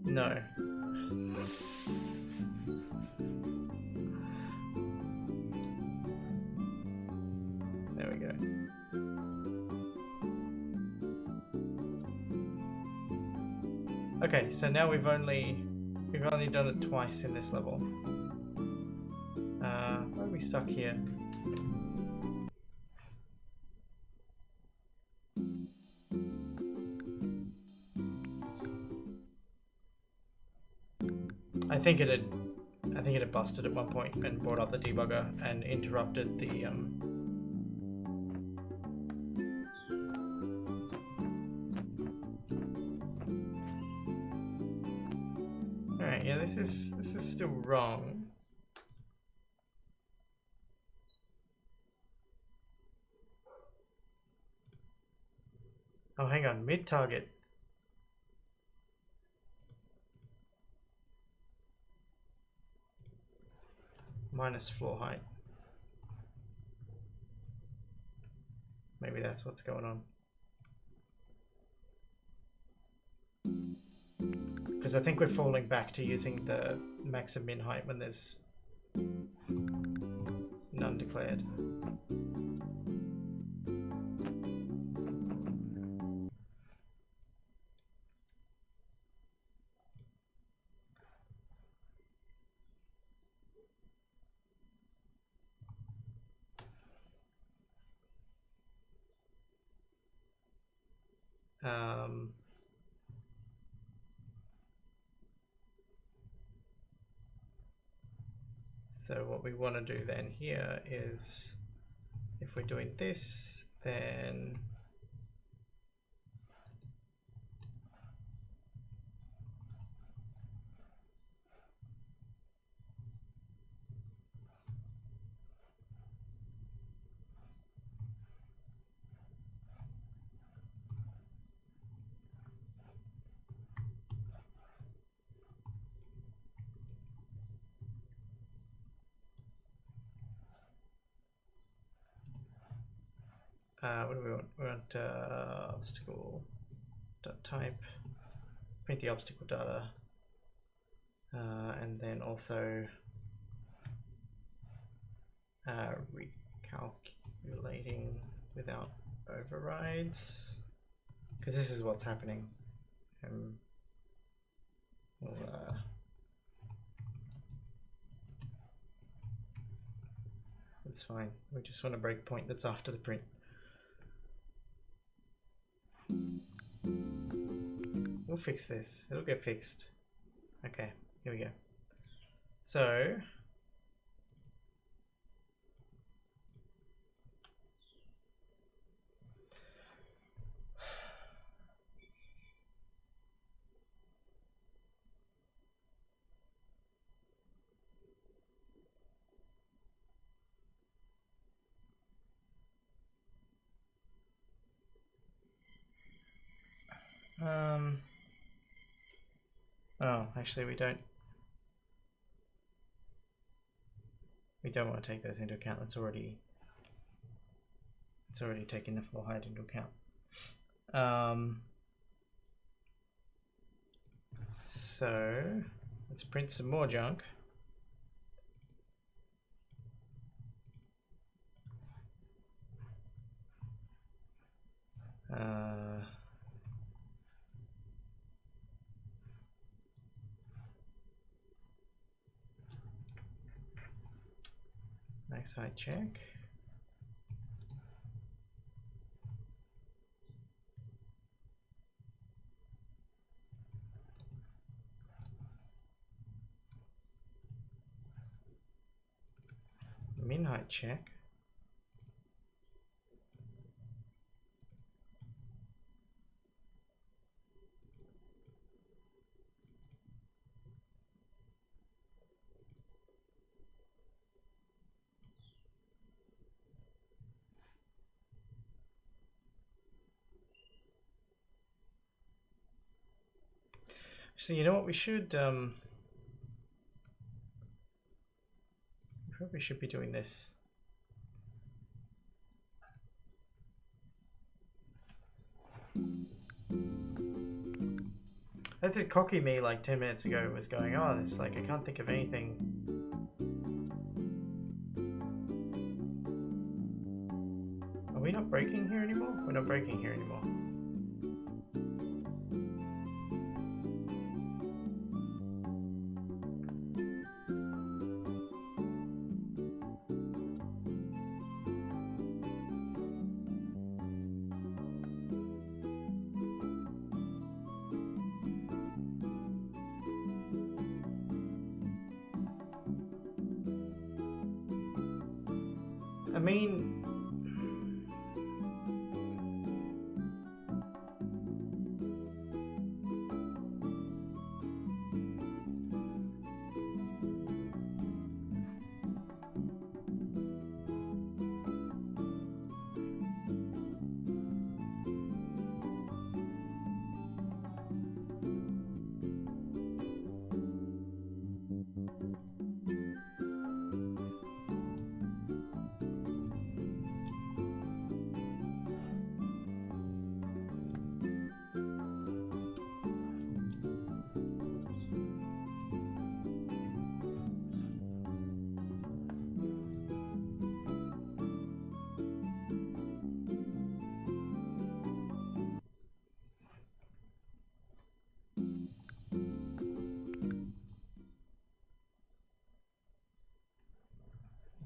No. There we go. Okay, so now we've only done it twice in this level. Why are we stuck here? I think it had busted at one point and brought up the debugger and interrupted the Alright, yeah, this is still wrong. Oh, hang on, mid-target. Minus floor height. Maybe that's what's going on. Because I think we're falling back to using the max and min height when there's none declared. So what we want to do then here is, if we're doing this, then what do we want? We want obstacle dot type, print the obstacle data, and then also recalculating without overrides, because this is what's happening. That's fine. We just want a breakpoint that's after the print. We'll fix this. It'll get fixed. Okay, here we go. So oh, actually we don't want to take those into account. It's already taking the floor height into account. So let's print some more junk. Max height check. Min height check. So you know what we should we probably should be doing this. That did cocky me like 10 minutes ago was going, oh, it's like I can't think of anything. Are we not breaking here anymore? We're not breaking here anymore. I mean,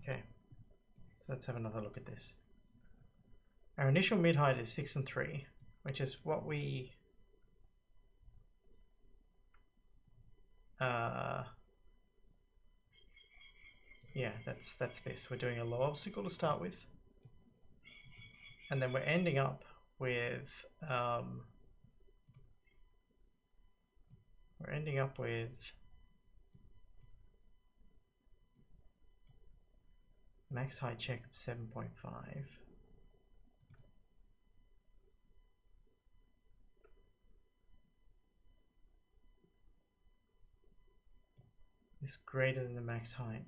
okay. So let's have another look at this. Our initial mid height is 6 and 3, which is what we yeah, that's this. We're doing a low obstacle to start with, and then we're ending up with max height check of 7.5. Is greater than the max height.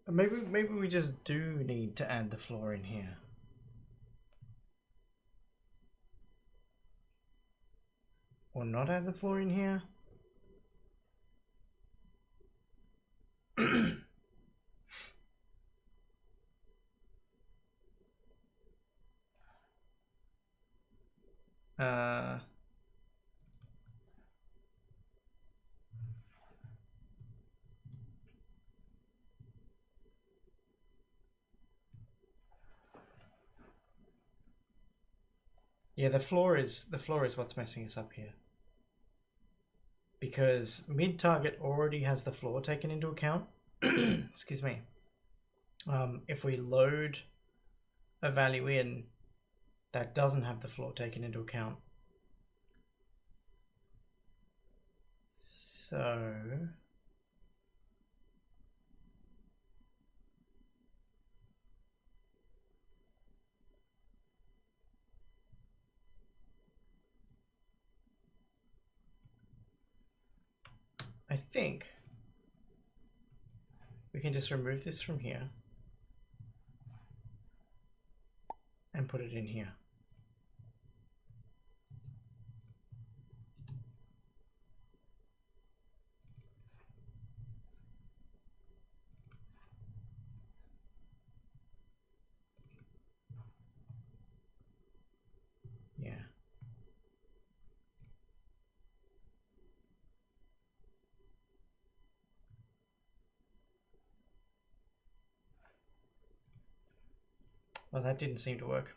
Maybe we just do need to add the floor in here. Or not add the floor in here. Yeah, the floor is what's messing us up here. Because mid target already has the floor taken into account. Excuse me. If we load a value in that doesn't have the floor taken into account. So I think we can just remove this from here and put it in here. Yeah. Well, that didn't seem to work.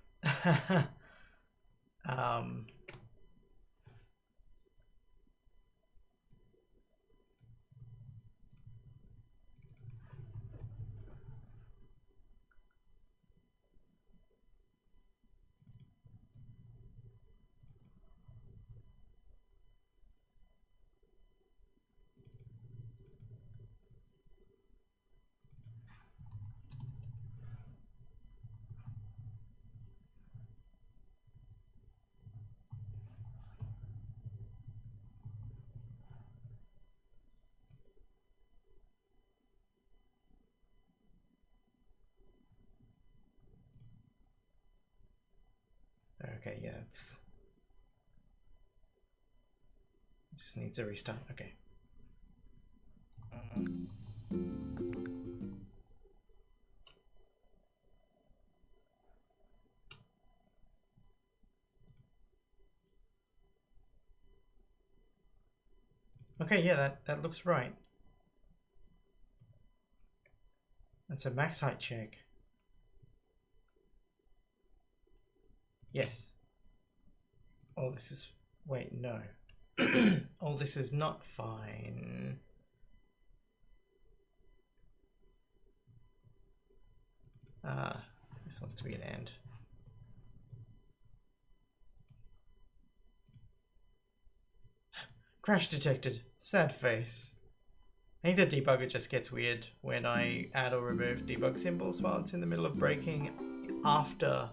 Okay, yeah, it just needs a restart. Okay. Okay, yeah, that looks right. That's a max height check. Yes. Oh, this is... Wait, no. Oh, this is not fine. This wants to be an end. Crash detected. Sad face. I think the debugger just gets weird when I add or remove debug symbols while it's in the middle of breaking after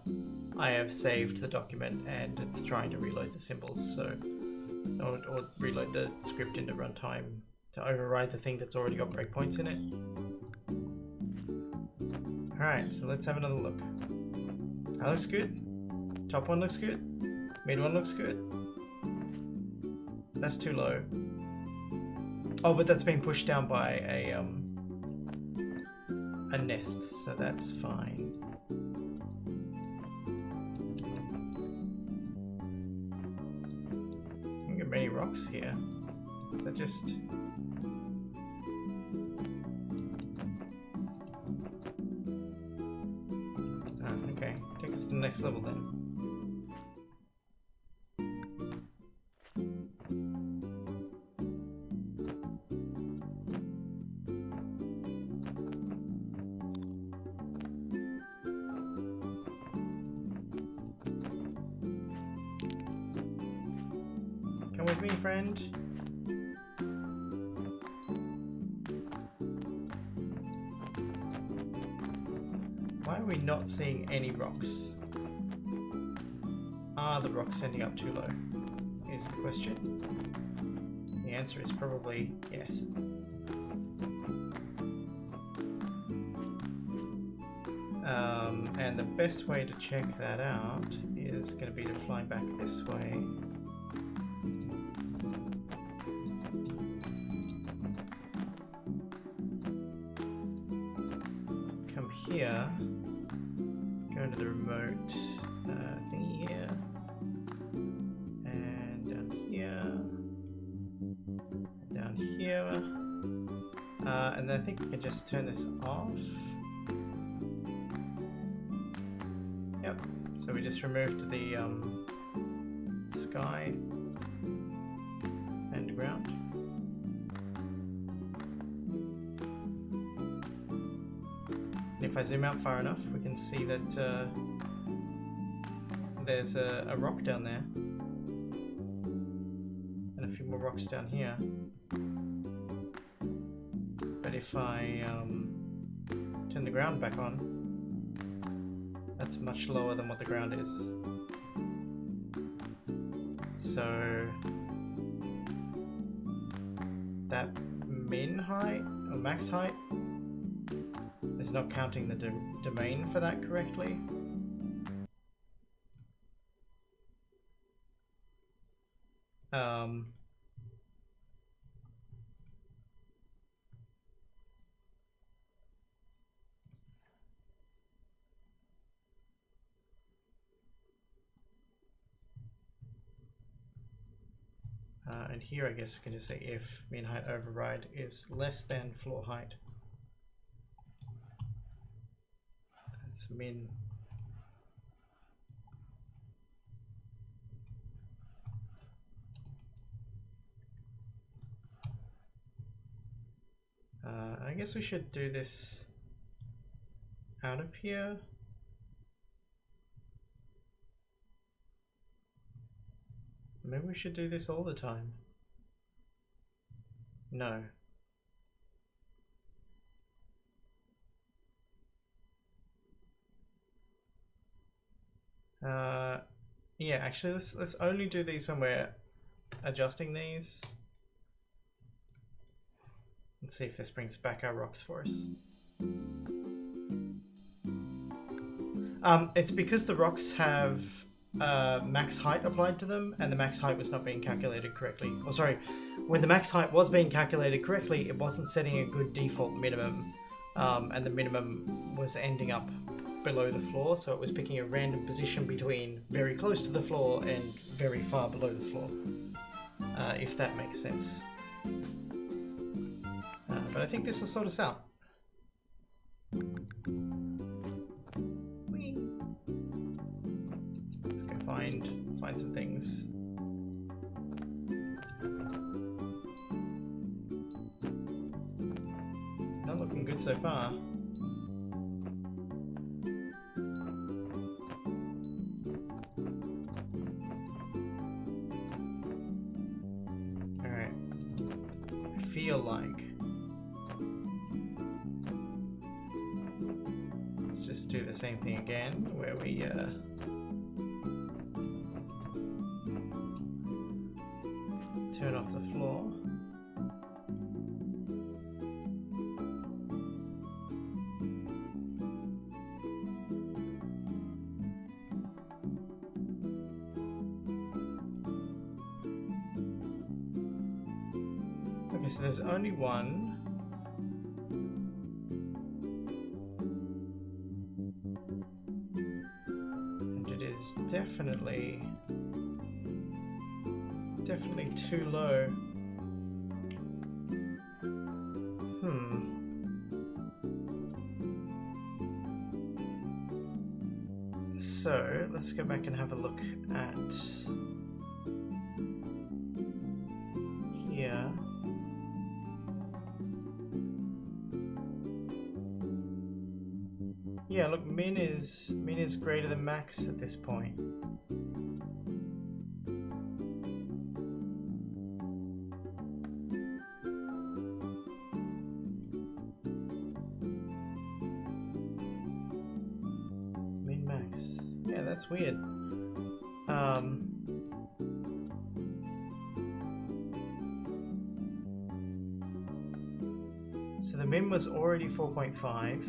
I have saved the document and it's trying to reload the symbols, so or reload the script into runtime to override the thing that's already got breakpoints in it. Alright, so let's have another look. That looks good. Top one looks good. Mid one looks good. That's too low. Oh, but that's been pushed down by a nest, so that's fine. I don't get many rocks here. Is that just... Ah, okay. Take us to the next level then. Come with me, friend. Why are we not seeing any rocks? Are the rocks ending up too low? Is the question. The answer is probably yes. And the best way to check that out is going to be to fly back this way. Come here. Go into the remote thingy here. And down here. And down here. And then I think we can just turn this off. Yep, so we just removed the sky and ground. And if I zoom out far enough, we can see that there's a rock down there. And a few more rocks down here. But if I turn the ground back on, that's much lower than what the ground is. So that min height or max height is not counting the domain for that correctly. And here I guess we can just say if min height override is less than floor height. That's min. I guess we should do this out of here. Maybe we should do this all the time. No. Yeah, actually let's only do these when we're adjusting these. Let's see if this brings back our rocks for us. It's because the rocks have max height applied to them, and the max height was not being calculated correctly. Or sorry, when the max height was being calculated correctly, it wasn't setting a good default minimum, and the minimum was ending up below the floor, so it was picking a random position between very close to the floor and very far below the floor, if that makes sense. But I think this will sort us out. Whee. Let's go find some things. Not looking good so far. Alright. I feel like let's just do the same thing again, where we turn off the floor. Okay, so there's only one. And it is definitely too low. So let's go back and have a look at here. Yeah, look, min is greater than max at this point. Min max. Yeah, that's weird. So the min was already 4.5.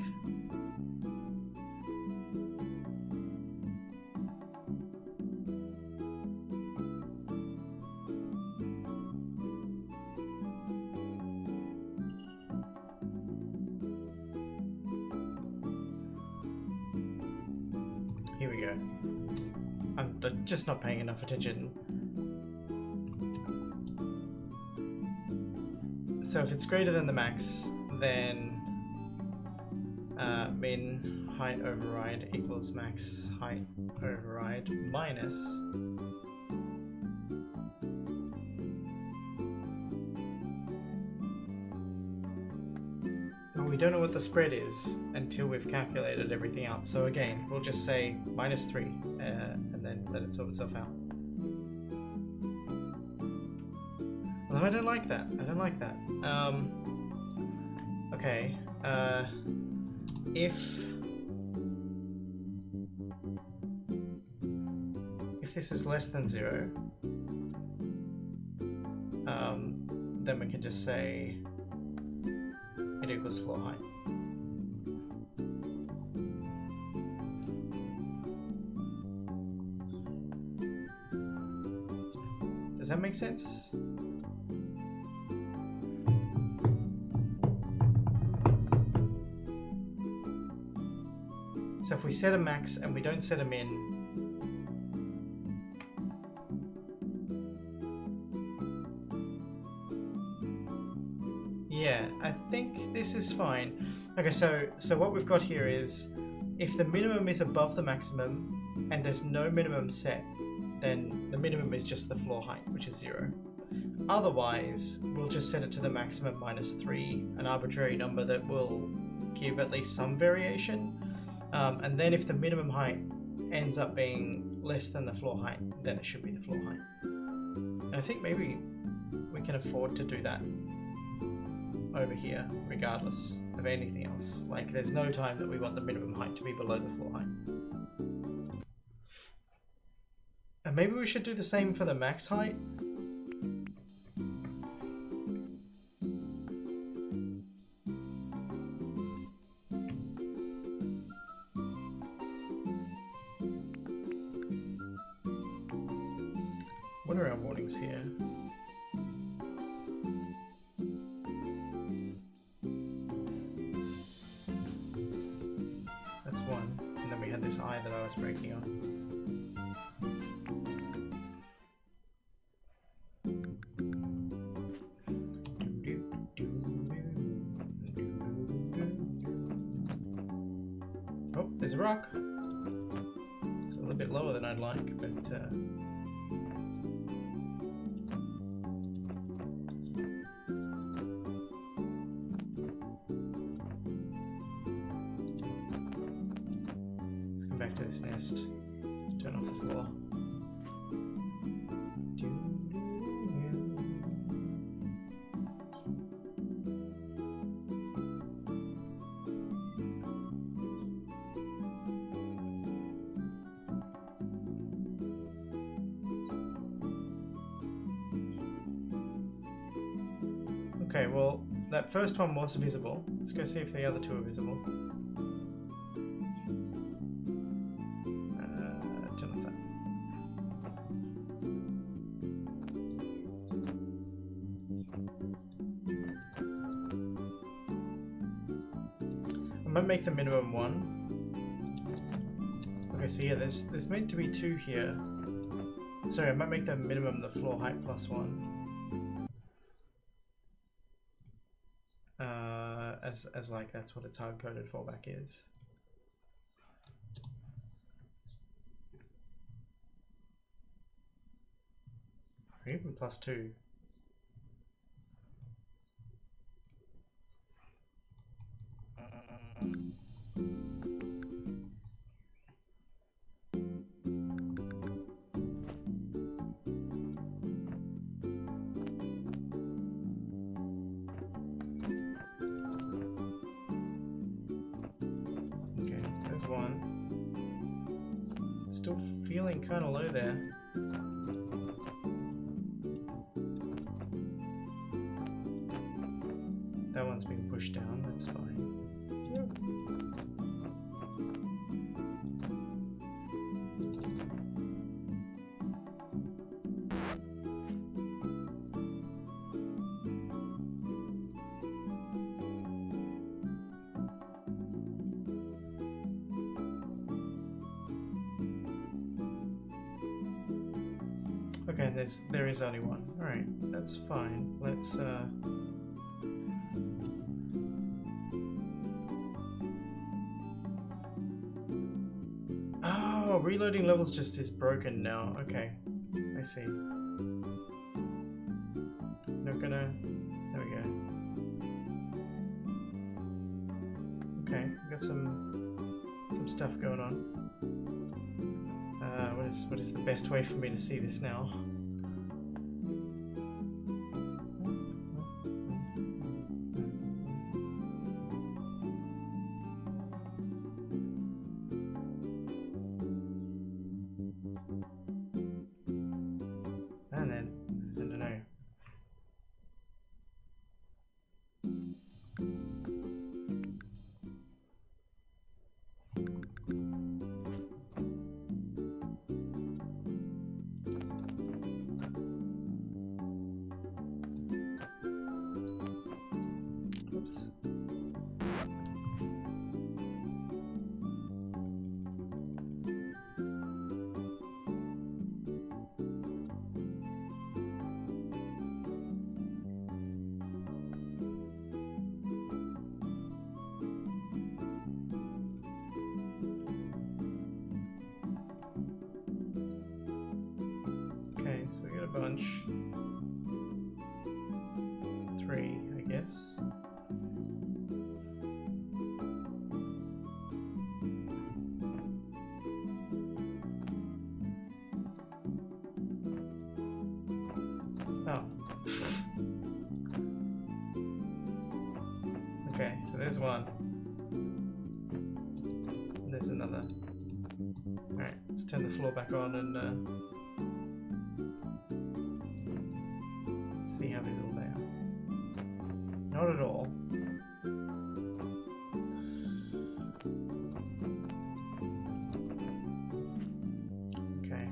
Here we go. I'm just not paying enough attention. So if it's greater than the max, then min height override equals max height override minus we don't know what the spread is until we've calculated everything out. So again, we'll just say -3 and then let it sort itself out. Although I don't like that. I don't like that. Okay. If this is less than 0, then we can just say it equals floor height. Does that make sense? So if we set a max and we don't set a min, yeah, I think this is fine. Okay, so what we've got here is if the minimum is above the maximum and there's no minimum set, then the minimum is just the floor height, which is 0. Otherwise, we'll just set it to the maximum -3, an arbitrary number that will give at least some variation. And then if the minimum height ends up being less than the floor height, then it should be the floor height. And I think maybe we can afford to do that over here, regardless of anything else. Like, there's no time that we want the minimum height to be below the floor height. And maybe we should do the same for the max height. are our warnings here? That's one. And then we had this eye that I was breaking on. Oh, there's a rock. It's a little bit lower than I'd like, but let's come back to this nest. Turn off the floor. Okay, well, that first one was visible. Let's go see if the other two are visible. Turn off that. I might make the minimum one. Okay, so yeah, there's meant to be two here. Sorry, I might make the minimum the floor height plus one. As like that's what its hard-coded fallback is. Or even plus two. One. Still feeling kind of low there. That one's being pushed down, that's fine. Okay, there is only one. Alright, that's fine. Let's Oh, reloading levels just is broken now. Okay. I see. Not gonna there we go. Okay, we got some stuff going on. What is the best way for me to see this now? And then, I don't know. Oops. Okay, so we got a bunch. 3, I guess. Oh. Okay, so there's one. And there's another. Alright, let's turn the floor back on and see how visible they are. Not at all. Okay.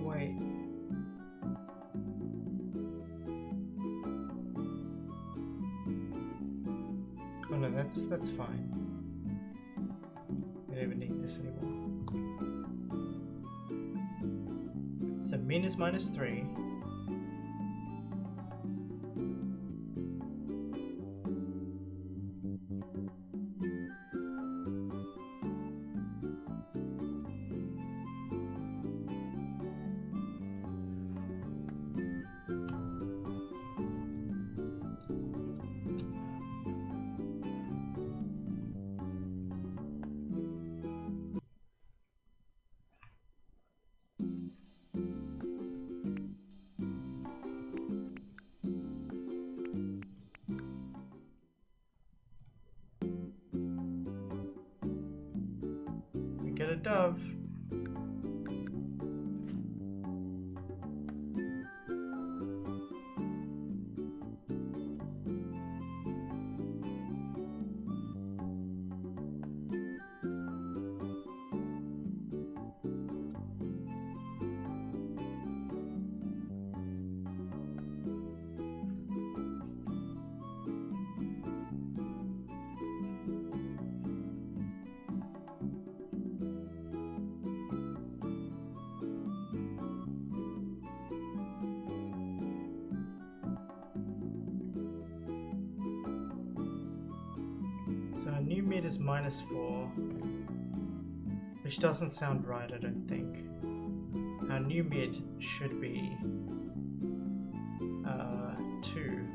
Wait. Oh no, that's fine. We don't even need this anymore. So min is -3. Get a dove. So our new mid is -4, which doesn't sound right, I don't think. Our new mid should be 2.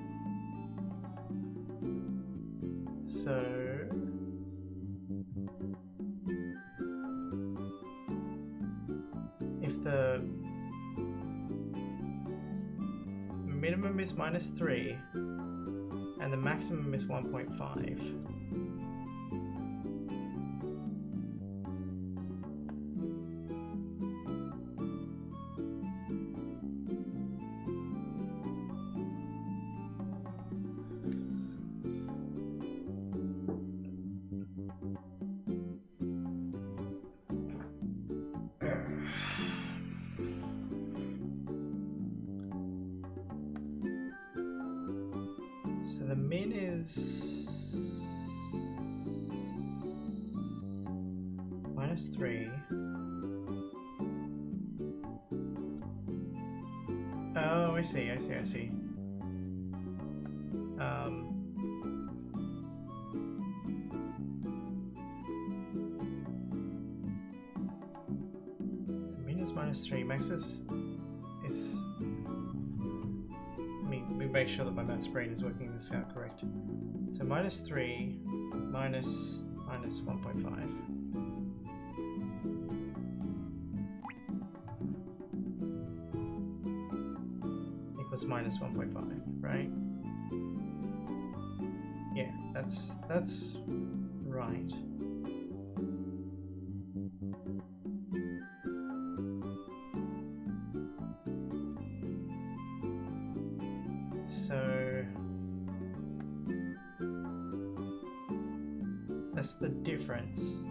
So if the minimum is -3 and the maximum is 1.5, so the min is -3. Oh, I see. The min is -3. Max is Let me make sure that my maths brain is working this out correct. So -3 minus 1.5. Equals -1.5, right? Yeah, that's right. So that's the difference.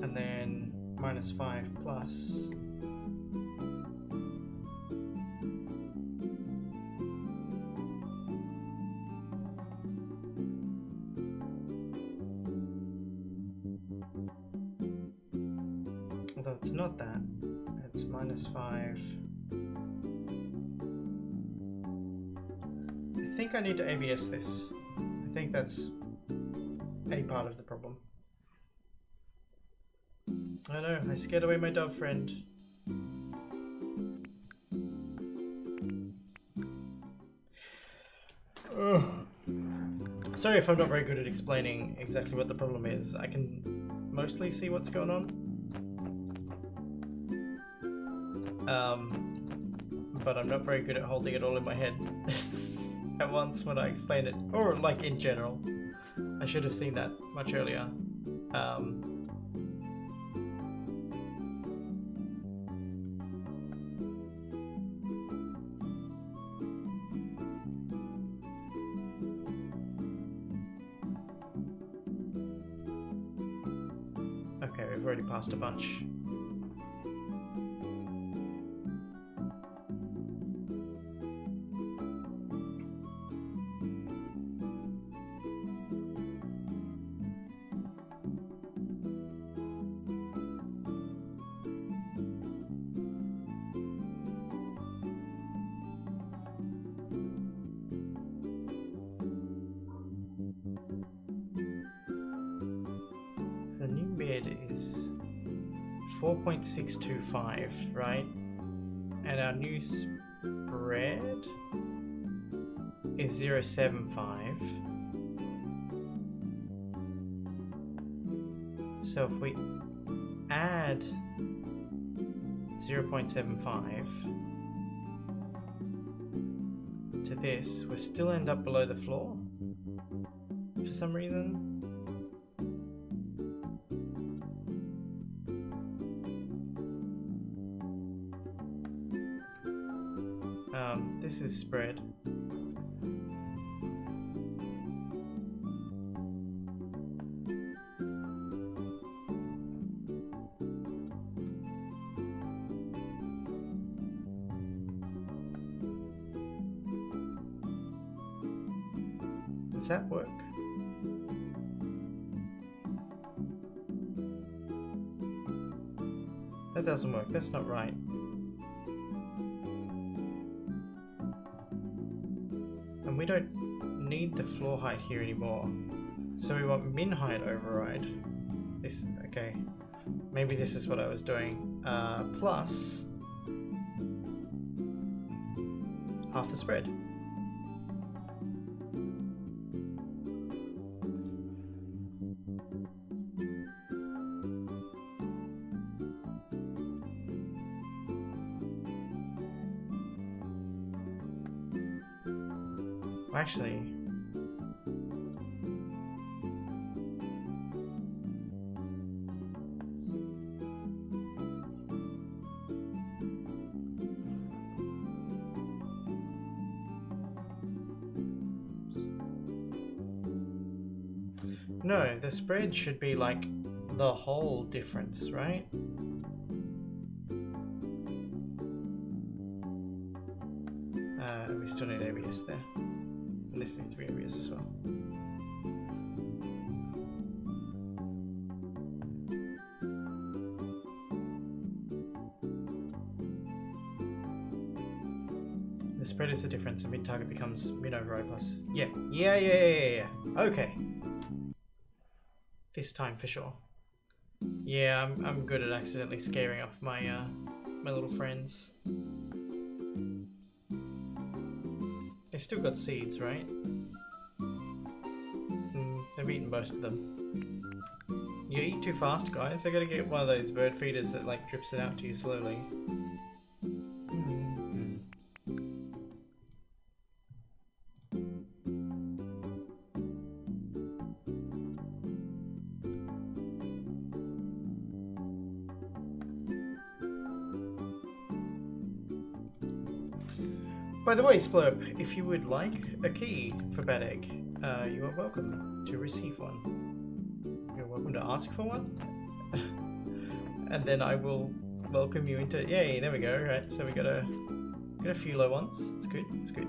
And then -5 plus. Although it's not that, it's -5. I think I need to ABS this. I think that's a part of the problem. I know, I scared away my dove friend. Ugh. Sorry if I'm not very good at explaining exactly what the problem is. I can mostly see what's going on. But I'm not very good at holding it all in my head at once when I explain it. Or like in general. I should have seen that much earlier. Okay, we've already passed a bunch. The new bid is 4.625, right? And our new spread is 0.75. So if we add 0.75 to this, we still end up below the floor for some reason. This is spread. Does that work? That doesn't work. That's not right. And we don't need the floor height here anymore. So we want min height override. This, okay. Maybe this is what I was doing. Plus half the spread. Actually, no, the spread should be like the whole difference, right? We still need ABS there. And this needs to be ABS as well. The spread is the difference, and mid target becomes mid override plus. Yeah. Okay. This time for sure. Yeah, I'm good at accidentally scaring off my my little friends. They still got seeds, right? They've eaten most of them. You eat too fast, guys. I gotta get one of those bird feeders that like drips it out to you slowly. By the way, Splurp, if you would like a key for Bad Egg, you are welcome to receive one. You're welcome to ask for one. And then I will welcome you into... Yay, there we go. Right, so we got a few low ones. It's good, it's good.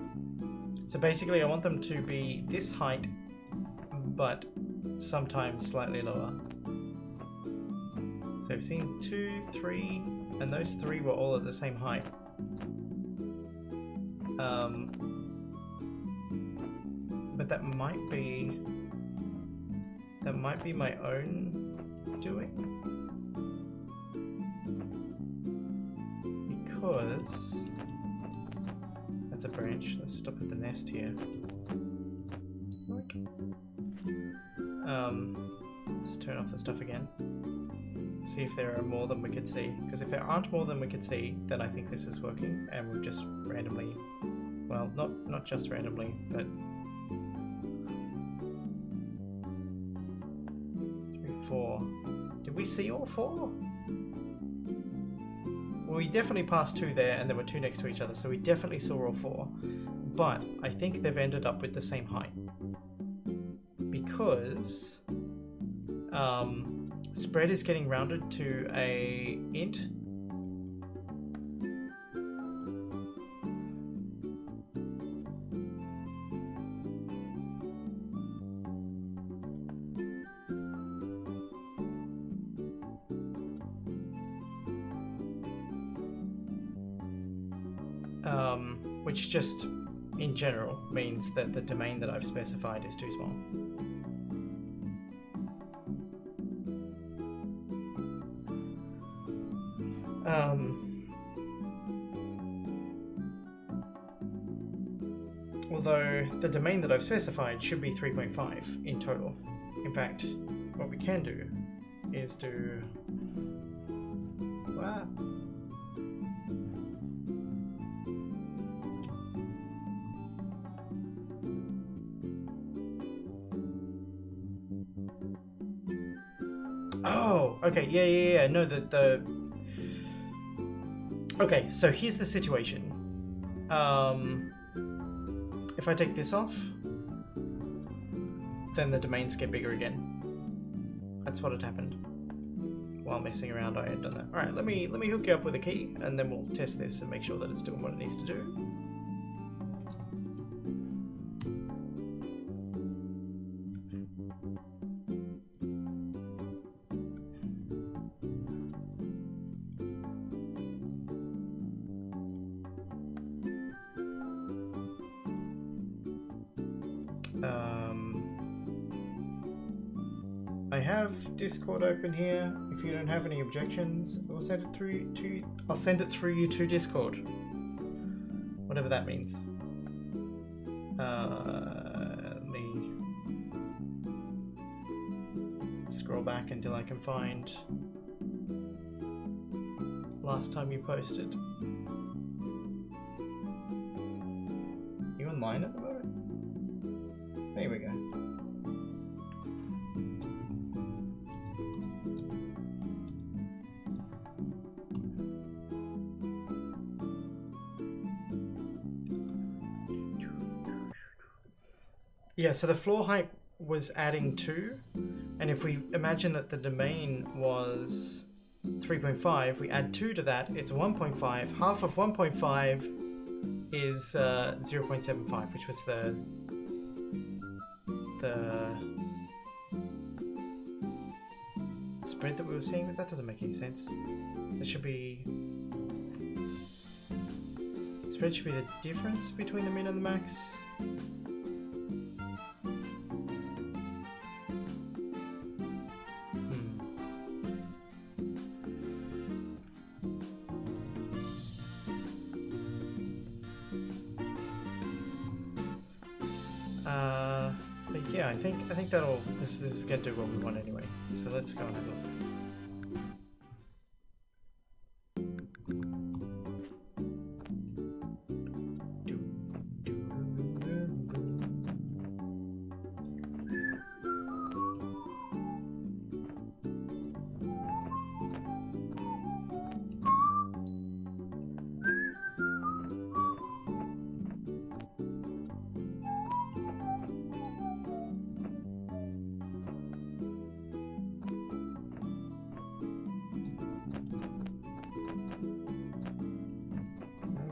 So basically I want them to be this height, but sometimes slightly lower. So I've seen 2, 3, and those 3 were all at the same height. But that might be my own doing, because that's a branch. Let's stop at the nest here. Let's turn off the stuff again. See if there are more than we could see. Because if there aren't more than we could see, then I think this is working, and we've just randomly, well, not just randomly, but 3, 4. Did we see all 4? Well, we definitely passed 2 there, and there were 2 next to each other, so we definitely saw all 4. But I think they've ended up with the same height. Because spread is getting rounded to a int. Which just in general means that the domain that I've specified is too small. Although the domain that I've specified should be 3.5 in total. In fact, what we can do is do... Wow. Oh, okay, yeah. No, Okay, so here's the situation. If I take this off, then the domains get bigger again. That's what had happened. While messing around, I had done that. Alright, let me hook you up with a key, and then we'll test this and make sure that it's doing what it needs to do. I have Discord open here. If you don't have any objections, I'll send it through you to Discord. Whatever that means. Let me scroll back until I can find last time you posted. You online at the moment? There we go. Yeah, so the floor height was adding 2, and if we imagine that the domain was 3.5, we add 2 to that, it's 1.5. Half of 1.5 is 0.75, which was the spread that we were seeing, but that doesn't make any sense. There should be... Spread should be the difference between the min and the max. But yeah, I think that'll this is gonna do what we want anyway. So let's go and have a look.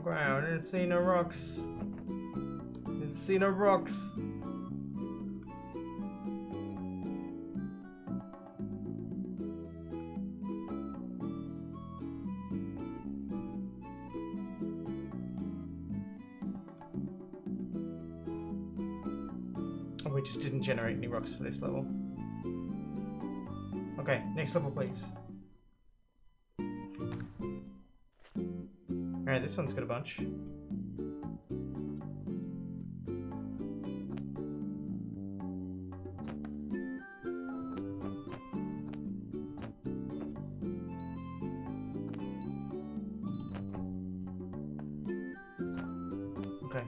Wow, I didn't see no rocks. Didn't see no rocks. Oh, we just didn't generate any rocks for this level. Okay, next level, please. Alright, this one's got a bunch.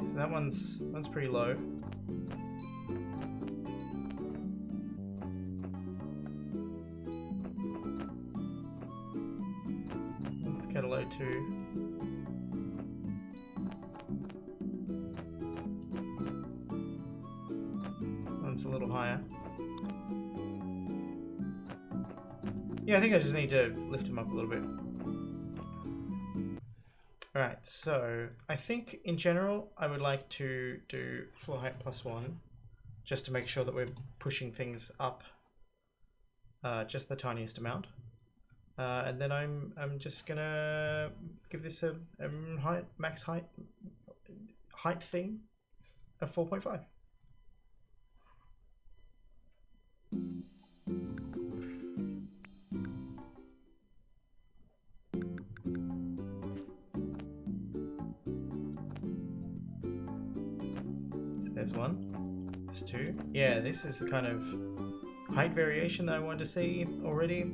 so that's pretty low. Let's get a low 2. That's a little higher. Yeah, I think I just need to lift him up a little bit. Alright, so I think in general I would like to do floor height +1 just to make sure that we're pushing things up just the tiniest amount. And then I'm just gonna give this a max height thing of 4.5. There's 1. There's 2. Yeah, this is the kind of height variation that I wanted to see already.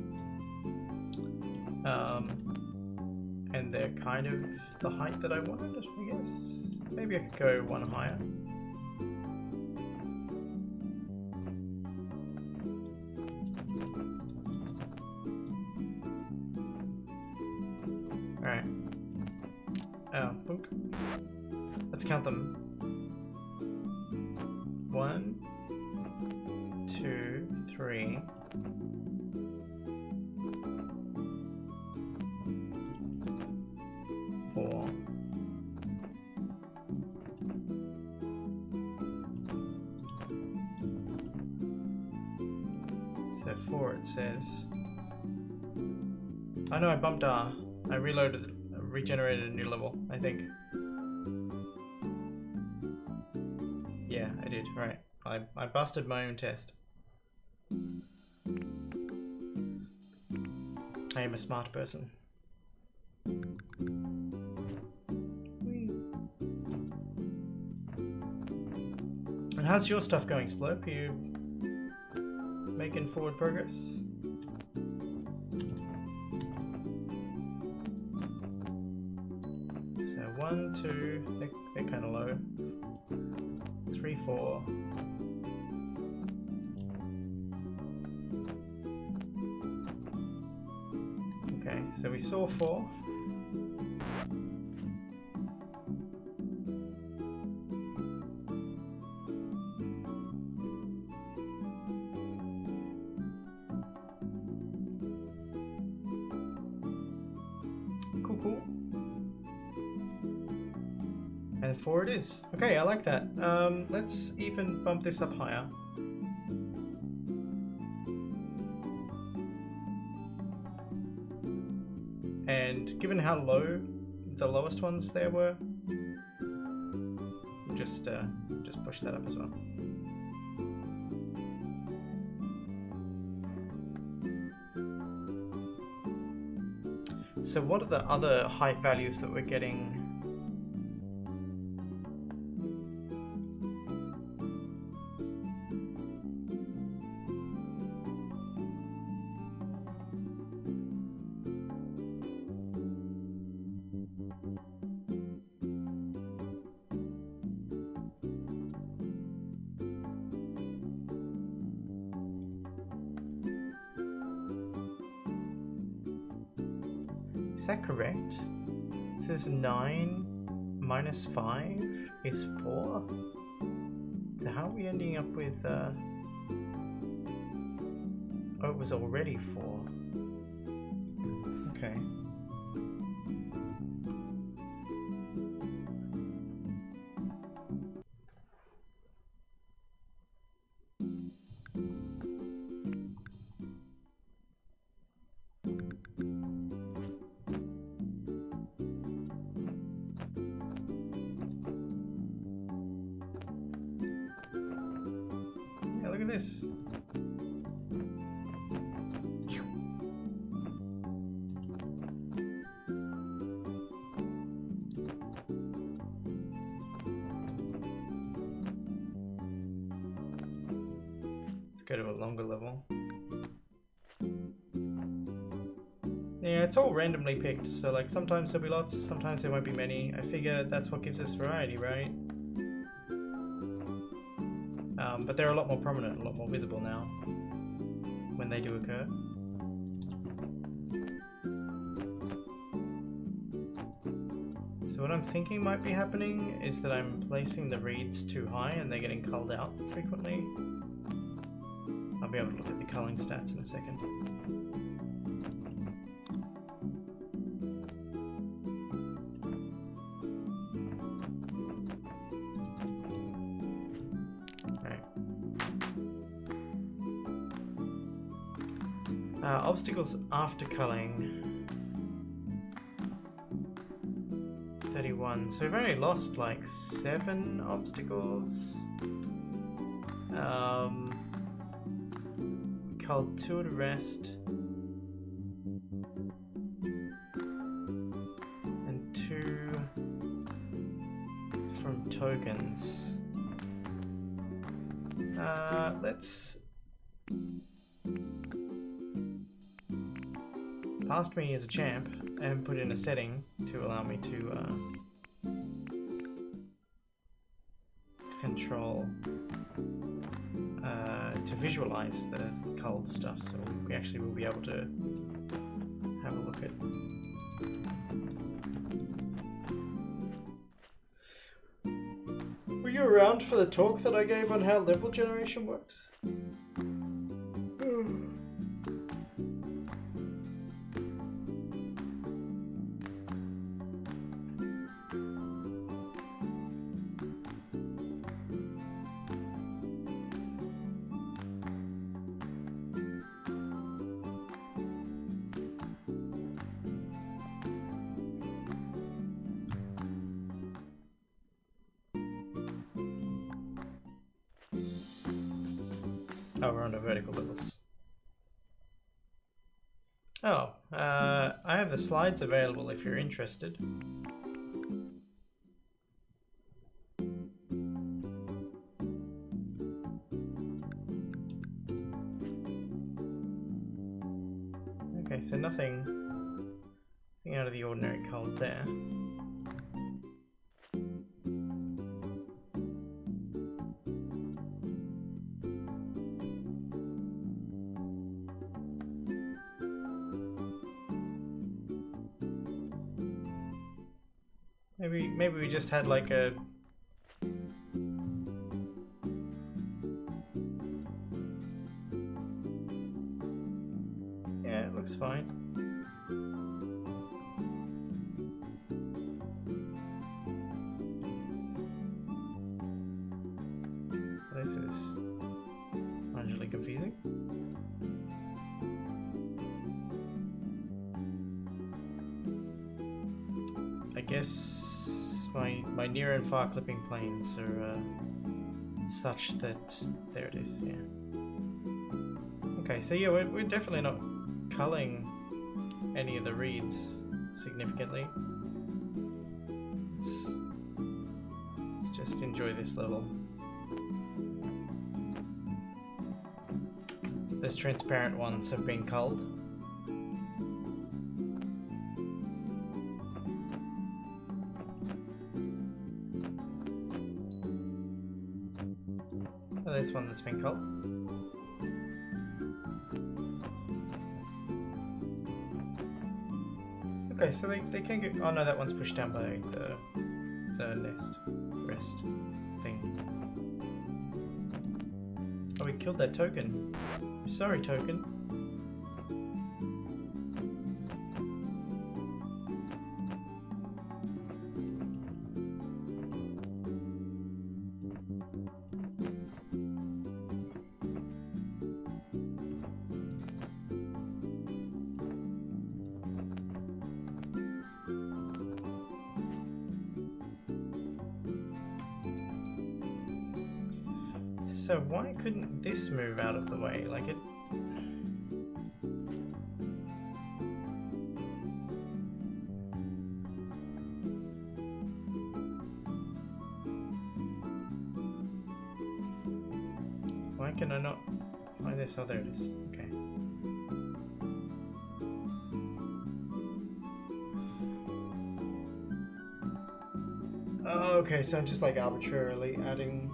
And they're kind of the height that I wanted, I guess. Maybe I could go 1 higher. Alright. Oh, book. Let's count them. 1, 2, 3. 4. So 4 it says. I know I bumped R. I regenerated a new level, I think. Yeah, I did, right. I busted my own test. I am a smart person. Whee. And how's your stuff going, Splurp? Are you making forward progress? So 1, 2, they're kind of low. 3, 4. Okay, so we saw 4. Cool. And 4 it is. Okay, I like that. Let's even bump this up higher. And given how low the lowest ones there were, we'll just push that up as well. So what are the other height values that we're getting? Is that correct? It says 9 minus 5 is 4. So how are we ending up with oh, it was already 4. Okay. Look at this. Let's go to a longer level. Yeah, it's all randomly picked, so like sometimes there'll be lots, sometimes there won't be many. I figure that's what gives us variety, right? but they're a lot more prominent, a lot more visible now when they do occur. So what I'm thinking might be happening is that I'm placing the reeds too high and they're getting culled out frequently. I'll be able to look at the culling stats in a second. Obstacles after culling. 31. So we've only lost like 7 obstacles. Culled 2 to rest. And 2 from tokens. Let's past me as a champ and put in a setting to allow me to control, to visualize the culled stuff, so we actually will be able to have a look at. Were you around for the talk that I gave on how level generation works? Oh, we're on the vertical levels. Oh, I have the slides available if you're interested. Okay, so nothing out of the ordinary culled there. Maybe we just had like a yeah, it looks fine. This is marginally confusing. I guess my near and far clipping planes are such that there it is. Yeah. Okay, so yeah, we're definitely not culling any of the reeds significantly. Let's just enjoy this level. Those transparent ones have been culled. Oh, there's one that's been culled. Okay, so they can get. Oh no, that one's pushed down by the rest thing. Oh, we killed that token. I'm sorry, token. So why couldn't this move out of the way? Like it... Why can I not find this? Oh, there it is. Okay. Oh, okay, so I'm just like arbitrarily adding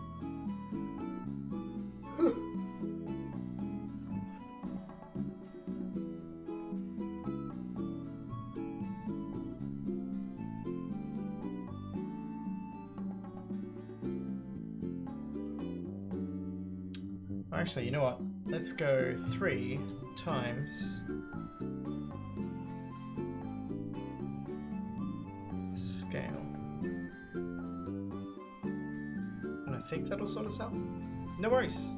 actually, you know what? Let's go 3 times scale. And I think that'll sort us out. No worries.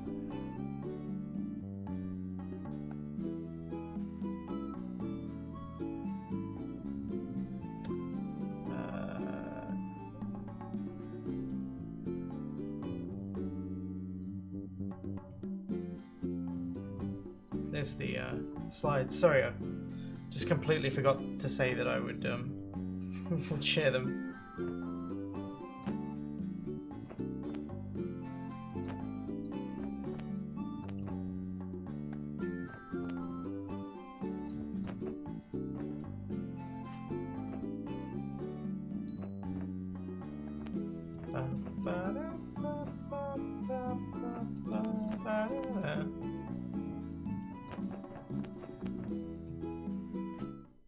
There's the slides. Sorry, I just completely forgot to say that I would would share them.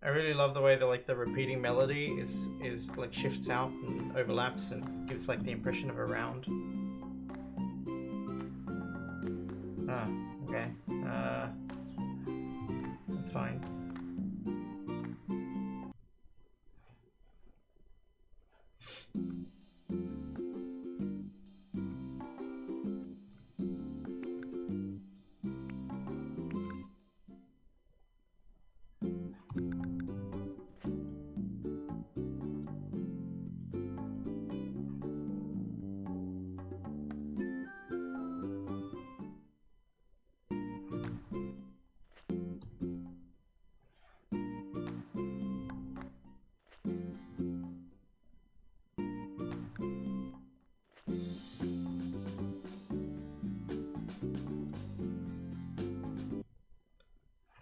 I really love the way the repeating melody is like shifts out and overlaps and gives like the impression of a round. Ah, okay. That's fine.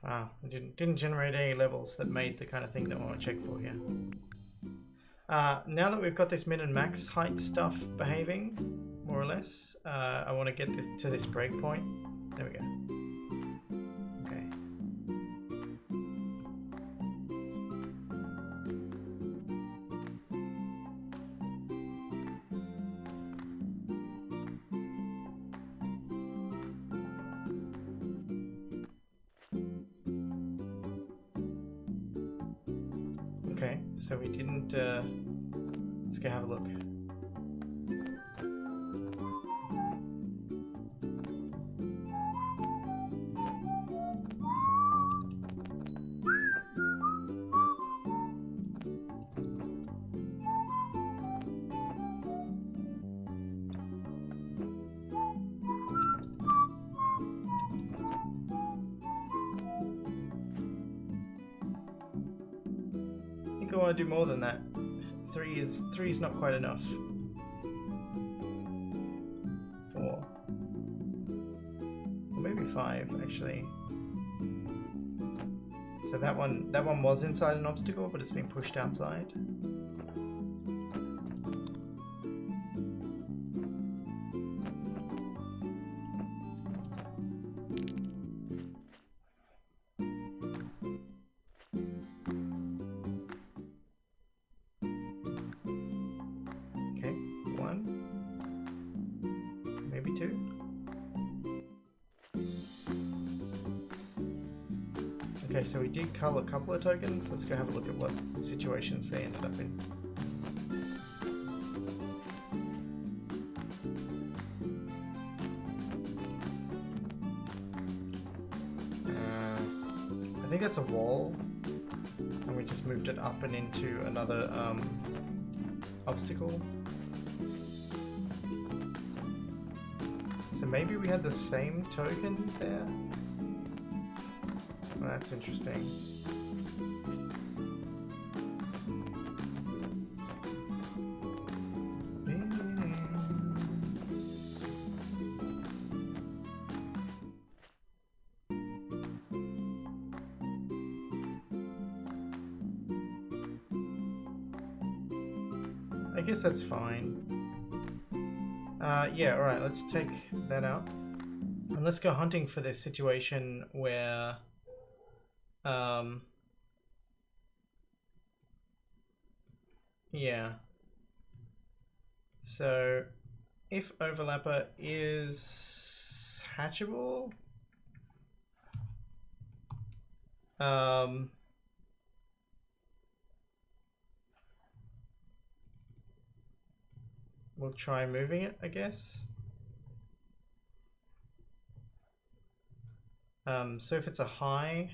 Wow, it didn't generate any levels that made the kind of thing that I want to check for here. Now that we've got this min and max height stuff behaving, more or less, I want to get this to this breakpoint. There we go. Okay. Okay, so we didn't, let's go have a look. I want to do more than that. Three is not quite enough. 4. Or maybe 5 actually. So that one was inside an obstacle, but it's been pushed outside. Okay, so we did cull a couple of tokens. Let's go have a look at what situations they ended up in. I think that's a wall, and we just moved it up and into another obstacle. So maybe we had the same token there? Well, that's interesting. I guess that's fine. Yeah, alright, let's take that out. And let's go hunting for this situation where yeah. So if overlapper is patchable. We'll try moving it, I guess. So if it's a high,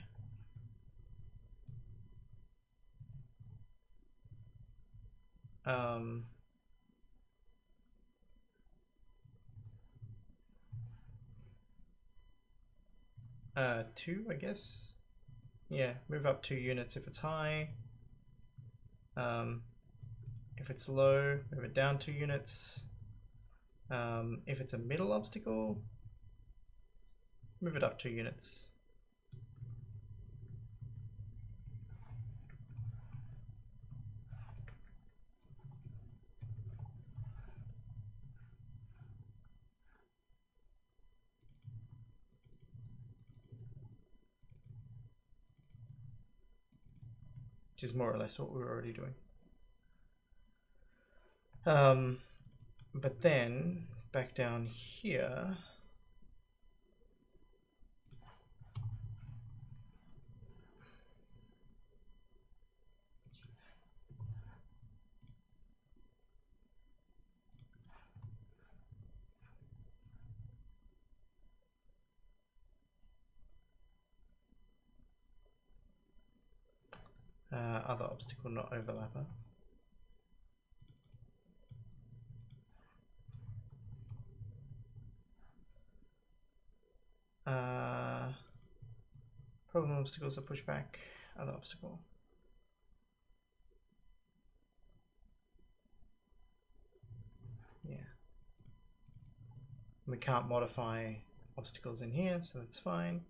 two, I guess. Yeah, move up 2 units if it's high. If it's low, move it down 2 units. If it's a middle obstacle, move it up 2 units. Which is more or less what we were already doing. But then back down here, other obstacle not overlapper. Problem obstacles are pushed back. Other obstacle. Yeah. We can't modify obstacles in here, so that's fine.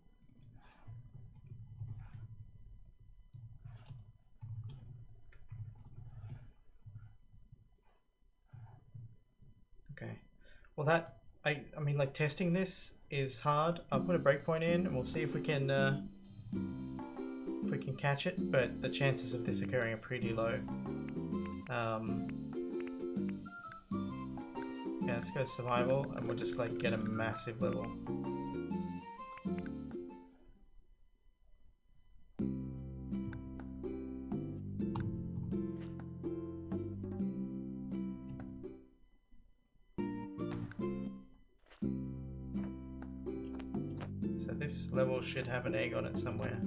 Okay. Well, that I mean, like, testing this is hard. I'll put a breakpoint in, and we'll see if we can catch it. But the chances of this occurring are pretty low. Yeah, let's go survival, and we'll just like get a massive level. So this level should have an egg on it somewhere.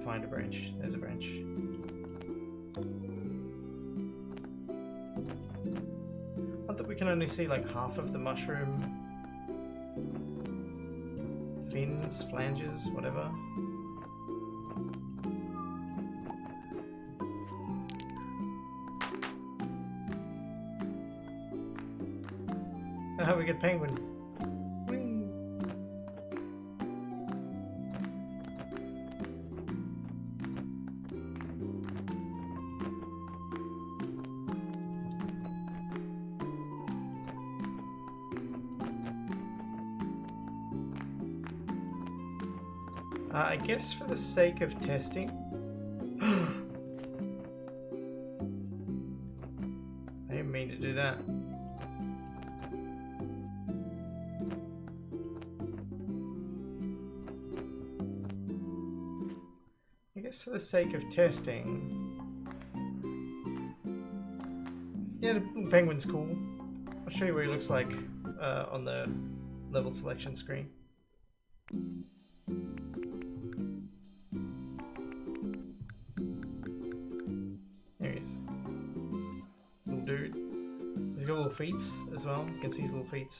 Find a branch. There's a branch. Not that we can only see like half of the mushroom fins, flanges, whatever. Oh, we get penguin. I guess for the sake of testing, I didn't mean to do that. I guess for the sake of testing, yeah, the little penguin's cool. I'll show you what he looks like on the level selection screen. He's got little feet as well. You can see his little feet.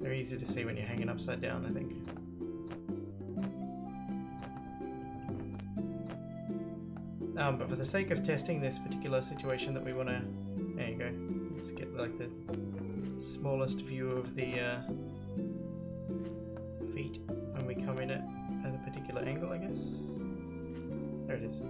They're easy to see when you're hanging upside down, I think. But for the sake of testing this particular situation that we want to... There you go. Let's get like the smallest view of the feet when we come in at a particular angle, I guess. There it is.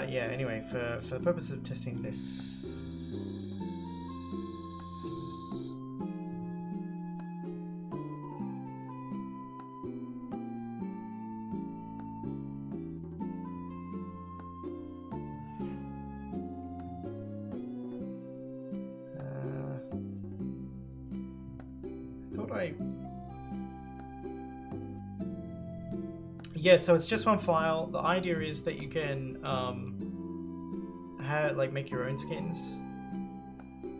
Yeah, anyway, for the purpose of testing this... Yeah, so it's just one file. The idea is that you can make your own skins.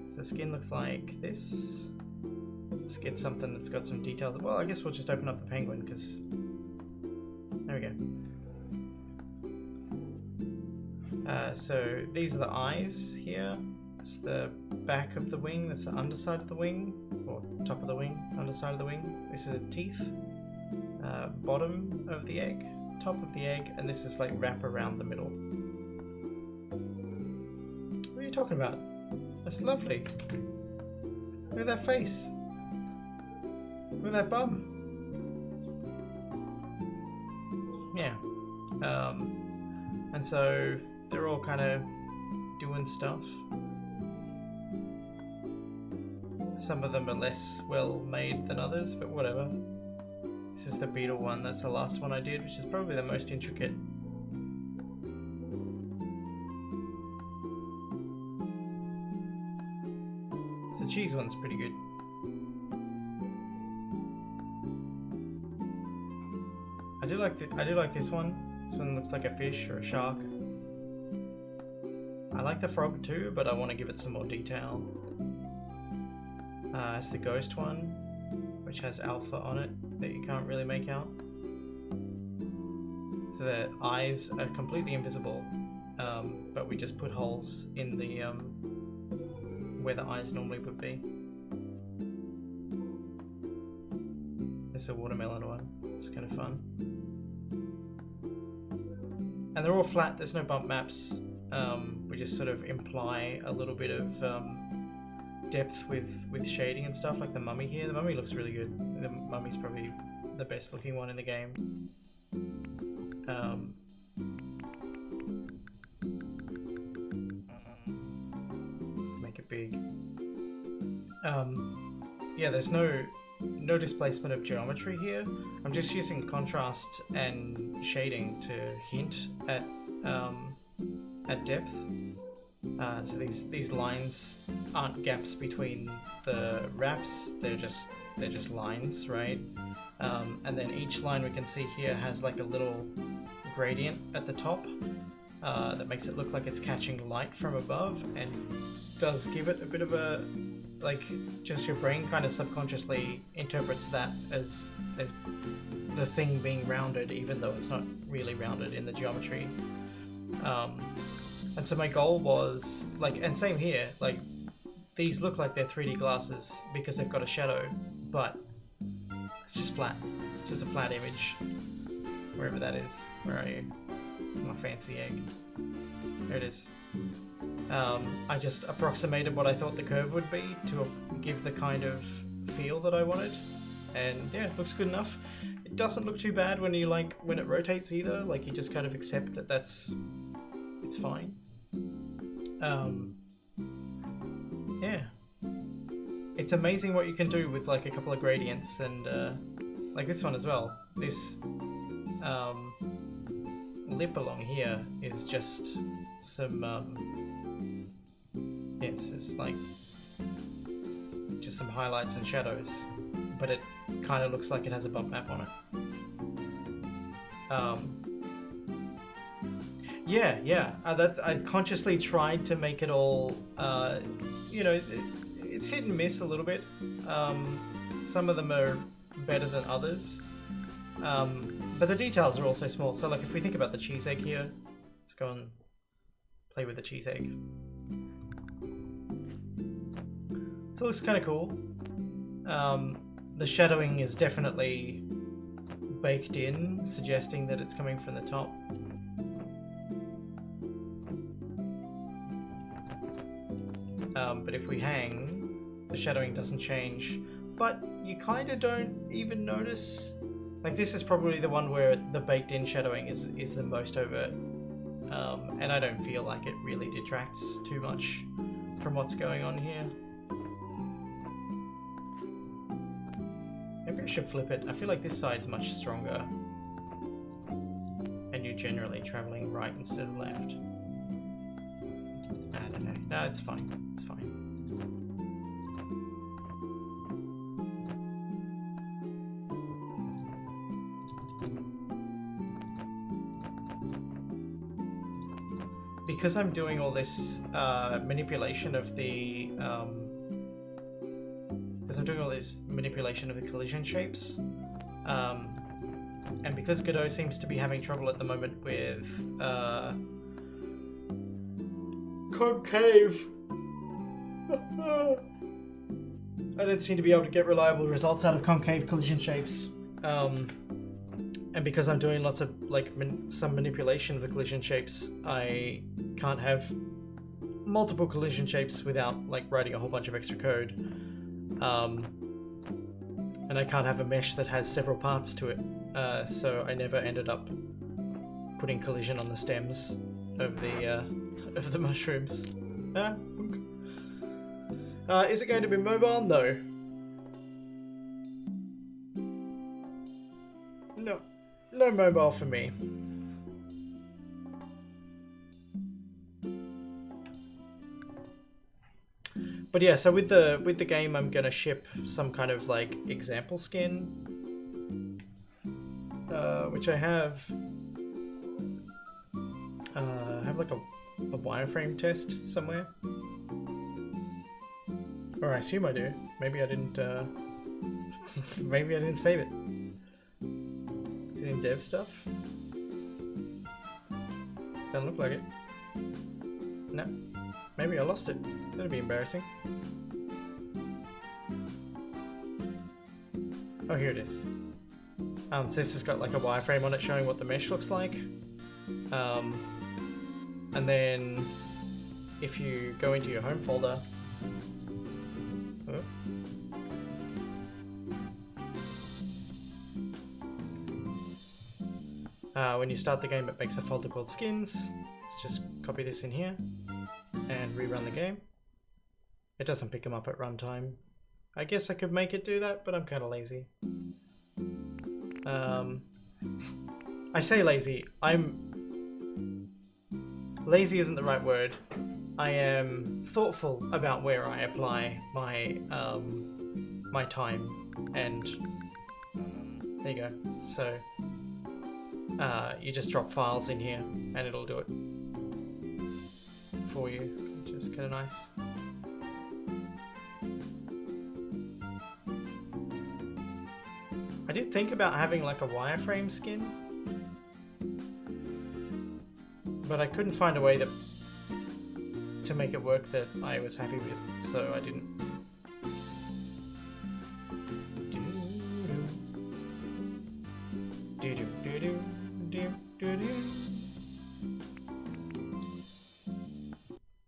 So the skin looks like this. Let's get something that's got some details. Well, I guess we'll just open up the penguin because there we go. So these are the eyes here. That's the back of the wing. That's the underside of the wing, or top of the wing, underside of the wing. This is the teeth. Bottom of the egg, top of the egg, and this is like wrap around the middle. What are you talking about? That's lovely. Look at that face. Look at that bum. Yeah. And so they're all kind of doing stuff. Some of them are less well made than others, but whatever. This is the beetle one, that's the last one I did, which is probably the most intricate. So the cheese one's pretty good. I do like this one. This one looks like a fish or a shark. I like the frog too, but I want to give it some more detail. It's the ghost one, which has alpha on it that you can't really make out. So the eyes are completely invisible, but we just put holes in the where the eyes normally would be. This is a watermelon one. It's kind of fun. And they're all flat. There's no bump maps. We just sort of imply a little bit of depth with shading and stuff, like the mummy here. The mummy looks really good. The mummy's probably the best looking one in the game. Let's make it big. Yeah, there's no displacement of geometry here. I'm just using contrast and shading to hint at depth. So these lines aren't gaps between the wraps, they're just lines, right? And then each line we can see here has like a little gradient at the top that makes it look like it's catching light from above, and does give it a bit of a, like, just your brain kind of subconsciously interprets that as the thing being rounded, even though it's not really rounded in the geometry. And so my goal was, like, and same here, like, these look like they're 3D glasses because they've got a shadow, but it's just flat. It's just a flat image, wherever that is. Where are you? It's my fancy egg. There it is. I just approximated what I thought the curve would be to give the kind of feel that I wanted, and yeah, it looks good enough. It doesn't look too bad when it rotates either. Like, you just kind of accept that it's fine. Yeah, it's amazing what you can do with like a couple of gradients, and like this one as well. This lip along here is just some it's just like just some highlights and shadows, but it kind of looks like it has a bump map on it. Yeah. I consciously tried to make it all, it's hit and miss a little bit. Some of them are better than others, but the details are also small. So, like, if we think about the cheese egg here, let's go and play with the cheese egg. So it looks kind of cool. The shadowing is definitely baked in, suggesting that it's coming from the top. But if we hang, the shadowing doesn't change, but you kind of don't even notice. Like, this is probably the one where the baked in shadowing is the most overt. and I don't feel like it really detracts too much from what's going on here. Maybe I should flip it. I feel like this side's much stronger. And you're generally traveling right instead of left. I don't know. No, it's fine. It's fine. Because I'm doing all this manipulation of the collision shapes, and because Godot seems to be having trouble at the moment with concave, I don't seem to be able to get reliable results out of concave collision shapes. And because I'm doing lots of some manipulation of the collision shapes, I can't have multiple collision shapes without writing a whole bunch of extra code. And I can't have a mesh that has several parts to it. So I never ended up putting collision on the stems of the mushrooms. Is it going to be mobile? No. No mobile for me. But yeah, so with the game, I'm gonna ship some kind of example skin, which I have. I have a wireframe test somewhere, or I assume I do. Maybe I didn't. Maybe I didn't save it. Is it in dev stuff? Doesn't look like it. No. Maybe I lost it. That'd be embarrassing. Oh, here it is. So this has got a wireframe on it showing what the mesh looks like. And then if you go into your home folder, when you start the game, it makes a folder called skins. Let's just copy this in here and rerun the game. It doesn't pick them up at runtime. I guess I could make it do that, but I'm kind of lazy. I say lazy. Lazy isn't the right word. I am thoughtful about where I apply my my time, and there you go. So you just drop files in here, and it'll do it for you, which is kind of nice. I did think about having a wireframe skin, but I couldn't find a way to make it work that I was happy with, so I didn't.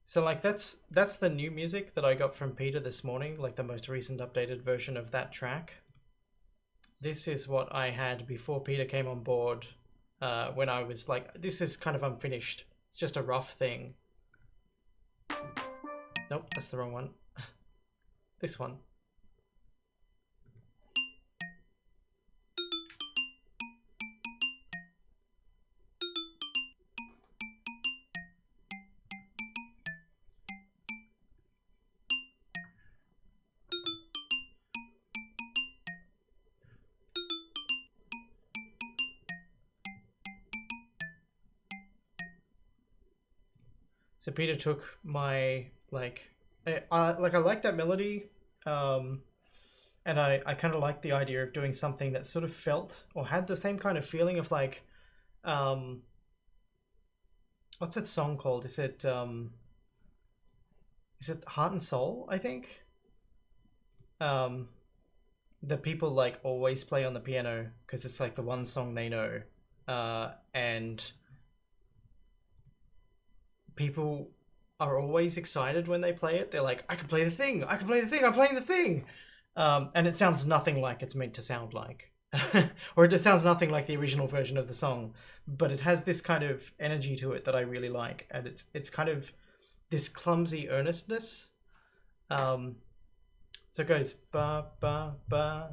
So that's the new music that I got from Peter this morning, the most recent updated version of that track. This is what I had before Peter came on board, when I was this is kind of unfinished. It's just a rough thing. Nope, that's the wrong one. This one. So Peter took my I like that melody, and I kind of like the idea of doing something that sort of felt or had the same kind of feeling of what's that song called? Is it Heart and Soul? I think. The people always play on the piano because it's the one song they know, and people are always excited when they play it. They're like, I can play the thing, I can play the thing, I'm playing the thing. And it sounds nothing like it's meant to sound like. or it just sounds nothing like the original version of the song, but it has this kind of energy to it that I really like, and it's kind of this clumsy earnestness. So it goes ba ba ba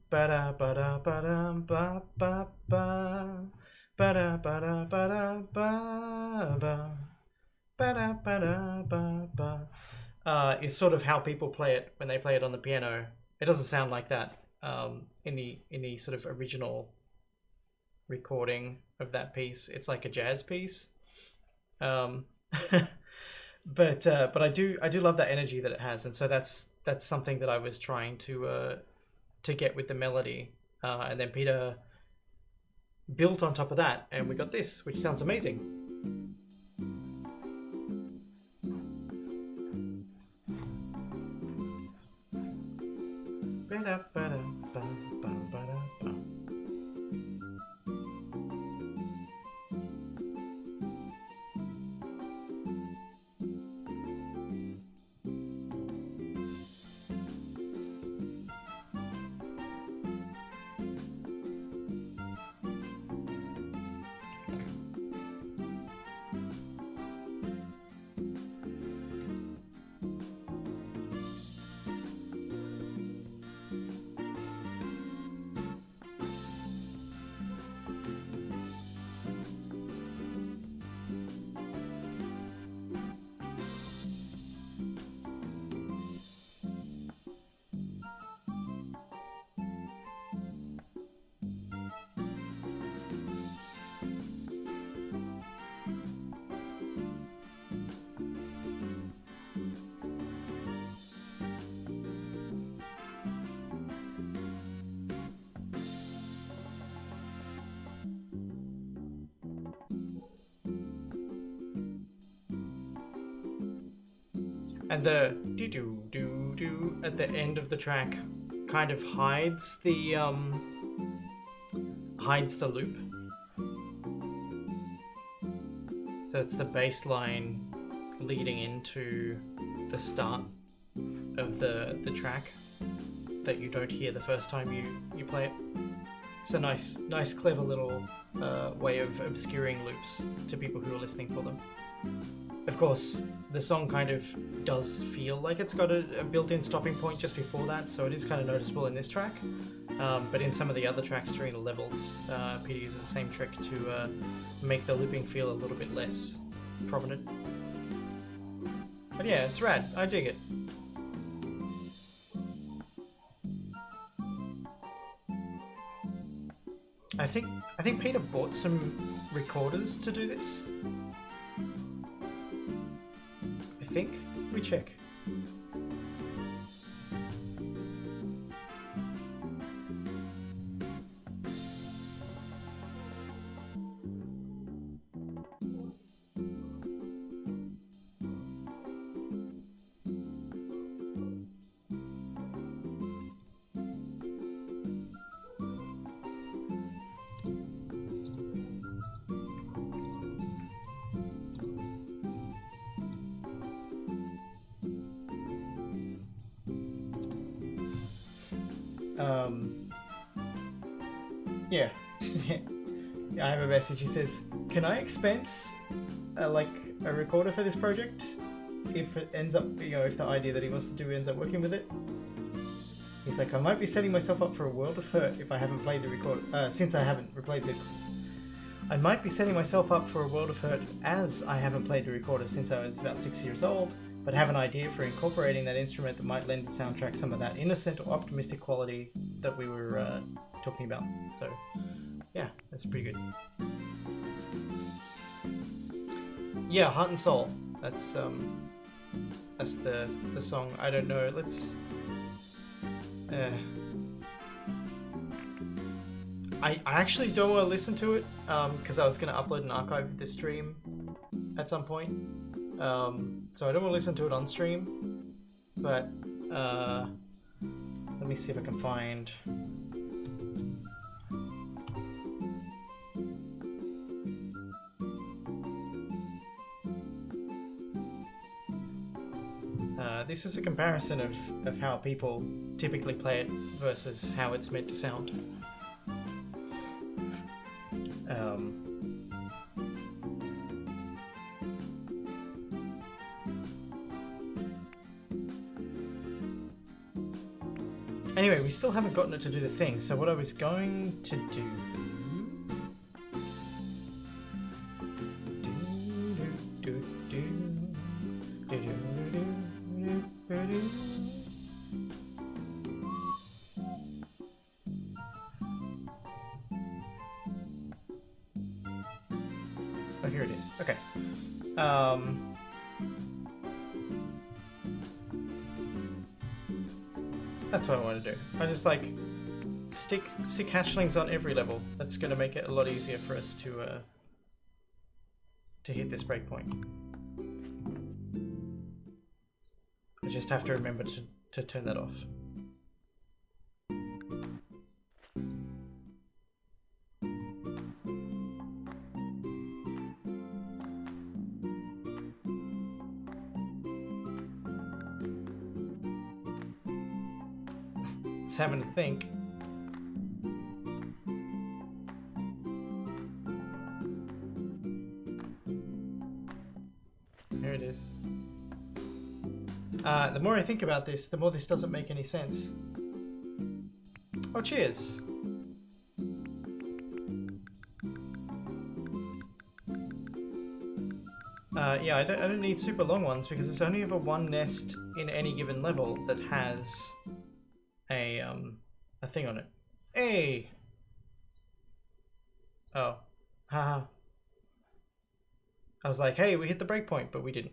ba da ba da ba da ba ba ba ba da ba da ba da ba ba ba da ba da ba ba. Is sort of how people play it when they play it on the piano. It doesn't sound like that in the sort of original recording of that piece. It's like a jazz piece, but I do love that energy that it has, and so that's something that I was trying to get with the melody, and then Peter built on top of that, and we got this, which sounds amazing. And the do at the end of the track kind of hides the loop. So it's the bass line leading into the start of the track that you don't hear the first time you play it. It's a nice clever little way of obscuring loops to people who are listening for them. Of course, the song kind of does feel like it's got a built-in stopping point just before that, so it is kind of noticeable in this track. But in some of the other tracks during the levels, Peter uses the same trick to make the looping feel a little bit less prominent. But yeah, it's rad. I dig it. I think Peter bought some recorders to do this. I think. Let me check. Yeah. I have a message. He says, "Can I expense like a recorder for this project if it ends up, if the idea that he wants to do ends up working with it?" He's like, "I might be setting myself up for a world of hurt if I haven't played the recorder. Since I haven't replayed the. I might be setting myself up for a world of hurt as I haven't played the recorder since I was about 6 years old, but have an idea for incorporating that instrument that might lend the soundtrack some of that innocent or optimistic quality that we were talking about." So, yeah, that's pretty good. Yeah, Heart and Soul. That's the song. I don't know. Let's. I actually don't want to listen to it because I was going to upload an archive of this stream at some point. So I don't want to listen to it on stream, but let me see if I can find. This is a comparison of how people typically play it versus how it's meant to sound. Anyway, we still haven't gotten it to do the thing, so what I was going to do... Oh, here it is. Okay. That's what I want to do. I just like stick hatchlings on every level. That's going to make it a lot easier for us to hit this breakpoint. I just have to remember to turn that off. Having to think. There it is. The more I think about this, the more this doesn't make any sense. Oh, cheers. Yeah, I don't need super long ones because there's only ever one nest in any given level that has a thing on it. Hey! Oh. Haha. I was like, hey, we hit the breakpoint, but we didn't.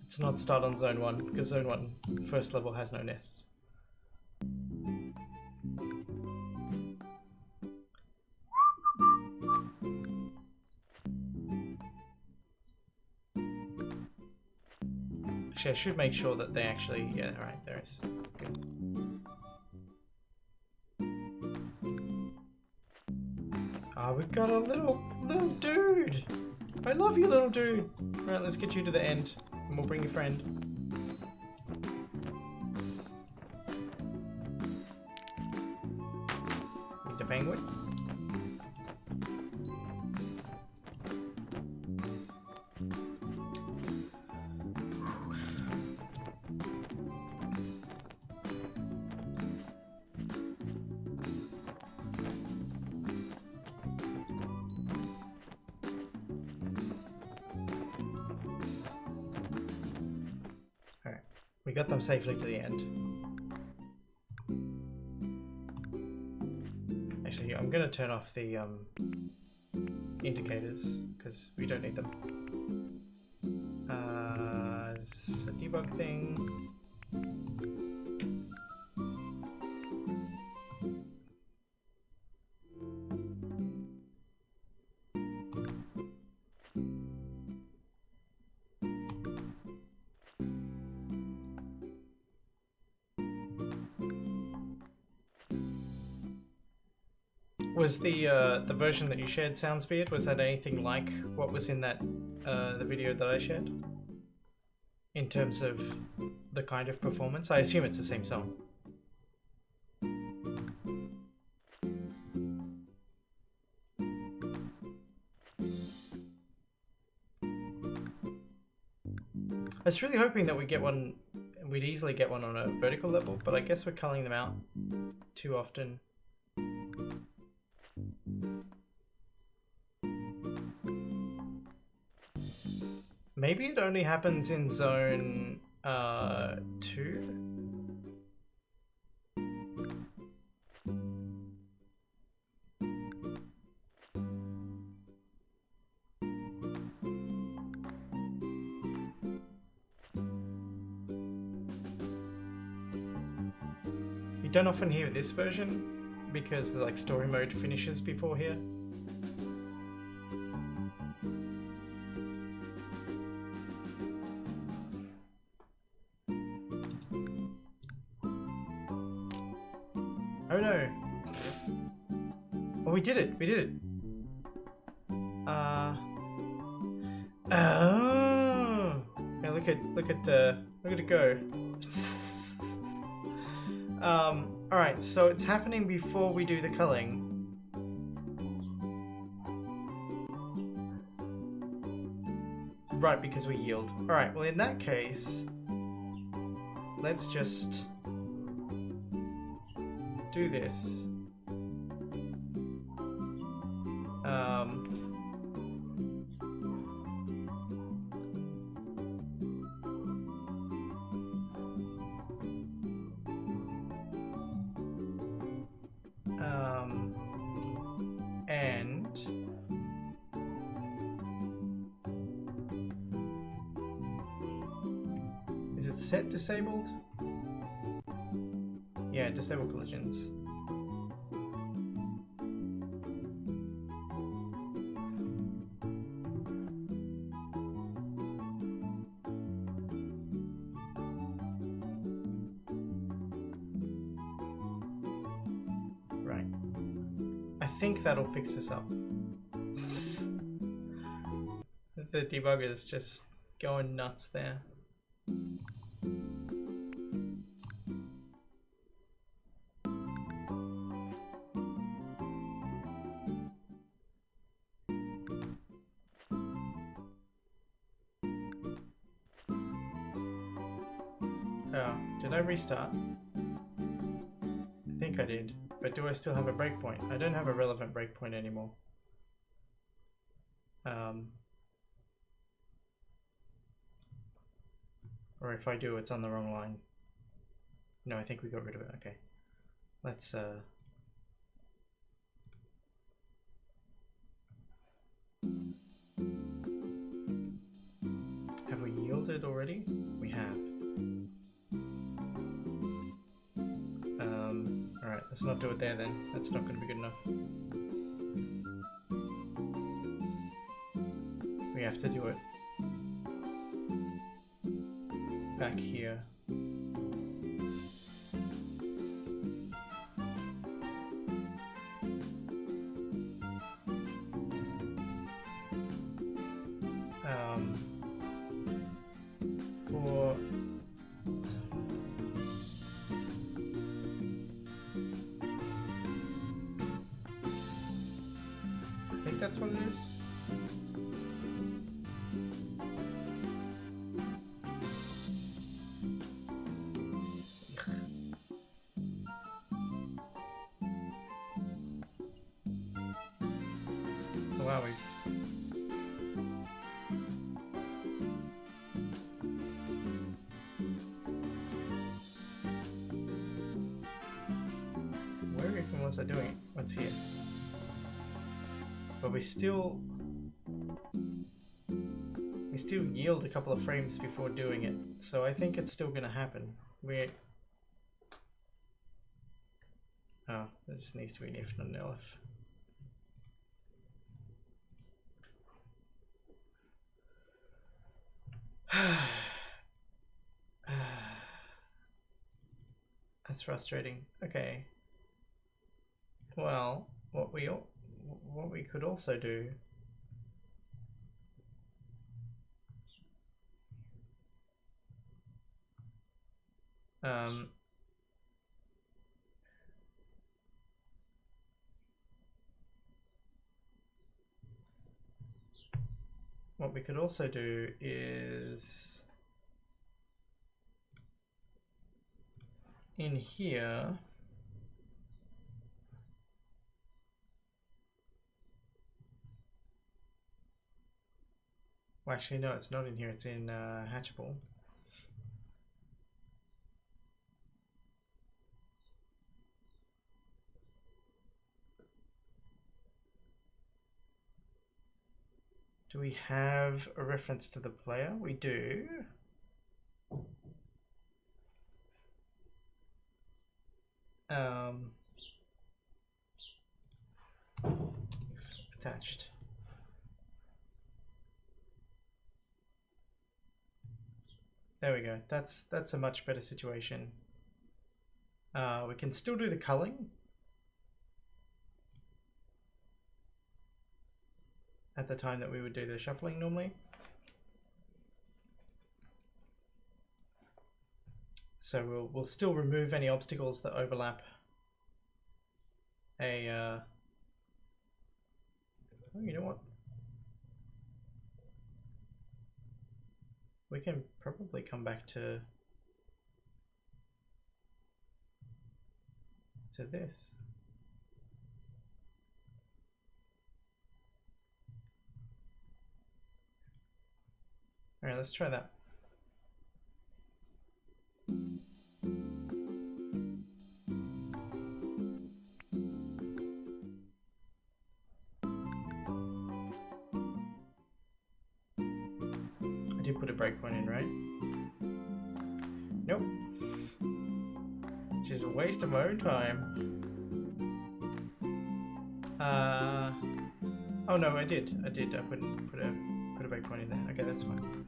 It's not start on zone 1, because zone 1, first level, has no nests. Actually, I should make sure that they actually... Yeah, right, there is. Good. Ah, we've got a little dude! I love you, little dude! Alright, let's get you to the end, and we'll bring your friend. Need a penguin? We got them safely to the end. Actually, I'm gonna turn off the indicators because we don't need them. It's a debug thing. Was the version that you shared, Soundspeed, was that anything like what was in that the video that I shared? In terms of the kind of performance? I assume it's the same song. I was really hoping that we'd easily get one on a vertical level, but I guess we're culling them out too often. Maybe it only happens in zone 2? You don't often hear this version because the story mode finishes before here. Oh no! Oh, we did it! We did it! Oh! Yeah, look at it go. Alright, so it's happening before we do the culling. Right, because we yield. Alright, well in that case, let's just do this. And is it set disabled? Yeah, disable collisions. Right. I think that'll fix this up. The debugger is just going nuts there. Oh, did I restart? I think I did, but do I still have a breakpoint? I don't have a relevant breakpoint anymore. Or if I do, it's on the wrong line. No, I think we got rid of it. Okay. Let's have we yielded already? We have. Alright, let's not do it there then. That's not going to be good enough. We have to do it back here. For I think that's what it is. Wow, where even was I doing it? What's here? But we still yield a couple of frames before doing it, so I think it's still gonna happen. Oh, there just needs to be an if, not an elif. That's frustrating. Okay. Well, what we could also do is in here well, actually no, it's not in here, it's in Hatchable. Do we have a reference to the player? We do. Attached. There we go. That's a much better situation. We can still do the culling at the time that we would do the shuffling normally. So we'll still remove any obstacles that overlap a oh, you know what? We can probably come back to this. All right, let's try that. I did put a breakpoint in, right? Nope. Which is a waste of my own time. Oh no, I did. I put a breakpoint in there. Okay, that's fine.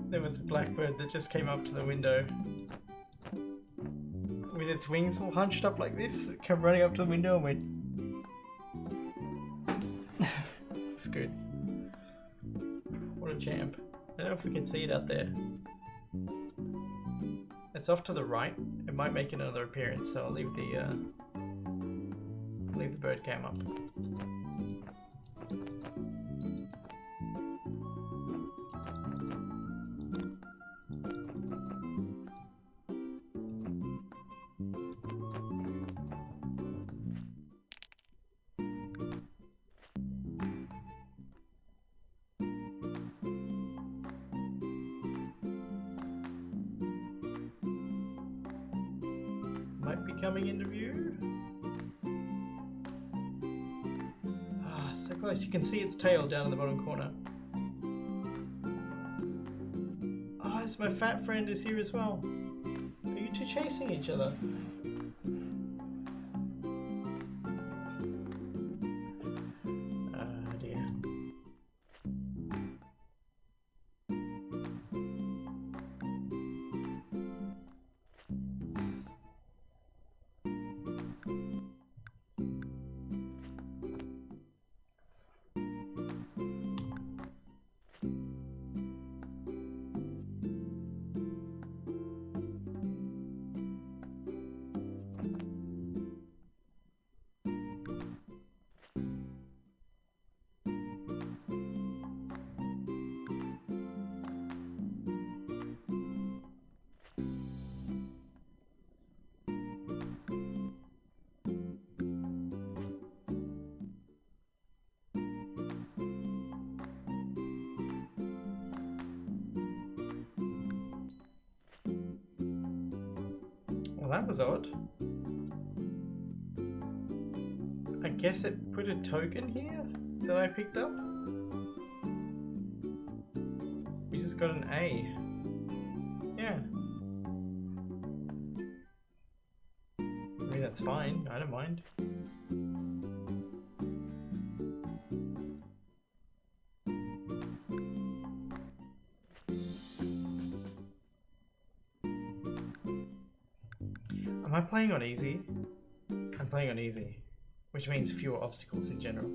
There was a blackbird that just came up to the window with its wings all hunched up like this. It came running up to the window and went. It's good. What a champ. I don't know if we can see it out there. It's off to the right. It might make another appearance, so I'll leave the bird cam up. Might be coming into view. Ah, so close. You can see its tail down in the bottom corner. Ah, it's my fat friend is here as well. Are you two chasing each other? Ah, dear. Well, that was odd. I guess it put a token here that I picked up. We just got an A. Yeah. I mean, that's fine. I don't mind. Am I playing on easy? I'm playing on easy, which means fewer obstacles in general.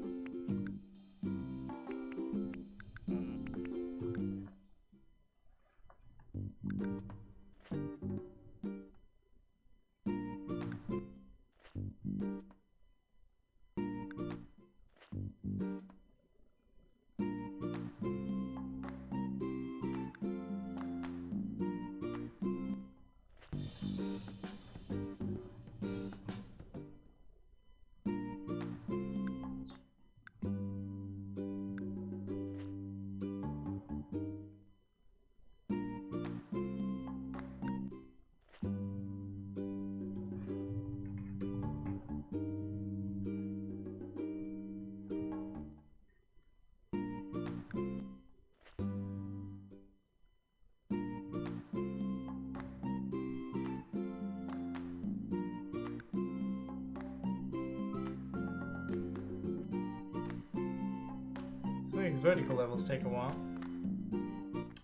These vertical levels take a while.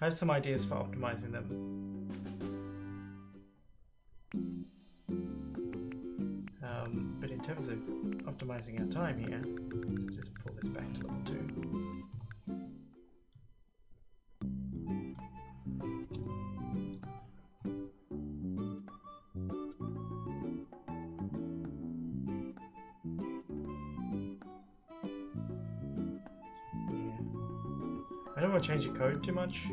I have some ideas for optimizing them. But in terms of optimizing our time here, let's just pull this back to level 2. I don't want to change the code too much.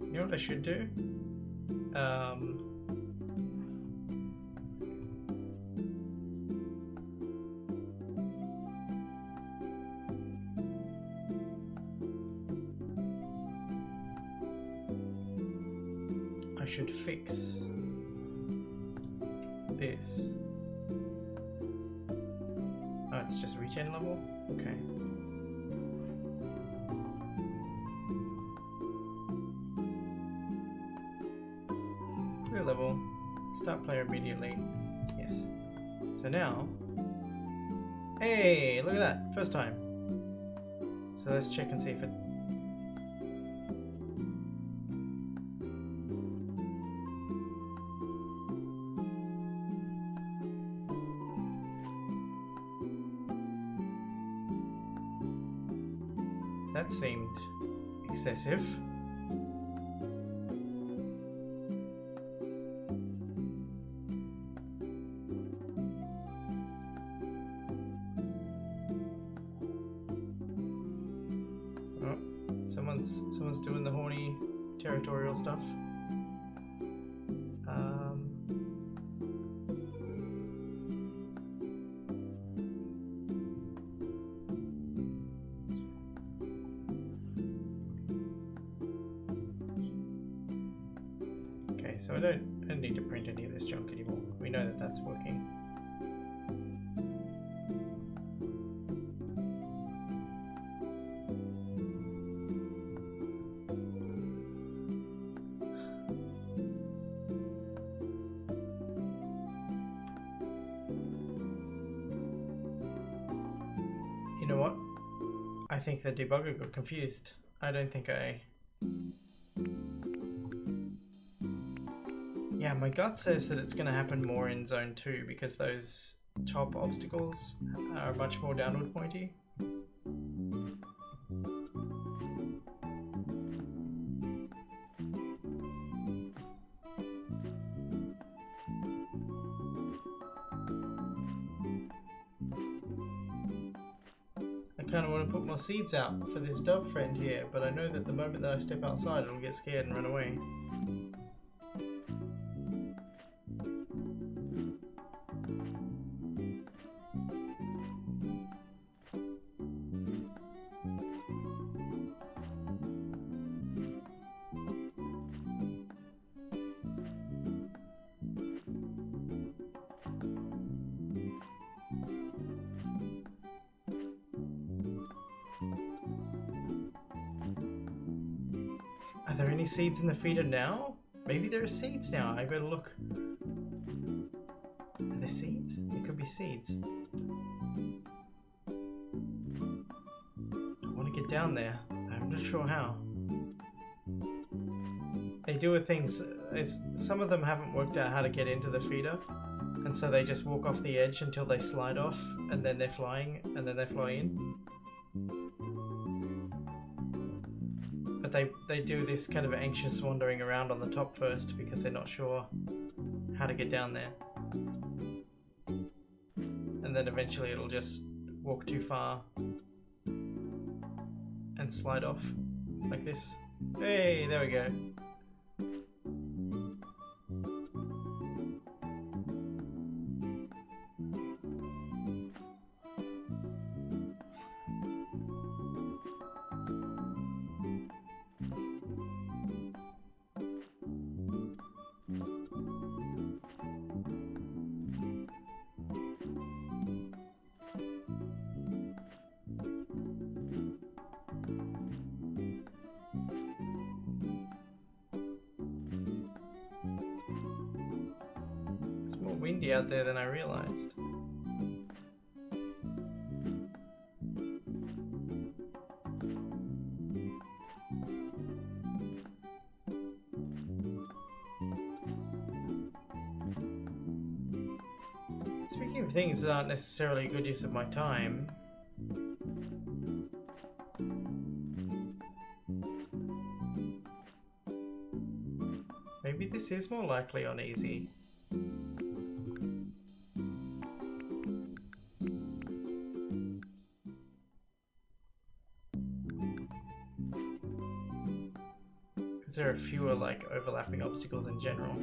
You know what I should do? I should fix this. Oh, it's just regen level? Okay. Level, start player immediately. Yes. So now, hey, look at that, first time. So let's check and see if it. That seemed excessive. Someone's doing the horny territorial stuff. Okay, so I don't need to print any of this junk anymore. We know that that's working. You know what? I think the debugger got confused. I don't think I... Yeah, my gut says that it's going to happen more in Zone 2 because those top obstacles are much more downward pointy. I kind of want to put more seeds out for this dove friend here, but I know that the moment that I step outside it'll get scared and run away. Are there any seeds in the feeder now? Maybe there are seeds now. I better look. Are there seeds? There could be seeds. I want to get down there. I'm not sure how. They do a thing. Some of them haven't worked out how to get into the feeder, and so they just walk off the edge until they slide off, and then they're flying, and then they fly in. But they do this kind of anxious wandering around on the top first because they're not sure how to get down there. And then eventually it'll just walk too far and slide off like this. Hey, there we go. It's more windy out there than I realized. Speaking of things that aren't necessarily a good use of my time, maybe this is more likely on easy. Because there are fewer like overlapping obstacles in general.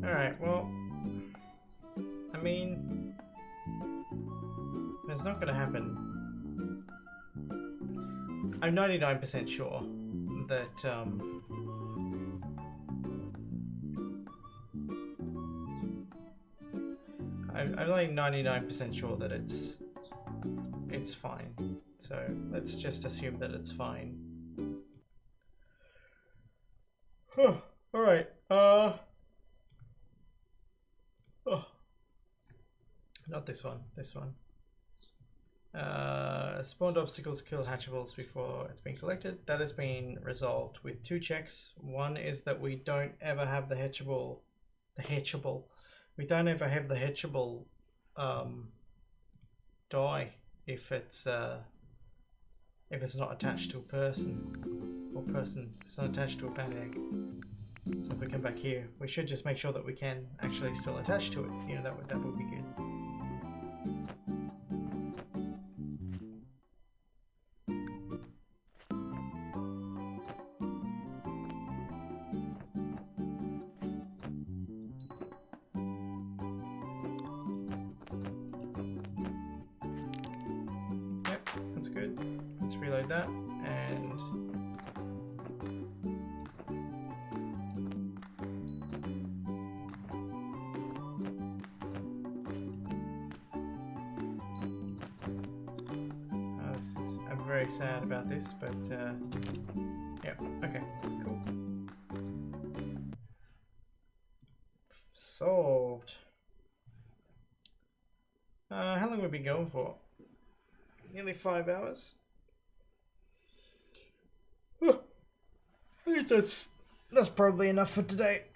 Alright, well, I mean, it's not going to happen. I'm 99% sure that, I'm like 99% sure that it's fine. So let's just assume that it's fine. Huh, alright, Oh, not this one, this one. Spawned obstacles kill hatchables before it's been collected. That has been resolved with 2 checks. One is that we don't ever have the hatchable. We don't ever have the hatchable die if it's not attached to a person, or person is not attached to a bag. So if we come back here, we should just make sure that we can actually still attach to it. You know, that would be good. Yep, that's good. Let's reload that and very sad about this, but yeah, okay, cool. Solved. How long have we been going for? Nearly 5 hours. I think that's probably enough for today.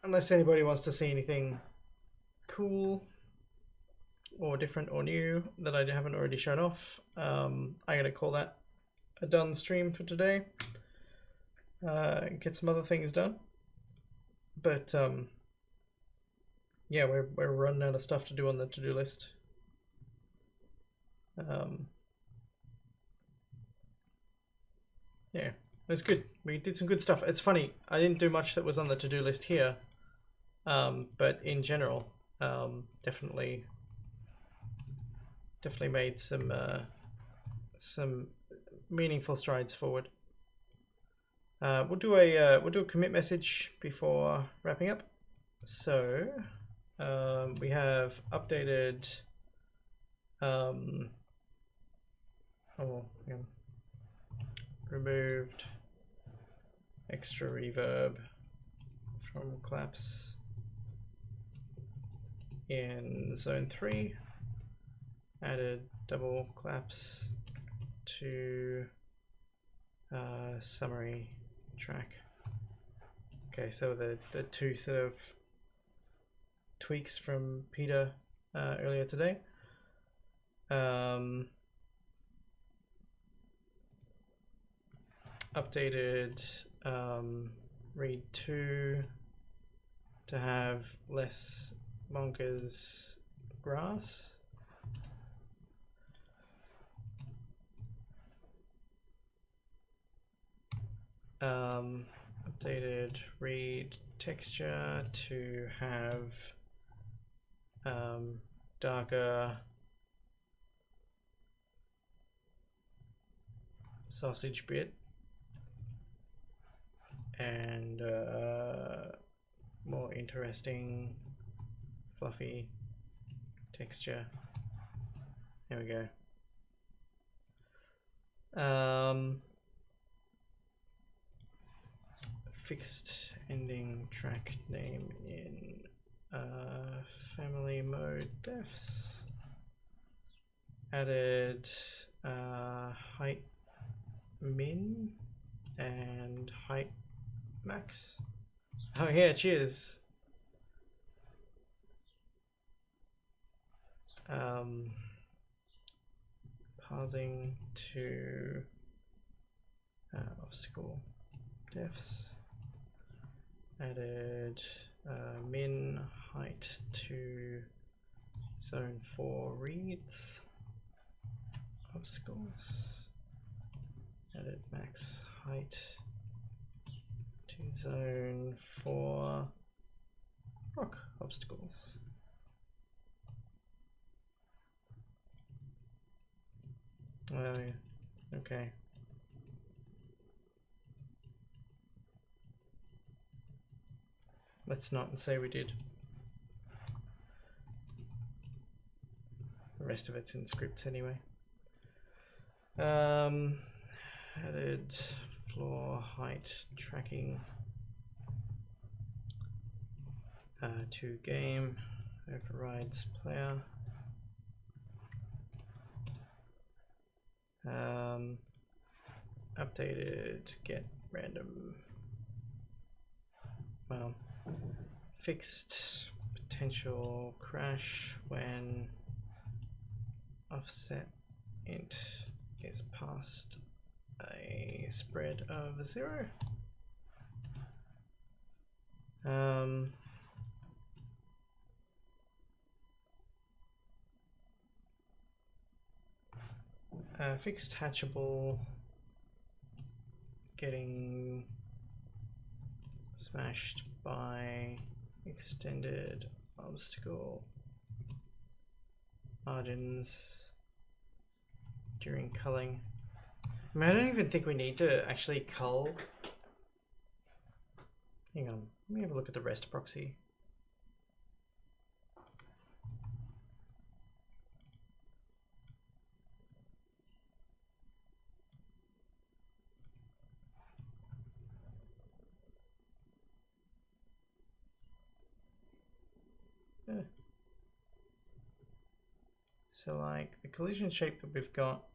Unless anybody wants to see anything cool or different or new that I haven't already shown off. I'm gonna call that a done stream for today. Get some other things done, but yeah, we're running out of stuff to do on the to-do list. Yeah, it was good. We did some good stuff. It's funny, I didn't do much that was on the to-do list here, but in general, definitely made some meaningful strides forward. We'll do a commit message before wrapping up. So we have updated. Removed extra reverb from claps in zone 3. Added double claps to summary track. Okay, so the two sort of tweaks from Peter earlier today. Updated read 2 to have less bonkers grass. Updated read texture to have darker sausage bit and more interesting fluffy texture. There we go. Fixed ending track name in family mode defs. Added height min and height max. Oh yeah, cheers. Parsing to obstacle defs. Added min height to zone 4 reads. Obstacles. Added max height to zone 4 rock obstacles. Oh, yeah. Okay. Let's not say we did. The rest of it's in scripts anyway. Added floor height tracking to game overrides player. Updated get random. Well, fixed potential crash when offset int is past a spread of 0. Fixed hatchable getting smashed by extended obstacle margins during culling. I mean, I don't even think we need to actually cull. Hang on, let me have a look at the rest proxy. So like the collision shape that we've got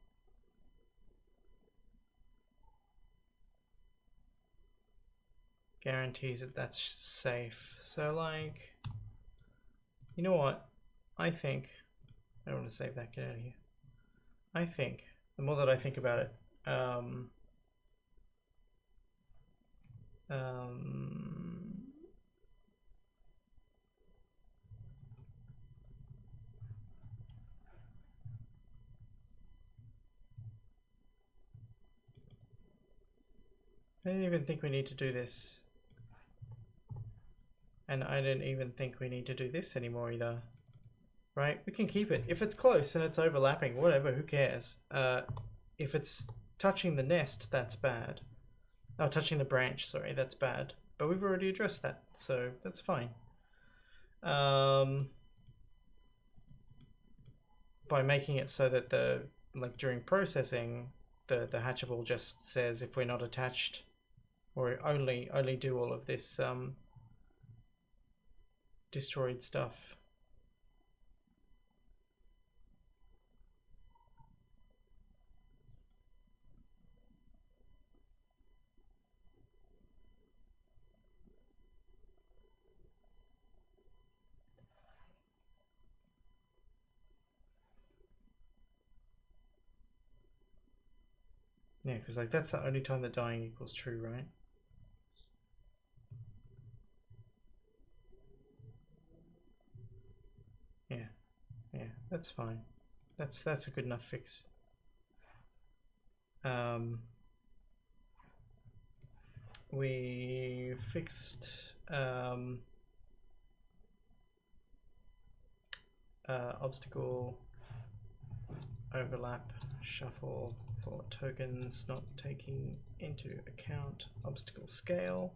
guarantees that that's safe. So like, you know what? I think, I don't want to save that, get out of here. I think, the more that I think about it, I don't even think we need to do this. And I don't even think we need to do this anymore either. Right? We can keep it. If it's close and it's overlapping, whatever, who cares? If it's touching the nest, that's bad. Oh, touching the branch, sorry, that's bad. But we've already addressed that, so that's fine. By making it so that like during processing, the hatchable just says if we're not attached, or only do all of this destroyed stuff. Yeah, because like that's the only time that dying equals true, right? Yeah, yeah, that's fine. That's a good enough fix. We fixed obstacle overlap shuffle for tokens not taking into account obstacle scale.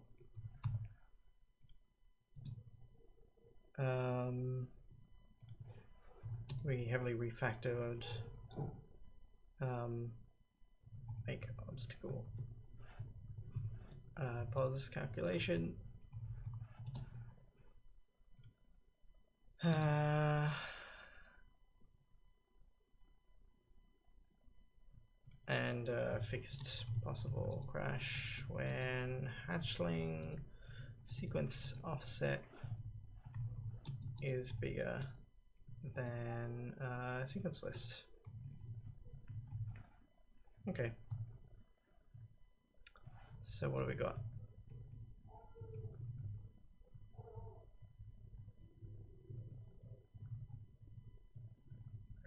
We heavily refactored make obstacle pause calculation. And fixed possible crash when hatchling sequence offset is bigger than sequence list. Okay. So what do we got?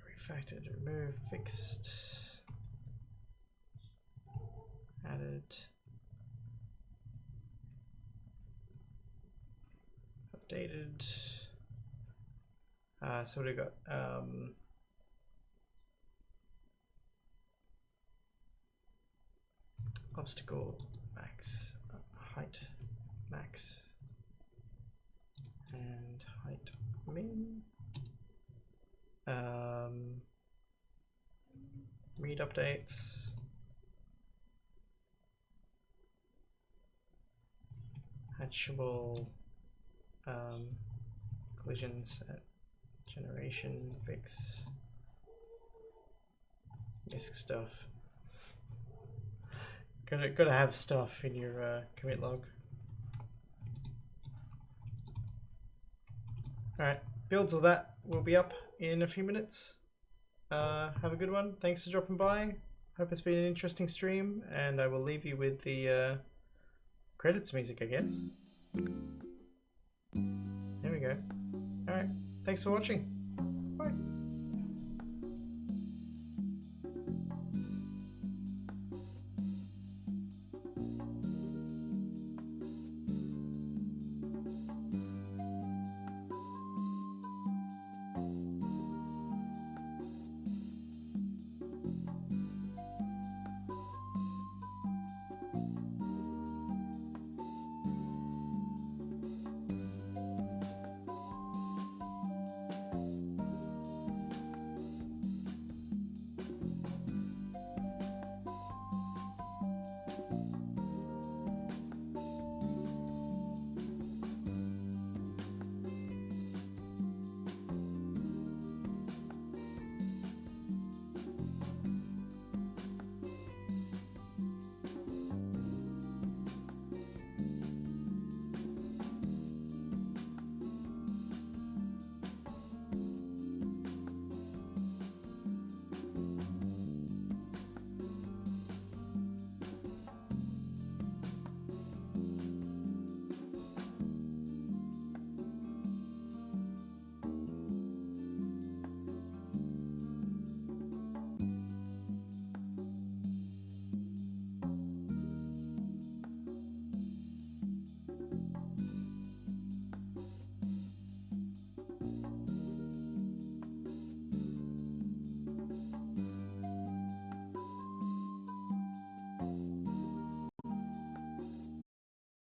Refactored, remove, fixed, added, updated. So what do we got? Obstacle max, height max, and height min. Read updates. Hatchable collisions at generation fix. Misc stuff. Gotta have stuff in your commit log. Alright, builds of that will be up in a few minutes. Have a good one. Thanks for dropping by. Hope it's been an interesting stream, and I will leave you with the credits music, I guess. There we go. Alright, thanks for watching.